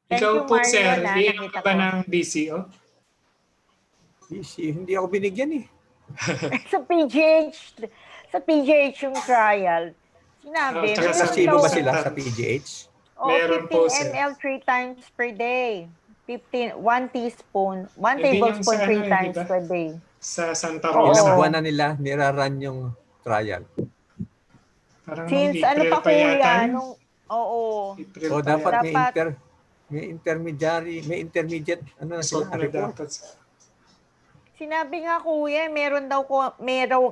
Thank Ikaw you, po, Mario, sir. na Iyan nakita ka ba ko. ng BCO? Hindi ako binigyan eh. Sa PGH yung trial. Sinabi, Oh, tsaka sa Placebo ba Center. sila sa PGH? Meron 15 po, sir. ml 3 times per day. 1 teaspoon, 1 Hindi yung tablespoon sa 3 ano, di times ba? per day. Sa Santa Oo. Ilang Rosa. buwan na nila niraran yung trial. Parang Since nung ano April pa pa yata Kuya, yun. nung, oo. April O pa dapat yata. may intermediary, may intermediate, ano na Result sila, na report. dapat. Sinabi nga Kuya, merong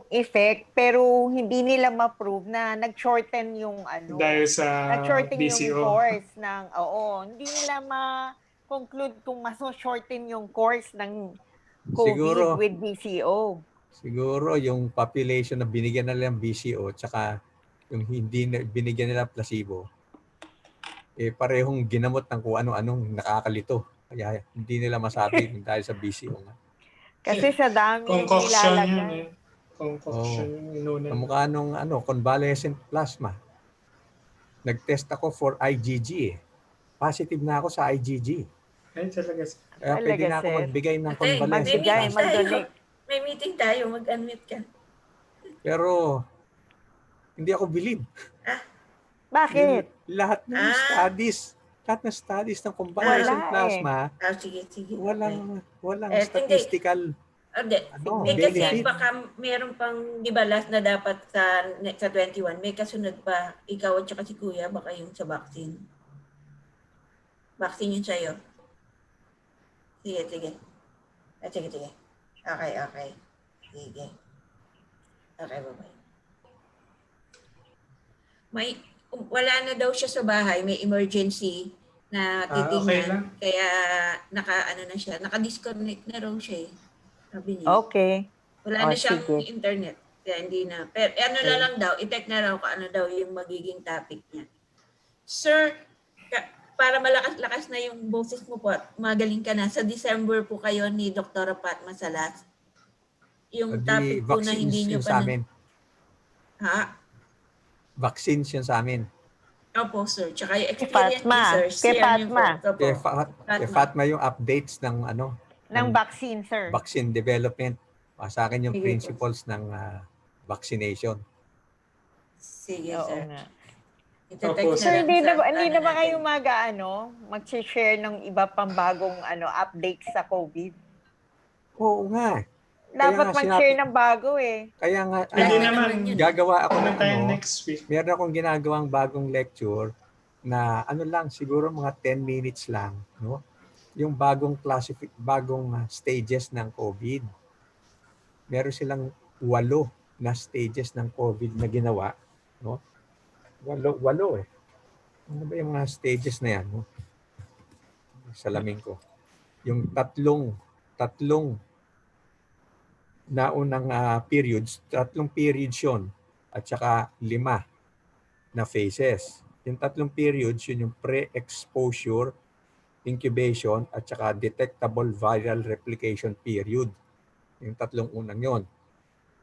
effect, pero hindi nila ma-prove na nag-shorten yung Dahil sa nag-shorten yung BCO. course ng, hindi nila ma-conclude kung shorten yung course ng COVID Siguro. with BCO. Siguro yung population na binigyan nila ng BCO tsaka yung hindi na binigyan nila ng placebo, parehong ginamot ng kung ano-anong nakakalito. Kaya hindi nila masabi kung dahil sa BCO nga. Kasi sa dami yung Concoction yun nilalagay. eh. Concoction yung inunan. Kamukha nung convalescent plasma. Nag-test ako for IgG eh. Positive na ako sa IgG. Ay, talaga. Kaya Talaga, pwede na ako sir. magbigay ng Ate, convalescent Magbigay, plasma. mag-donate. May meeting tayo. Mag-unmute ka. Pero hindi ako believe. Bakit? Lahat ng studies ng convalescent Wala plasma, Sige. walang Hindi. statistical May kasi benefit. baka meron pang, di ba last na dapat sa 21, may kasunod pa, ikaw at saka si Kuya, baka yung sa vaccine. Vaccine yun sa'yo. Sige. Sige. Okay. Sige. Okay, bye-bye. Wala na daw siya sa bahay, may emergency na Okay titingnan. lang. Kaya naka-disconnect na raw siya eh. Sabi niya. Okay. Wala na siyang sige. internet. Kaya hindi na. Pero ano na lang daw, i-check na raw kung ano daw yung magiging topic niya. Sir, para malakas-lakas na yung boses mo po, magaling ka na. Sa December po kayo ni Dr. Fatma Salas. Yung topic po na hindi nyo sa pa amin. Ha? Vaccines yun sa amin. Opo, sir. Tsaka yung experience Fatma. ni sir. Kay share niyo po. Fatma. Opo. Kay Fatma yung updates ng Ng vaccine, sir. vaccine development. Sa akin yung Sige po. principles ng vaccination. Sige, Oo sir. nga. Itatype Sir, na lang hindi sa na ba kayo natin. mag-share ng iba pang bagong update sa COVID? Oo nga. Dapat mag-share ng bago eh. Kaya nga, Pwede Lagi naman. naman yun. gagawa ako Ano ng tayo next week? meron akong ginagawang bagong lecture na lang, siguro mga 10 minutes lang, no? Yung bagong stages ng COVID. Meron silang 8 na stages ng COVID na ginawa, no? 8 eh. Ano ba yung mga stages na yan, no? Salamin ko. Yung tatlong naunang tatlong periods yun, at saka 5 na phases. Yung tatlong periods, yun yung pre-exposure, incubation, at saka detectable viral replication period. Yung tatlong unang yon.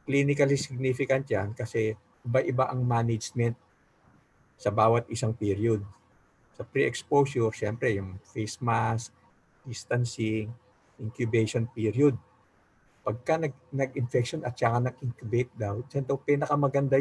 Clinically significant yan kasi iba-iba ang management sa bawat isang period. Sa pre-exposure, syempre yung face mask, distancing, incubation period. Pagka nag-infection at saka nag-incubate daw, dyan daw pinakamaganda yung